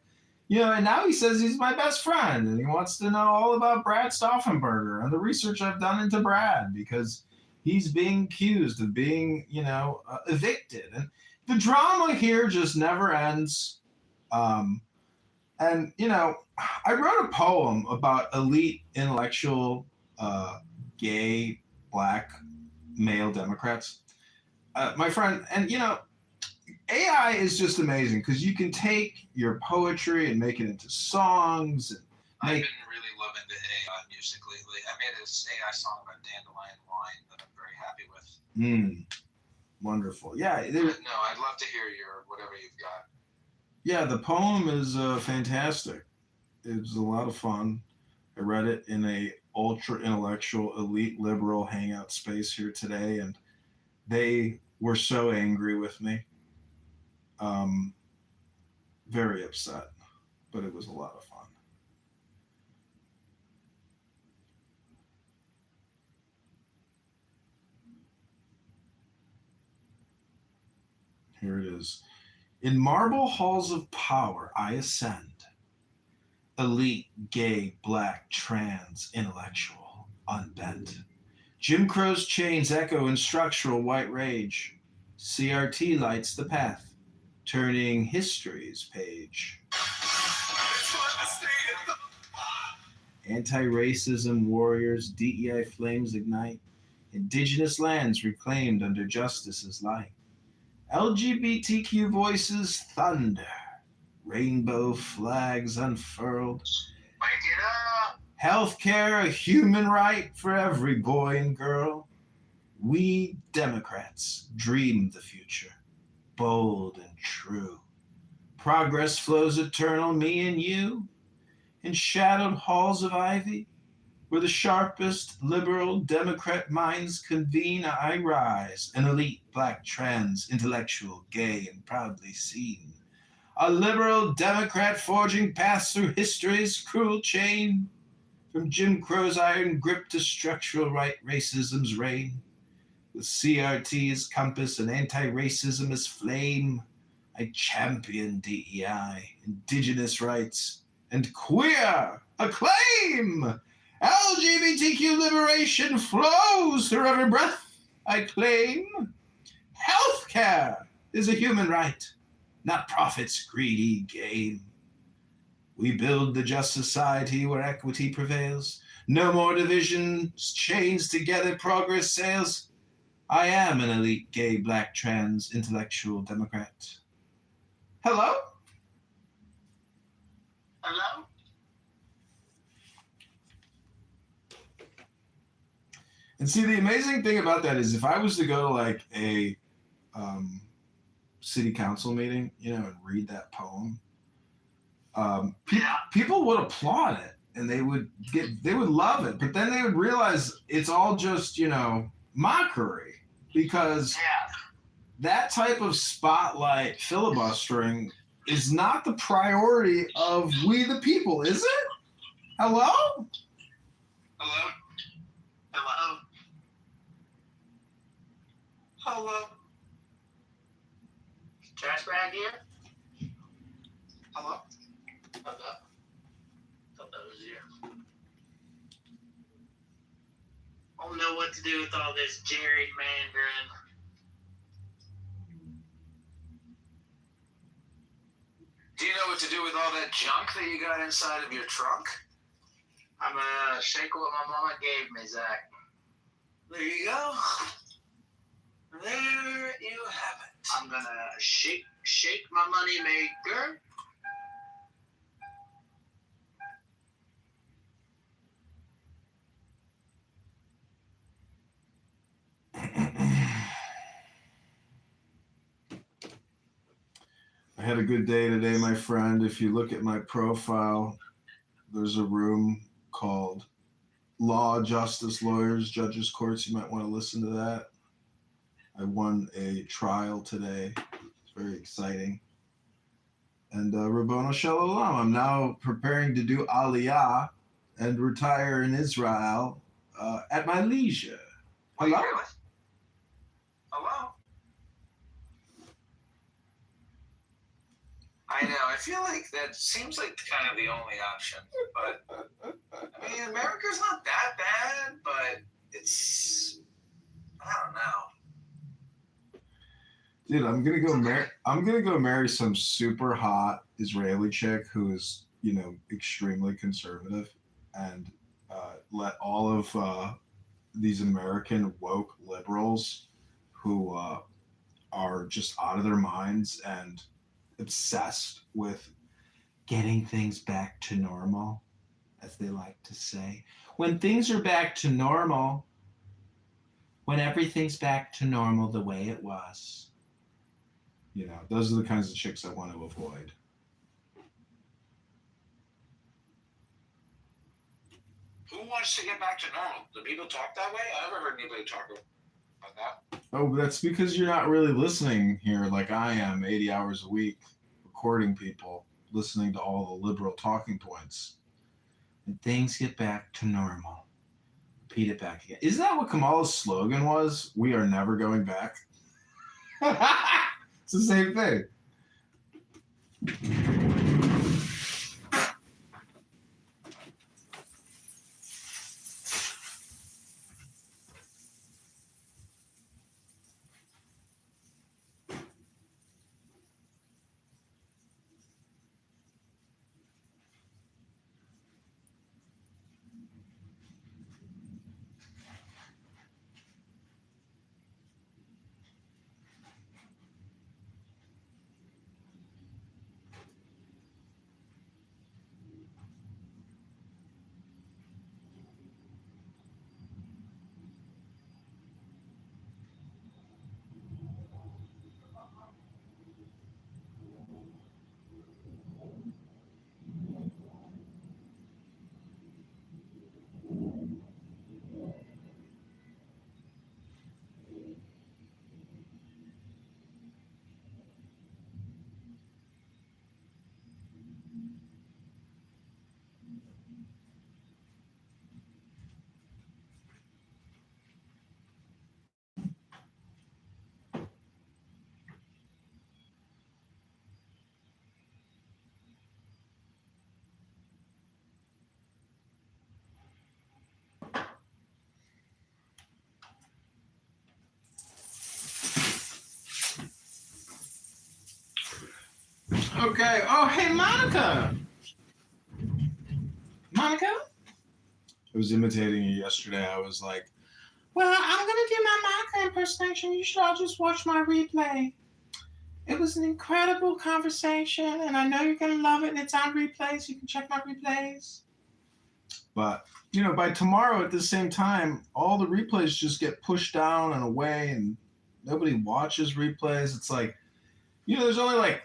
And now he says he's my best friend, and he wants to know all about Brad Stauffenberger and the research I've done into Brad, because he's being accused of being, evicted. And the drama here just never ends. I wrote a poem about elite intellectual gay black male Democrats. My friend, and AI is just amazing because you can take your poetry and make it into songs. And I've been really loving the AI music lately. I made this AI song about Dandelion Wine that I'm very happy with. Wonderful. Yeah. No, I'd love to hear your whatever you've got. Yeah, the poem is fantastic. It was a lot of fun. I read it in a ultra intellectual, elite liberal hangout space here today, and they were so angry with me. Very upset, but it was a lot of fun. Here it is. In marble halls of power I ascend, elite, gay, black, trans, intellectual, unbent. Jim Crow's chains echo in structural white rage. CRT lights the path, turning history's page. Anti-racism warriors, DEI flames ignite. Indigenous lands reclaimed under justice's light. LGBTQ voices thunder. Rainbow flags unfurled. Wake it up! Healthcare a human right for every boy and girl. We Democrats dream the future, bold and true. Progress flows eternal, me and you. In shadowed halls of ivy, Where the sharpest liberal Democrat minds convene, I rise, an elite black trans intellectual, gay and proudly seen. A liberal Democrat forging paths through history's cruel chain, from Jim Crow's iron grip to structural right racism's reign. With CRT as compass and anti-racism as flame, I champion DEI, indigenous rights, and queer acclaim. LGBTQ liberation flows through every breath I claim. Healthcare is a human right, not profit's greedy gain. We build the just society where equity prevails. No more divisions, chains together, progress sails. I am an elite gay, black, trans, intellectual Democrat. Hello? Hello? And see, the amazing thing about that is if I was to go to like a city council meeting, and read that poem, people would applaud it and they would love it. But then they would realize it's all just, mockery, because that type of spotlight filibustering is not the priority of we the people, is it? Hello? Hello? Hello? Hello? Trash bag here? Hello? Hello? Thought that was you. I don't know what to do with all this gerrymandering. Do you know what to do with all that junk that you got inside of your trunk? I'm gonna shake what my mama gave me, Zach. There you go. There you have it. I'm gonna shake my money maker. I had a good day today, my friend. If you look at my profile, there's a room called Law, Justice, Lawyers, Judges, Courts. You might want to listen to that. I won a trial today. It's very exciting. And Rabboni Shalom, I'm now preparing to do Aliyah and retire in Israel at my leisure. Hello? Really? Hello? I know. I feel like that seems like kind of the only option. But, I mean, America's not that bad, but it's, I don't know. Dude, I'm gonna go marry some super hot Israeli chick who is, extremely conservative, and let all of these American woke liberals who are just out of their minds and obsessed with getting things back to normal, as they like to say. When things are back to normal, when everything's back to normal the way it was. Those are the kinds of chicks I want to avoid. Who wants to get back to normal? Do people talk that way? I never heard anybody talk about that. Oh, that's because you're not really listening here like I am 80 hours a week, recording people, listening to all the liberal talking points. And things get back to normal. Repeat it back again. Isn't that what Kamala's slogan was? We are never going back. It's the same thing. Okay. Oh, hey, Monica. Monica? I was imitating you yesterday. I was like, well, I'm going to do my Monica impersonation. You should all just watch my replay. It was an incredible conversation, and I know you're going to love it, and it's on replay, so you can check my replays. But, you know, by tomorrow at the same time, all the replays just get pushed down and away, and nobody watches replays. It's like, you know, there's only like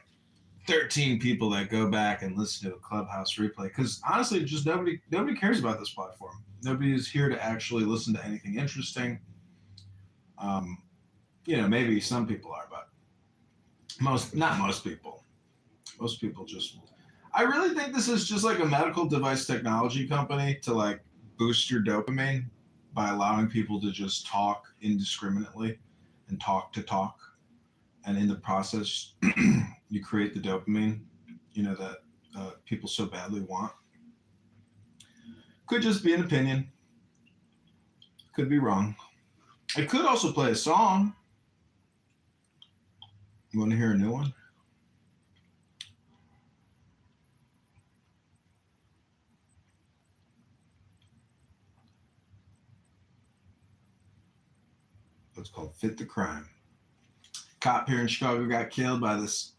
13 people that go back and listen to a Clubhouse replay, because honestly, just nobody cares about this platform. Nobody is here to actually listen to anything interesting. You know, maybe some people are, but not most people. Most people just. I really think this is just like a medical device technology company to like boost your dopamine by allowing people to just talk indiscriminately and talk to talk, and in the process, you create the dopamine, you know, that people so badly want. Could just be an opinion. Could be wrong. I could also play a song. You want to hear a new one? It's called Fit the Crime. Cop here in Chicago got killed by this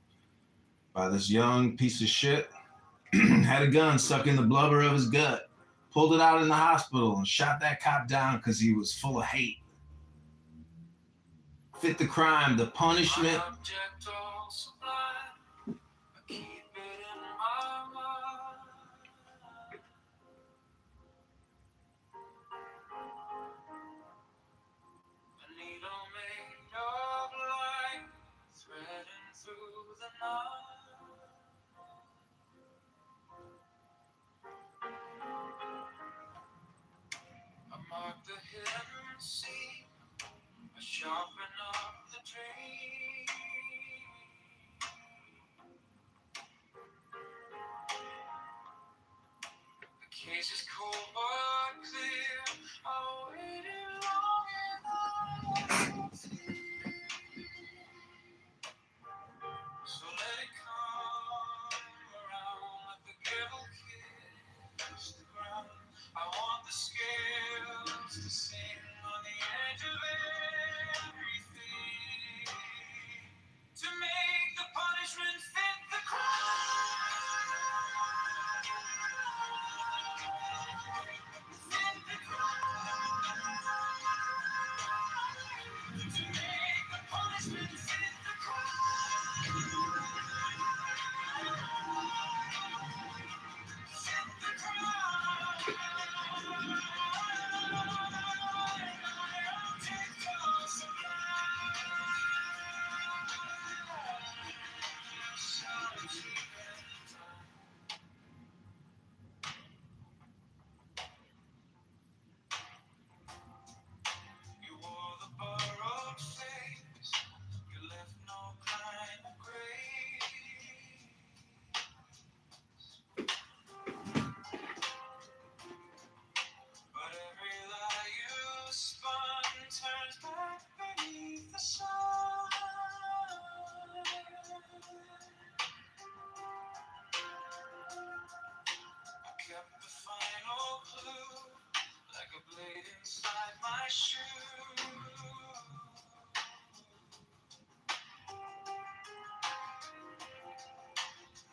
young piece of shit. Had a gun stuck in the blubber of his gut, pulled it out in the hospital, and shot that cop down because he was full of hate. Fit the crime, the punishment. Mark the hidden seam, I sharpen up the dream. The case is cold but clear. I waited long enough. So let it come around, let the devil kiss the ground. I want the scales to sing on the edge of everything, to make the punishment fit the crime. Fit the crime. To make the punishment fit the crime. Fit the crime. You wore the borrowed face, you left no kind of grace. But every lie you spun turns back beneath the sun. I kept the final clue like a blade inside my shoe.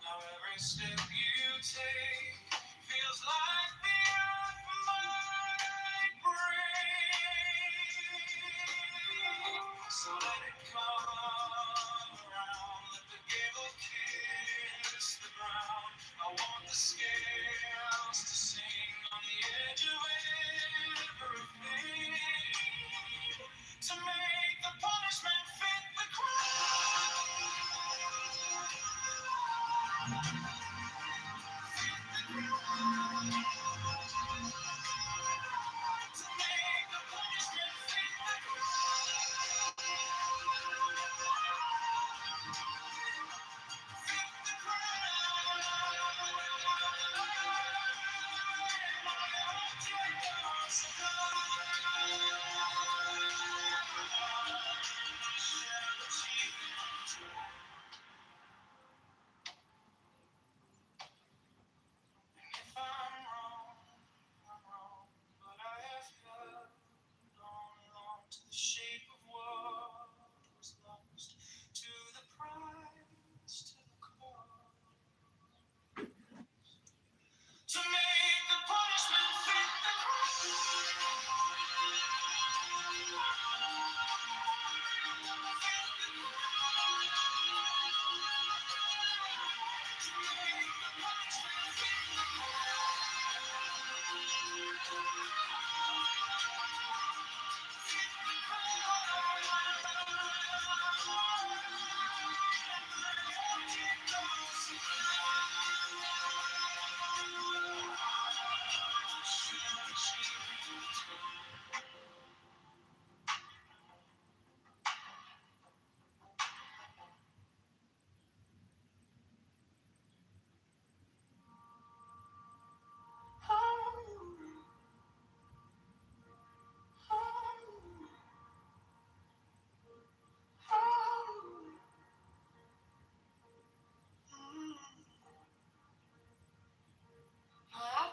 Now every step you take feels like the earth might break. So let it come around, let the gable kiss the ground. I want the scales to sing on the edge of everything, to make the punishment fit the crime.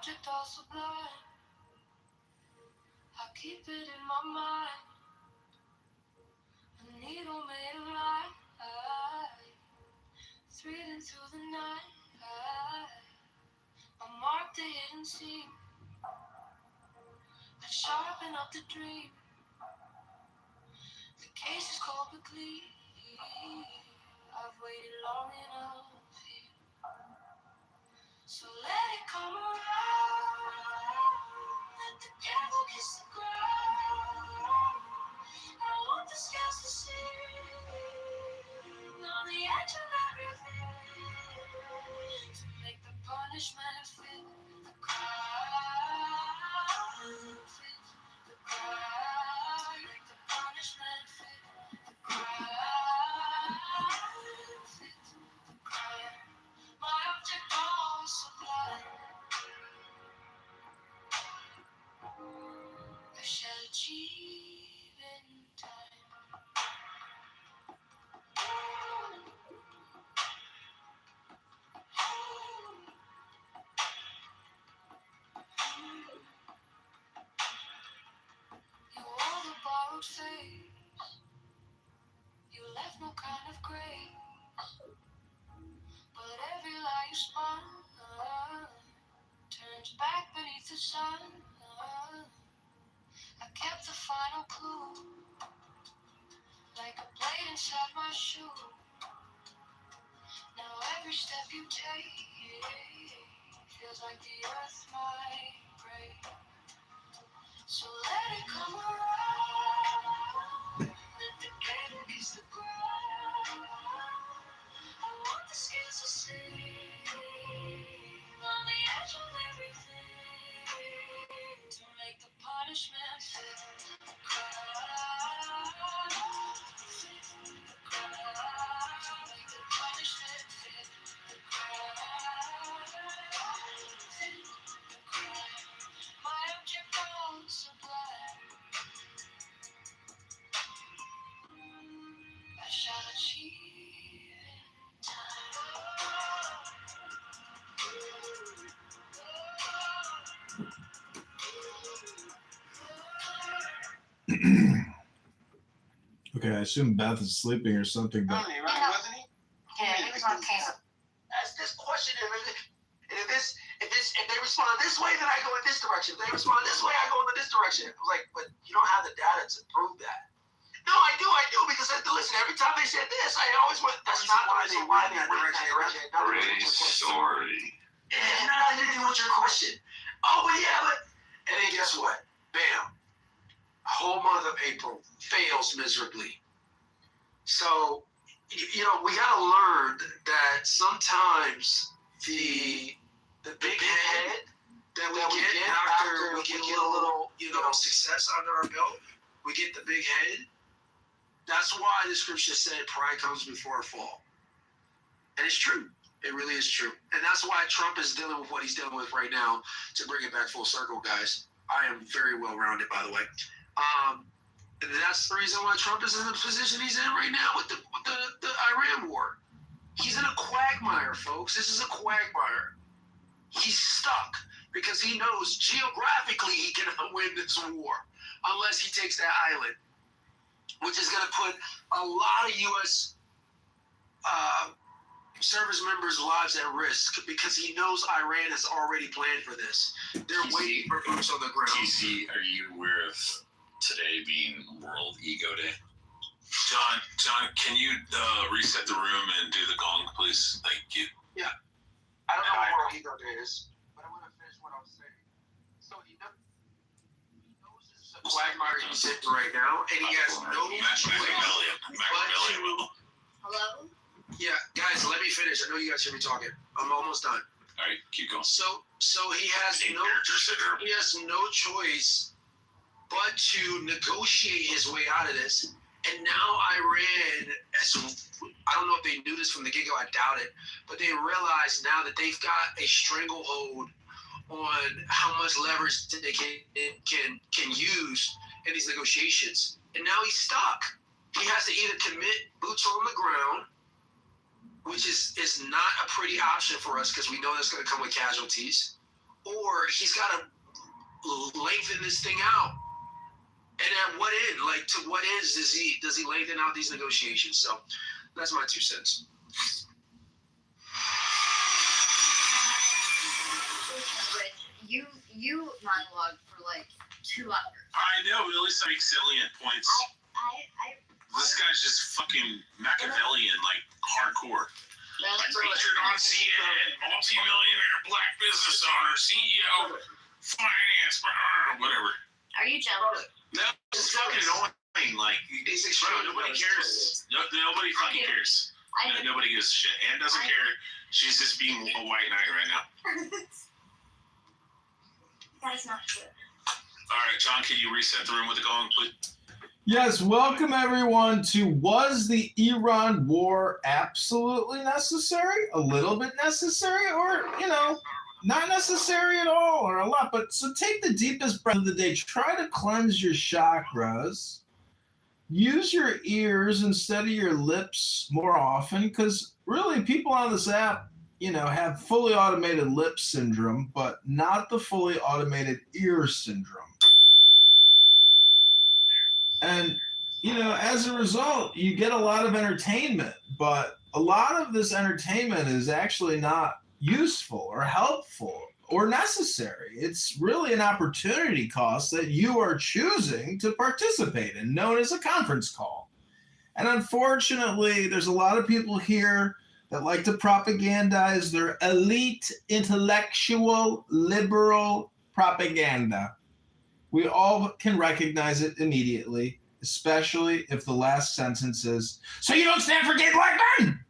object all sublime. I keep it in my mind. A needle made of light, threading through the night. I mark the hidden seam. I sharpen up the dream. The case is cold but clean. I've waited long enough here. So let it come around. Let the devil kiss the ground. I want the scales to sing on the edge of everything, to make the punishment fit the crime. Fit the crime. Make the punishment fit the crime. Fit the crime. My object all sublime. I shall achieve in time. You wore the borrowed face. You left no kind of grace. But every lie you spun turns back beneath the sun. I kept the final clue, like a blade inside my shoe. Now every step you take feels like the earth might break. So let it come around. Let the candle kiss the ground. I want the scales to sing on the edge of everything, to make the punishment fit the crime. Fit the crime. Make the punishment fit the crime. Fit the crime. My object all sublime. I shall achieve in time. Okay, I assume Beth is sleeping or something, but Right, wasn't he? Yeah, he was on camera. Ask this question, and if they respond this way, then I go in this direction. If they respond this way, I go in this direction. I was like, but you don't have the data to prove that. No, I do, because listen, every time they said this, I always went, that's not why they went that direction. Story. It had nothing to do with your question. Oh, but yeah, and then guess what? Bam. Whole month of April fails miserably. So, we gotta learn that sometimes the big head that we get after we get a little, success under our belt, we get the big head. That's why the scripture said pride comes before a fall. And it's true. It really is true. And that's why Trump is dealing with what he's dealing with right now, to bring it back full circle, guys. I am very well-rounded, by the way. And that's the reason why Trump is in the position he's in right now with the Iran war. He's in a quagmire, folks. This is a quagmire. He's stuck because he knows geographically he cannot win this war unless he takes that island, which is going to put a lot of U.S. Service members' lives at risk because he knows Iran has already planned for this. They're waiting for boots on the ground. TC, are you aware of today being World Ego Day? John, can you reset the room and do the gong, please? Thank you. Yeah. I don't know what World Ego Day is, but I'm going to finish what I was saying. So he knows this is a quagmire he's in right now, and he has no choice but to... Hello? Yeah, guys, let me finish. I know you guys hear me talking. I'm almost done. All right, keep going. So he has no choice but to negotiate his way out of this. And now Iran, I don't know if they knew this from the get-go, I doubt it, but they realize now that they've got a stranglehold on how much leverage they can use in these negotiations. And now he's stuck. He has to either commit boots on the ground, which is not a pretty option for us because we know that's going to come with casualties, or he's got to lengthen this thing out. And at what end? Like, to what ends does he lengthen out these negotiations? So that's my 2 cents. You monologued for like 2 hours. I know, but at least I make salient points. This guy's just fucking Machiavellian, like hardcore. Like featured on CNN, multi-millionaire black business owner, CEO, finance, whatever. Are you jealous? No, it's fucking annoying. Like, nobody cares. Nobody fucking cares. Nobody gives a shit. Anne doesn't care. She's just being a white knight right now. That is not true. All right, John, can you reset the room with the gong, please? Yes, welcome everyone to Was the Iran War Absolutely Necessary? A little bit necessary, or, not necessary at all, or a lot. But so take the deepest breath of the day. Try to cleanse your chakras. Use your ears instead of your lips more often, because really people on this app, have fully automated lip syndrome, but not the fully automated ear syndrome. And, as a result, you get a lot of entertainment, but a lot of this entertainment is actually not useful or helpful or necessary. It's really an opportunity cost that you are choosing to participate in, known as a conference call. And unfortunately, there's a lot of people here that like to propagandize their elite, intellectual, liberal propaganda. We all can recognize it immediately, especially if the last sentence is, "So you don't stand for gay black men?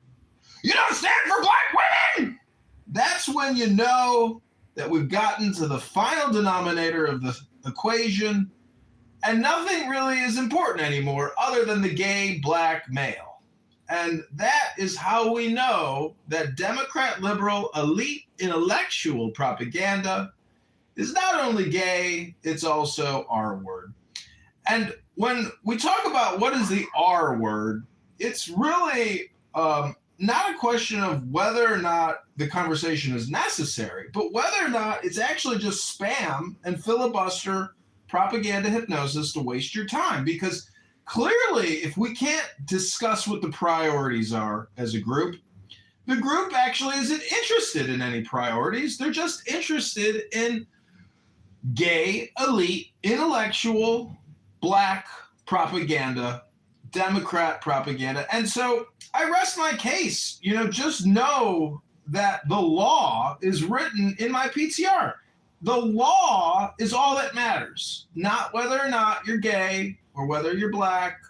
You don't stand for black women?" That's when you know that we've gotten to the final denominator of the equation, and nothing really is important anymore other than the gay black male. And that is how we know that Democrat liberal elite intellectual propaganda is not only gay, it's also R word. And when we talk about what is the R word, it's really not a question of whether or not the conversation is necessary, but whether or not it's actually just spam and filibuster propaganda hypnosis to waste your time. Because clearly, if we can't discuss what the priorities are as a group, the group actually isn't interested in any priorities. They're just interested in gay, elite, intellectual, black propaganda, Democrat propaganda. And so I rest my case. Just know that the law is written in my PTR. The law is all that matters, not whether or not you're gay, or whether you're black,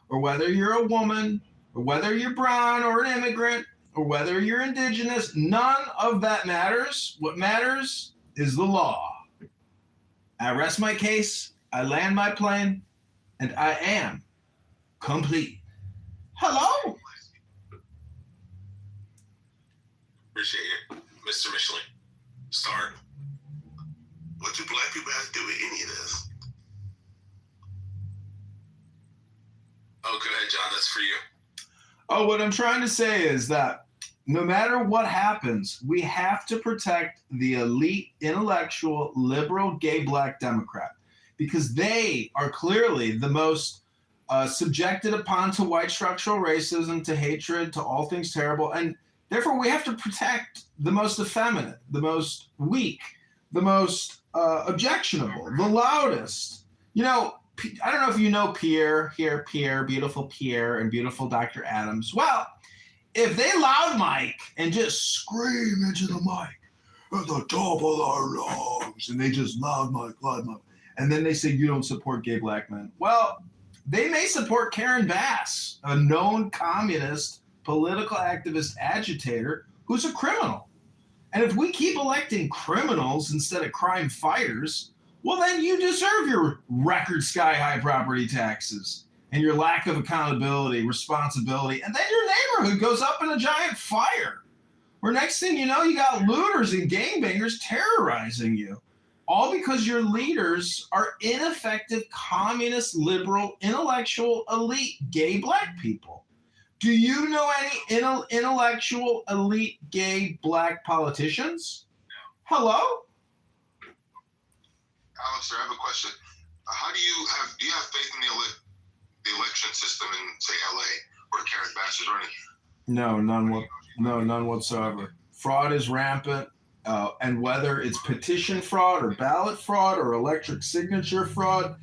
or whether you're a woman, or whether you're brown or an immigrant, or whether you're indigenous. None of that matters. What matters is the law. I rest my case, I land my plane, and I am complete. Hello? Appreciate it, Mr. Michelin. Start. What do black people have to do with any of this? Oh, go ahead, John. That's for you. Oh, what I'm trying to say is that no matter what happens, we have to protect the elite, intellectual, liberal, gay, black Democrat, because they are clearly the most subjected upon to white structural racism, to hatred, to all things terrible. And therefore, we have to protect the most effeminate, the most weak, the most objectionable, the loudest. I don't know if you know Pierre, beautiful Pierre, and beautiful Dr. Adams. Well, if they loud mic and just scream into the mic at the top of their lungs, and they just loud mic, and then they say you don't support gay black men. Well, they may support Karen Bass, a known communist, political activist agitator who's a criminal. And if we keep electing criminals instead of crime fighters, well, then you deserve your record sky-high property taxes and your lack of accountability, responsibility, and then your neighborhood goes up in a giant fire. Where next thing you know, you got looters and gangbangers terrorizing you, all because your leaders are ineffective, communist, liberal, intellectual, elite, gay black people. Do you know any intellectual, elite, gay, black politicians? Hello? Alex, I have a question. How do you have faith in the election system in, say, LA, where Karen Bass is running? No, none whatsoever. Fraud is rampant, and whether it's petition fraud or ballot fraud or electric signature fraud,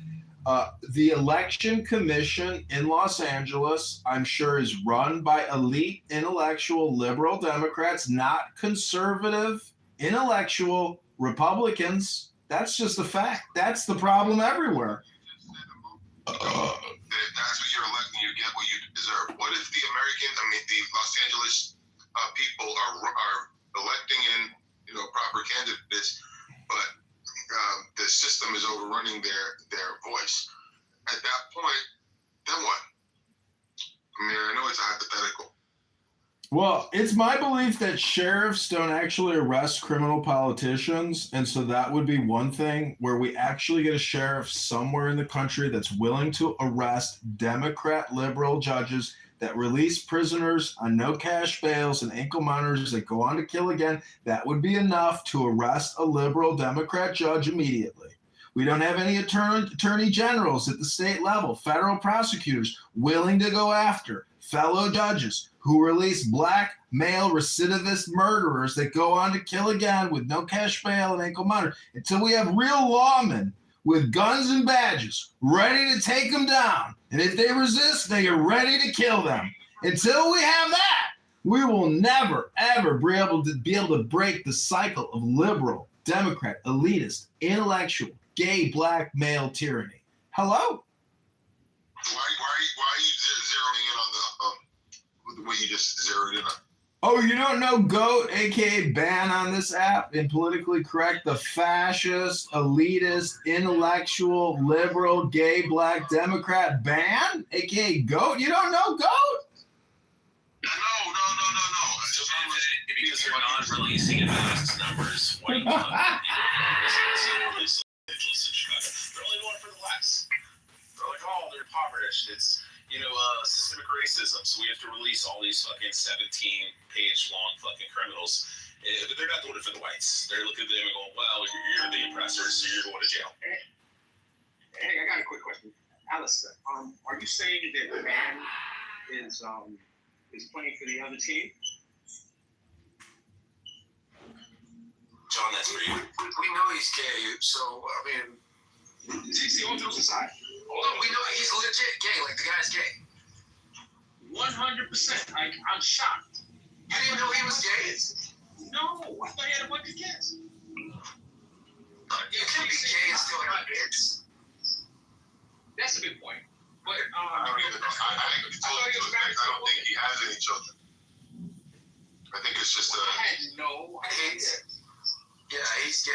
the election commission in Los Angeles, I'm sure, is run by elite, intellectual, liberal Democrats, not conservative, intellectual Republicans. That's just a fact. That's the problem everywhere. If that's what you're electing, you get what you deserve. What if the Los Angeles people are electing in, proper candidates, but the system is overrunning their voice? At that point, then what? I know it's a hypothetical. Well, it's my belief that sheriffs don't actually arrest criminal politicians. And so that would be one thing where we actually get a sheriff somewhere in the country that's willing to arrest Democrat liberal judges that release prisoners on no cash bails and ankle monitors that go on to kill again. That would be enough to arrest a liberal Democrat judge immediately. We don't have any attorney generals at the state level, federal prosecutors willing to go after fellow judges who release black male recidivist murderers that go on to kill again with no cash bail and ankle monitor, until we have real lawmen with guns and badges ready to take them down. And if they resist, they are ready to kill them. Until we have that, we will never, ever be able to break the cycle of liberal, Democrat, elitist, intellectual, gay, black male tyranny. Hello? Why are you zeroing in on the what you just zeroed in on? Oh, you don't know GOAT, aka ban on this app, and politically correct, the fascist, elitist, intellectual, liberal, gay, black, Democrat ban, aka GOAT? You don't know GOAT? No. Because they're not releasing in vast numbers. What are you talking about? They're only going for the blacks. They're like, oh, they're impoverished. It's, systemic racism, so we have to release all these fucking 17-page long fucking criminals. But they're not doing it for the whites. They're looking at them and going, well, you're the oppressors, so you're going to jail. Hey, I got a quick question. Alistair, are you saying that the man is playing for the other team? John, that's for you. We know he's gay, so, See, all jokes aside. Hold on, we know he's legit gay, like the guy's gay. 100%. I'm shocked. You didn't know he was gay? No, I thought he had a bunch of kids. You can be gay and still have kids. That's a good point. But I don't think he has any children. I think it's just a. I had no idea. Yeah, he's gay.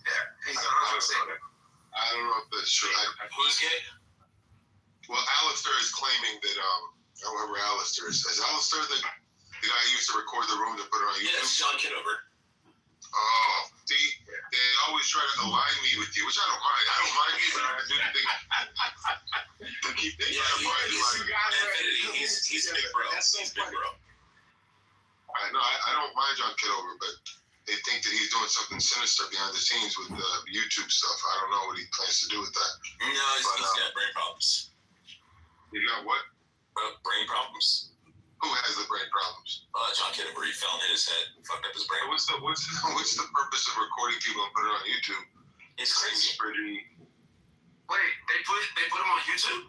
Yeah, he's not. I don't know if that's true. Who's gay? Well, Alistair is claiming that however Alistair is Alistair the guy who used to record the room to put it on YouTube? Yes, John Kitover. Oh, see, they always try to align me with you, which I don't mind. I don't mind either. I do think to keep things he's big bro. He's big bro. I know. I don't mind John Kitover, but they think that he's doing something sinister behind the scenes with the YouTube stuff. I don't know what he plans to do with that. No, he's got brain problems. You got what? Brain problems. Who has the brain problems? John Kitover, he fell in his head and fucked up his brain. What's the purpose of recording people and put it on YouTube? It's crazy. Wait, they put him on YouTube?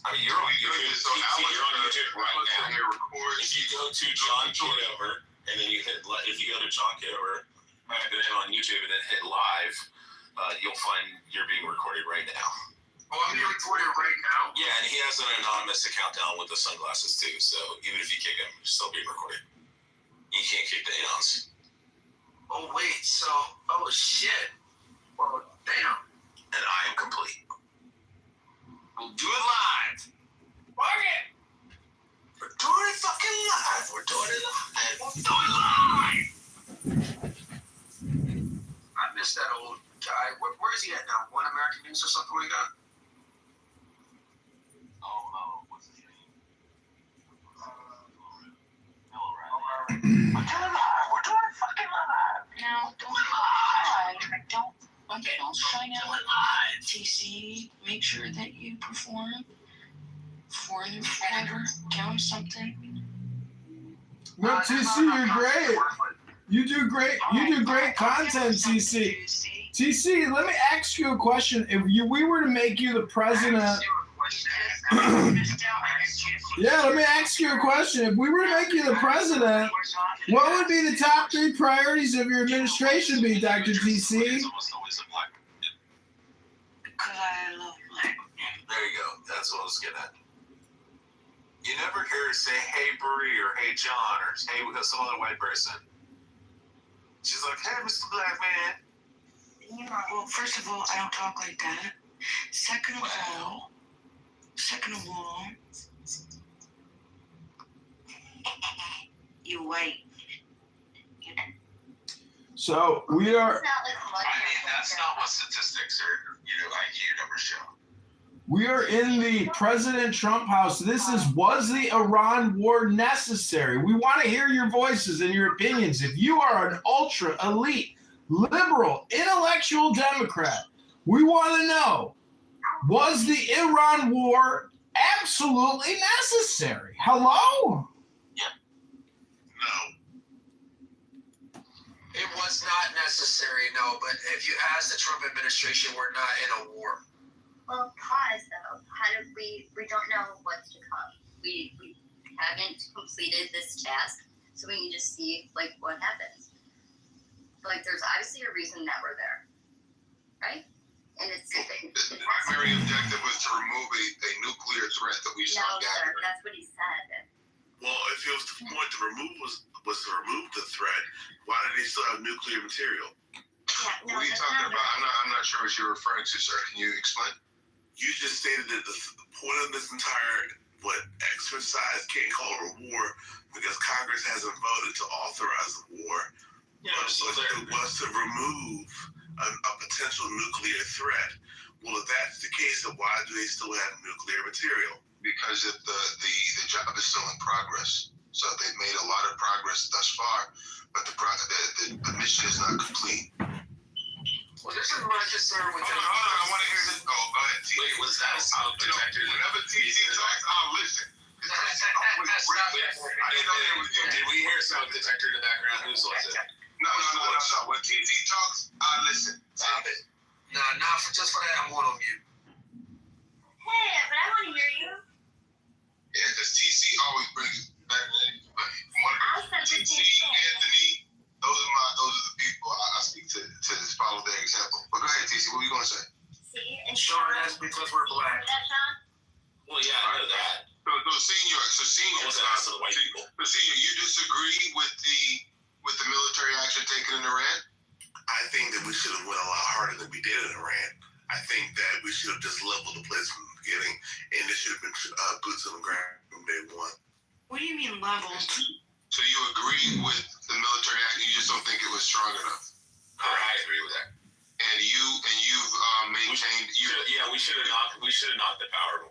I mean, you're on YouTube. You're on YouTube right now. If you go to John Kitover, and then if you go to John Kitover, type it in on YouTube and then hit live, you'll find you're being recorded right now. Oh, I'm being recorded right now? Yeah, and he has an anonymous account down with the sunglasses too, so even if you kick him, you're still being recorded. You can't kick the anons. Oh, wait, oh shit. Well, damn. And I am complete. We'll do it live. Fuck it. We're doing it fucking live. We're doing it live. We're doing it live. I miss that old guy. Where is he at now? One American News or something like that? What's his name? We're doing it live. We're doing it fucking live. No, don't do it live. Don't shine out. TC make sure that you perform for the recorder? Tell him something. No, TC, you're great. You do great. You do great content, TC. TC, let me ask you a question. If we were to make you the president, yeah, let me ask you a question. If we were to make you the president, what would be the top 3 priorities of your administration be, Dr. TC? Because I love black men. There you go. That's what I was getting at. You never hear her say, hey, Bree, or hey, John, or hey, we got some other white person. She's like, hey, Mr. Black Man. Well, first of all, I don't talk like that. Second of all, you white. So we are. I mean, that's not what statistics or IQ numbers show. We are in the President Trump house. Was the Iran war necessary? We want to hear your voices and your opinions. If you are an ultra elite, liberal, intellectual Democrat, we want to know, was the Iran war absolutely necessary? Hello? No. It was not necessary, no. But if you ask the Trump administration, we're not in a war. Well, pause though. How did we don't know what's to come. We haven't completed this task, so we need to see like what happens. Like there's obviously a reason that we're there, right? And it's the primary objective was to remove a nuclear threat that we saw gathering. Sir, that's what he said. Well, if it was the point to remove was to remove the threat, why did he still have nuclear material? Yeah, what are you talking about? I'm not sure what you're referring to, sir. Can you explain? You just stated that the point of this entire exercise can't call it a war because Congress hasn't voted to authorize the war. Yeah, it was to remove a potential nuclear threat. Well, if that's the case, then why do they still have nuclear material? Because the job is still in progress. So they've made a lot of progress thus far, but the mission is not complete. Well, this is registered with. Hold on, I want to hear this. Oh, go ahead, T. Wait, was that a sound detector? Whenever TC talks, I'll listen. Did we hear a sound detector in the background? Whose was it? No. When TC talks, I listen. Stop it. No, not just for that. I'm on mute. Hey, but I want to hear you. Yeah, because TC always brings it back to anything. TC, Anthony, those are the people I speak to follow their example. But go ahead, TC. What were you going to say? See, and Sean, that's because we're black. Well, yeah, I know that. So senior, you disagree with the military action taken in Iran? I think that we should have went a lot harder than we did in Iran. I think that we should have just leveled the place from the beginning, and it should have been boots on the ground from day one. What do you mean leveled? So you agree with the military action? You just don't think it was strong enough? I agree with that. And you've maintained. We should have knocked the power.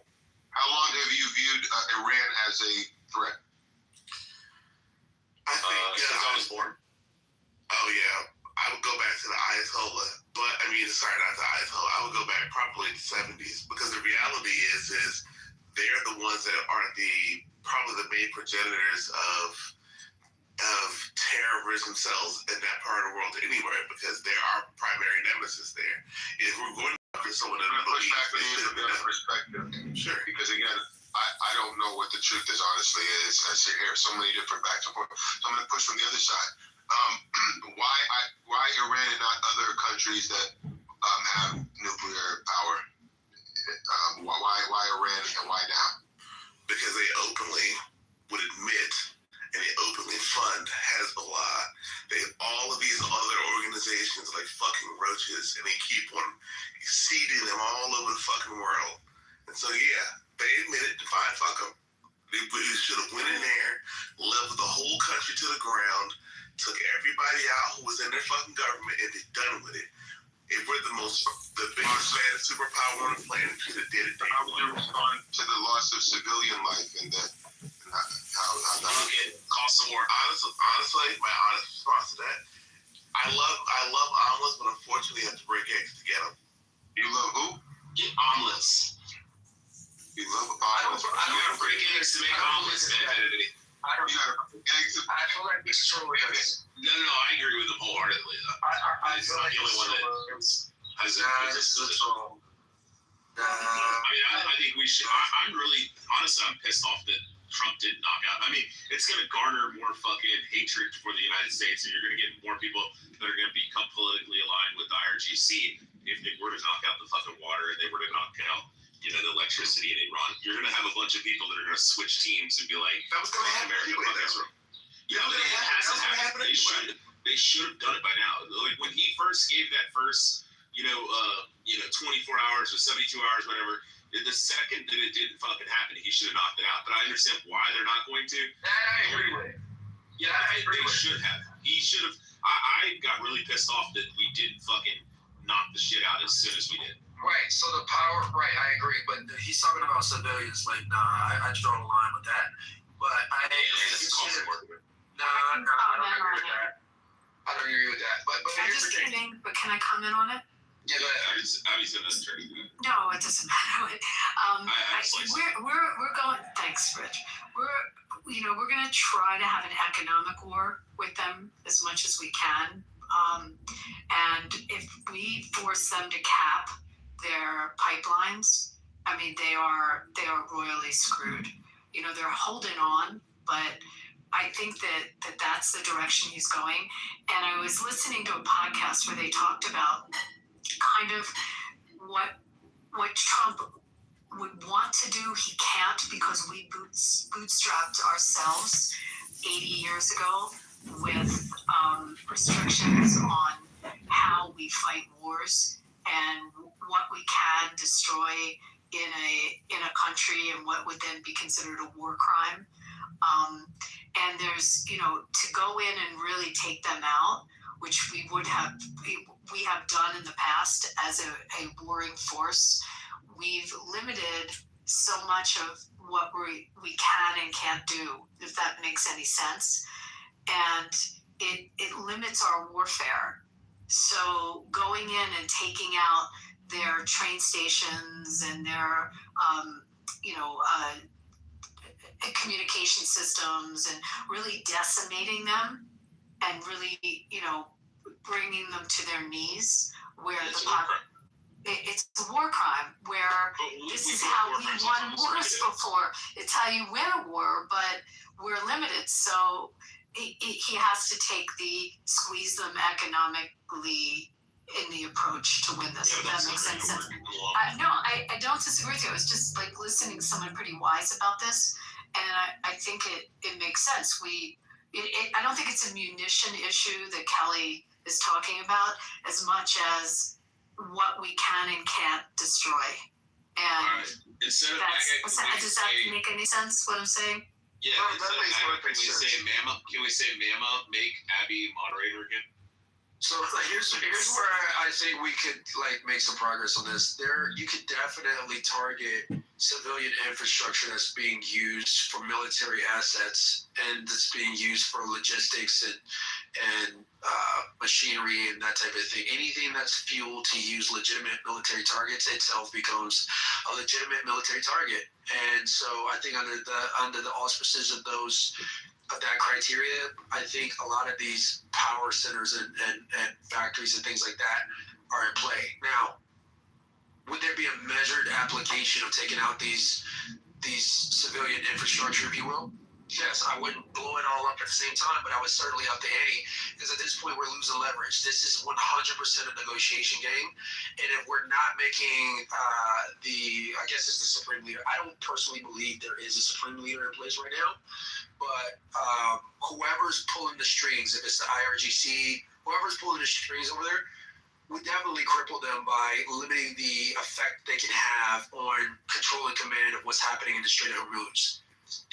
How long have you viewed Iran as a threat? I think since I was born. Oh yeah, I would go back to the Ayatollah, but not the Ayatollah. I would go back probably to the 70s because the reality is they're the ones that are probably the main progenitors of terrorism cells in that part of the world anywhere because they're our primary nemesis there. If we're going after someone that believes perspective, sure. Because again, I don't know what the truth is. Honestly, I sit here so many different back and forth. So I'm going to push from the other side. Why Iran and not other countries that have nuclear power? Why Iran and why now? Because they openly would admit and they openly fund Hezbollah. They have all of these other organizations like fucking roaches, and they keep on seeding them all over the fucking world. And so yeah, they admitted, fine, fuck them. They should have went in there, leveled the whole country to the ground, took everybody out who was in their fucking government, and they're done with it. If we're the biggest bad superpower on the planet, we should have did it. How would you respond to the loss of civilian life and how that cost some more? Honestly, my honest response to that, I love omelets, but unfortunately, I have to break eggs to get them. You love who? boundless benefit of it. I don't know. I feel like this is true. No, I agree with him wholeheartedly. I He's feel not like the only one that has a position. I think we should. I'm really, honestly, I'm pissed off that Trump didn't knock out. I mean, it's going to garner more fucking hatred for the United States, and you're going to get more people that are going to become politically aligned with the IRGC if they were to knock out the fucking water and they were to knock out, the electricity in Iran. You're going to have a bunch of people that are going to switch teams and be like, that was going to happen America, anyway, fuck Israel. Yeah, but it hasn't happened. They should have done it by now. Like when he first gave that first, 24 hours or 72 hours, whatever. The second that it didn't fucking happen, he should have knocked it out. But I understand why they're not going to. I agree with it. Yeah, they should have. He should have. I got really pissed off that we didn't fucking knock the shit out as soon as we did. Right. So the power. Right. I agree. But he's talking about civilians. Like, nah, I draw the line with that. But I. That's cost of working with. Nah, I don't agree with that. I don't agree with that. But I'm just kidding. But can I comment on it? Yeah, Abby's an attorney. No, it doesn't matter. We're going. Thanks, Rich. We're going to try to have an economic war with them as much as we can. And if we force them to cap their pipelines, I mean, they are royally screwed. They're holding on, but I think that's the direction he's going. And I was listening to a podcast where they talked about kind of what Trump would want to do, he can't because we bootstrapped ourselves 80 years ago with restrictions on how we fight wars and what we can destroy in a country and what would then be considered a war crime. And there's, to go in and really take them out, which we have done in the past as a warring force. We've limited so much of what we can and can't do, if that makes any sense. And it limits our warfare. So going in and taking out their train stations and their, communication systems and really decimating them and really, bringing them to their knees where it's a war crime where this is how we won wars before. It's how you win a war, but we're limited. So he has to squeeze them economically in the approach to win this. If that makes sense. No, I don't disagree with you. I was just like listening to someone pretty wise about this. And I think it makes sense. I don't think it's a munition issue that Kelly is talking about as much as what we can and can't destroy. And does that make any sense, what I'm saying? Yeah, can we say Mama make Abby moderator again? So here's where I think we could make some progress on this. You could definitely target civilian infrastructure that's being used for military assets and that's being used for logistics and machinery and that type of thing. Anything that's fuel to use legitimate military targets itself becomes a legitimate military target. And so I think under the auspices of that criteria, I think a lot of these power centers and factories and things like that are in play. Now, would there be a measured application of taking out these civilian infrastructure, if you will? Yes, I wouldn't blow it all up at the same time, but I would certainly up the ante because at this point we're losing leverage. This is 100% a negotiation game, and if we're not making I guess it's the supreme leader. I don't personally believe there is a supreme leader in place right now, but whoever's pulling the strings, if it's the IRGC, whoever's pulling the strings over there, would definitely cripple them by limiting the effect they can have on control and command of what's happening in the Strait of Hormuz.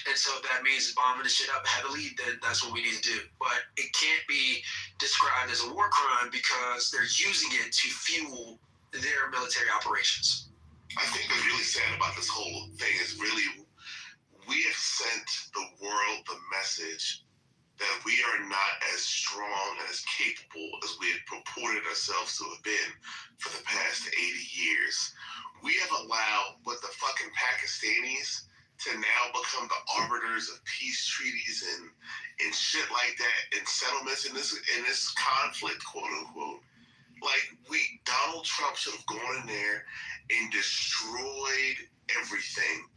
And so if that means bombing the shit up heavily, then that's what we need to do. But it can't be described as a war crime because they're using it to fuel their military operations. I think what's really sad about this whole thing is really we have sent the world the message that we are not as strong and as capable as we had purported ourselves to have been for the past 80 years. We have allowed what the fucking Pakistanis to now become the arbiters of peace treaties and shit like that and settlements in this conflict, quote unquote. Like Donald Trump should have gone in there and destroyed everything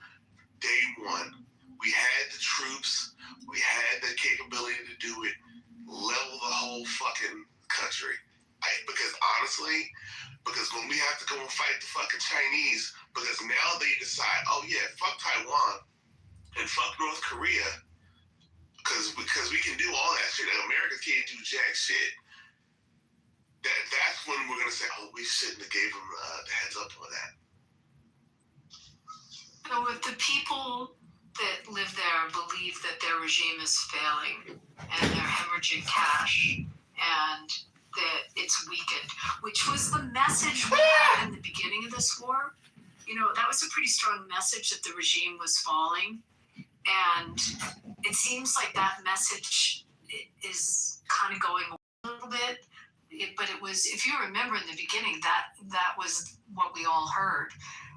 day one. We had the troops, we had the capability to do it, level the whole fucking country. Because honestly, when we have to go and fight the fucking Chinese, because now they decide, oh yeah, fuck Taiwan and fuck North Korea, because we can do all that shit and America can't do jack shit. That's when we're gonna say, oh, we shouldn't have gave them the heads up on that. So if the people that live there believe that their regime is failing and they're hemorrhaging cash and that it's weakened, which was the message we had in the beginning of this war. That was a pretty strong message that the regime was falling. And it seems like that message is kind of going a little bit. But it was, if you remember in the beginning, that was what we all heard.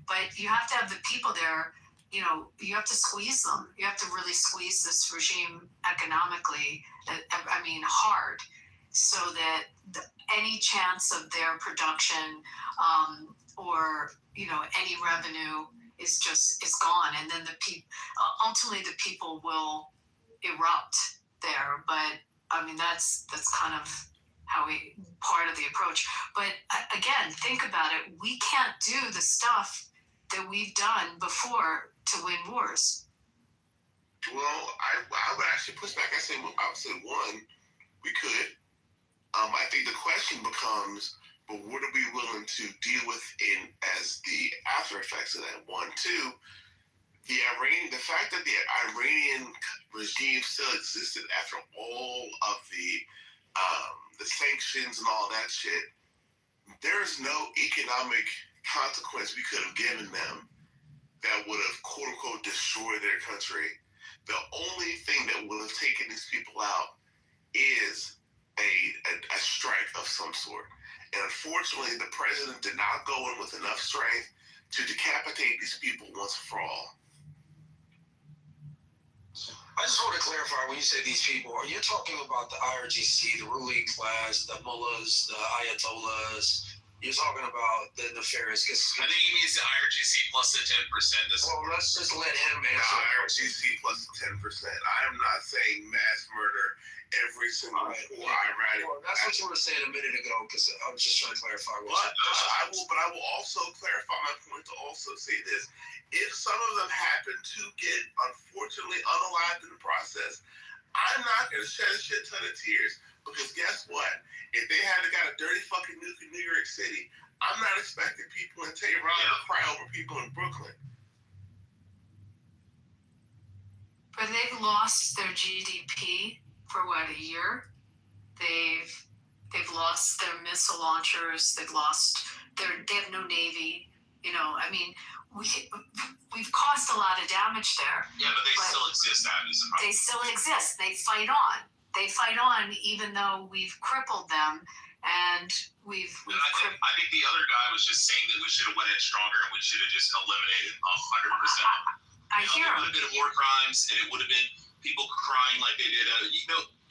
But you have to have the people there, you have to squeeze them. You have to really squeeze this regime economically, hard, so that any chance of their production or, any revenue is gone. And then ultimately the people will erupt there. But that's kind of part of the approach. But again, think about it. We can't do the stuff that we've done before to win wars. Well, I would actually push back. I would say one, we could. I think the question becomes, but what are we willing to deal with as the after effects of that? One, two, the fact that the Iranian regime still existed after all of the sanctions and all that shit, there's no economic consequence we could have given them that would have quote unquote destroyed their country. The only thing that would have taken these people out is a strike of some sort. And unfortunately, the president did not go in with enough strength to decapitate these people once and for all. I just want to clarify, when you say these people, are you talking about the IRGC, the ruling class, the mullahs, the ayatollahs? You're talking about the nefarious? I think he means the IRGC plus the 10%. Well, let's just let him answer. The IRGC plus the 10%. I am not saying mass murder every single poor Iranian. Well, that's what you were saying a minute ago, because I was just trying to clarify. I will also clarify my point to also say this. If some of them happen to get, unfortunately, unalived in the process, I'm not going to shed a shit ton of tears. Because guess what? If they had got a dirty fucking nuke in New York City, I'm not expecting people in Tehran to cry over people in Brooklyn. But they've lost their GDP for a year. They've lost their missile launchers. They have no navy. We've caused a lot of damage there. Yeah, but they still exist. That is the problem. They still exist. They fight on. They fight on even though we've crippled them, and I think the other guy was just saying that we should have went in stronger and we should have just eliminated 100%. I hear it would have been war crimes, and it would have been people crying like they did.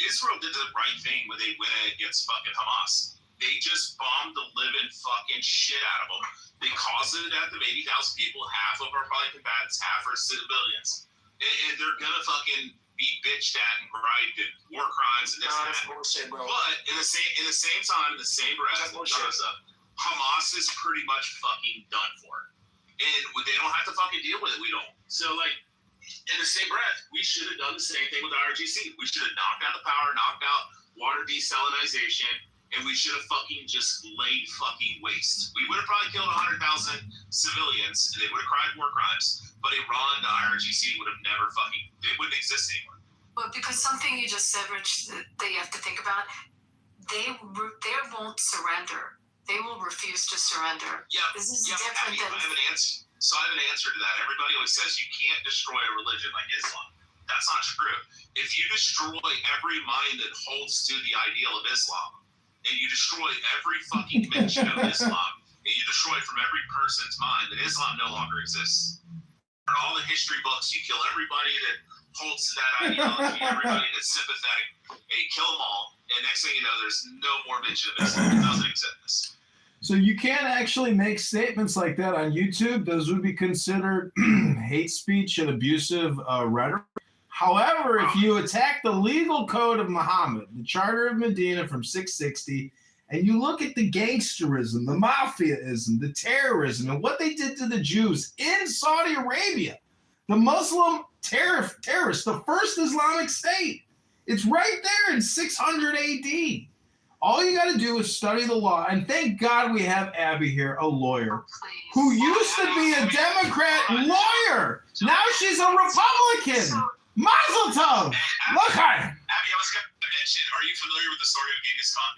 Israel did the right thing when they went against fucking Hamas. They just bombed the living fucking shit out of them. They caused the death of 80,000 people. Half of our probably combatants, half are civilians, and they're gonna fucking be bitched at and griped and war crimes and this and that. Bullshit, bro. But in the same time, in the same breath, Hamas is pretty much fucking done for. And they don't have to fucking deal with it. We don't. So, in the same breath, we should have done the same thing with the RGC. We should have knocked out the power, knocked out water desalinization, and we should have fucking just laid fucking waste. We would have probably killed 100,000 civilians, and they would have cried war crimes. But Iran, the IRGC would have never they wouldn't exist anymore. Well, because something you just said, Rich, that you have to think about, they won't surrender. They will refuse to surrender. Yeah, this is different than. I have an answer. So I have an answer to that. Everybody always says you can't destroy a religion like Islam. That's not true. If you destroy every mind that holds to the ideal of Islam, and you destroy every fucking mention of Islam, and you destroy from every person's mind, that Islam no longer exists. all the history books. You kill everybody that holds to that ideology, everybody that's sympathetic. Hey, kill them all. And next thing you know, there's no more mention of this. It doesn't exist. So you can't actually make statements like that on YouTube. Those would be considered hate speech and abusive rhetoric. However, if you attack the legal code of Muhammad, the Charter of Medina from 660, and you look at the gangsterism, the mafiaism, the terrorism, and what they did to the Jews in Saudi Arabia, the Muslim terrorists, the first Islamic State, it's right there in 600 AD. All you got to do is study the law. And thank God we have Abby here, a lawyer, who used to be a Democrat lawyer. Now she's a Republican. Mazel tov. Look at her. Abby, I was going to mention, are you familiar with the story of Genghis Khan?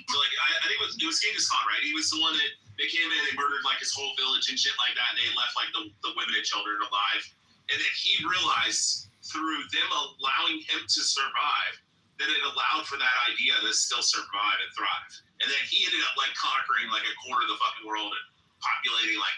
So, like, I think it was Genghis Khan, right? He was the one that they came in, they murdered like his whole village and shit like that, and they left like the women and children alive. And then he realized through them allowing him to survive that it allowed for that idea to still survive and thrive. And then he ended up like conquering like a quarter of the fucking world and populating like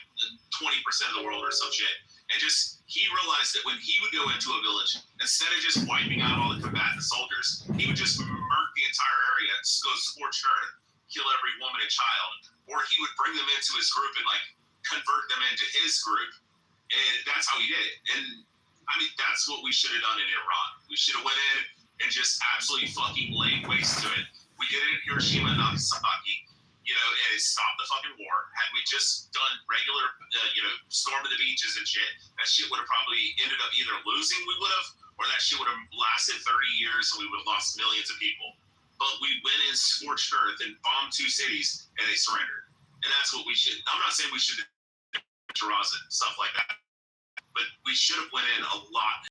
20% of the world or some shit. And just, he realized that when he would go into a village, instead of just wiping out all the combatant soldiers, he would just murk the entire area, just go scorched earth, kill every woman and child. Or he would bring them into his group and like convert them into his group. And that's how he did it. And I mean, that's what we should have done in Iran. We should have went in and just absolutely fucking laid waste to it. We did it in Hiroshima and Nagasaki. You know, and it stopped the fucking war. Had we just done regular, storm of the beaches and shit, that shit would have probably ended up either losing, we would have, or that shit would have lasted 30 years and we would have lost millions of people. But we went in scorched earth and bombed 2 cities and they surrendered. And that's what we should. I'm not saying we should do Shiraz and stuff like that, but we should have went in a lot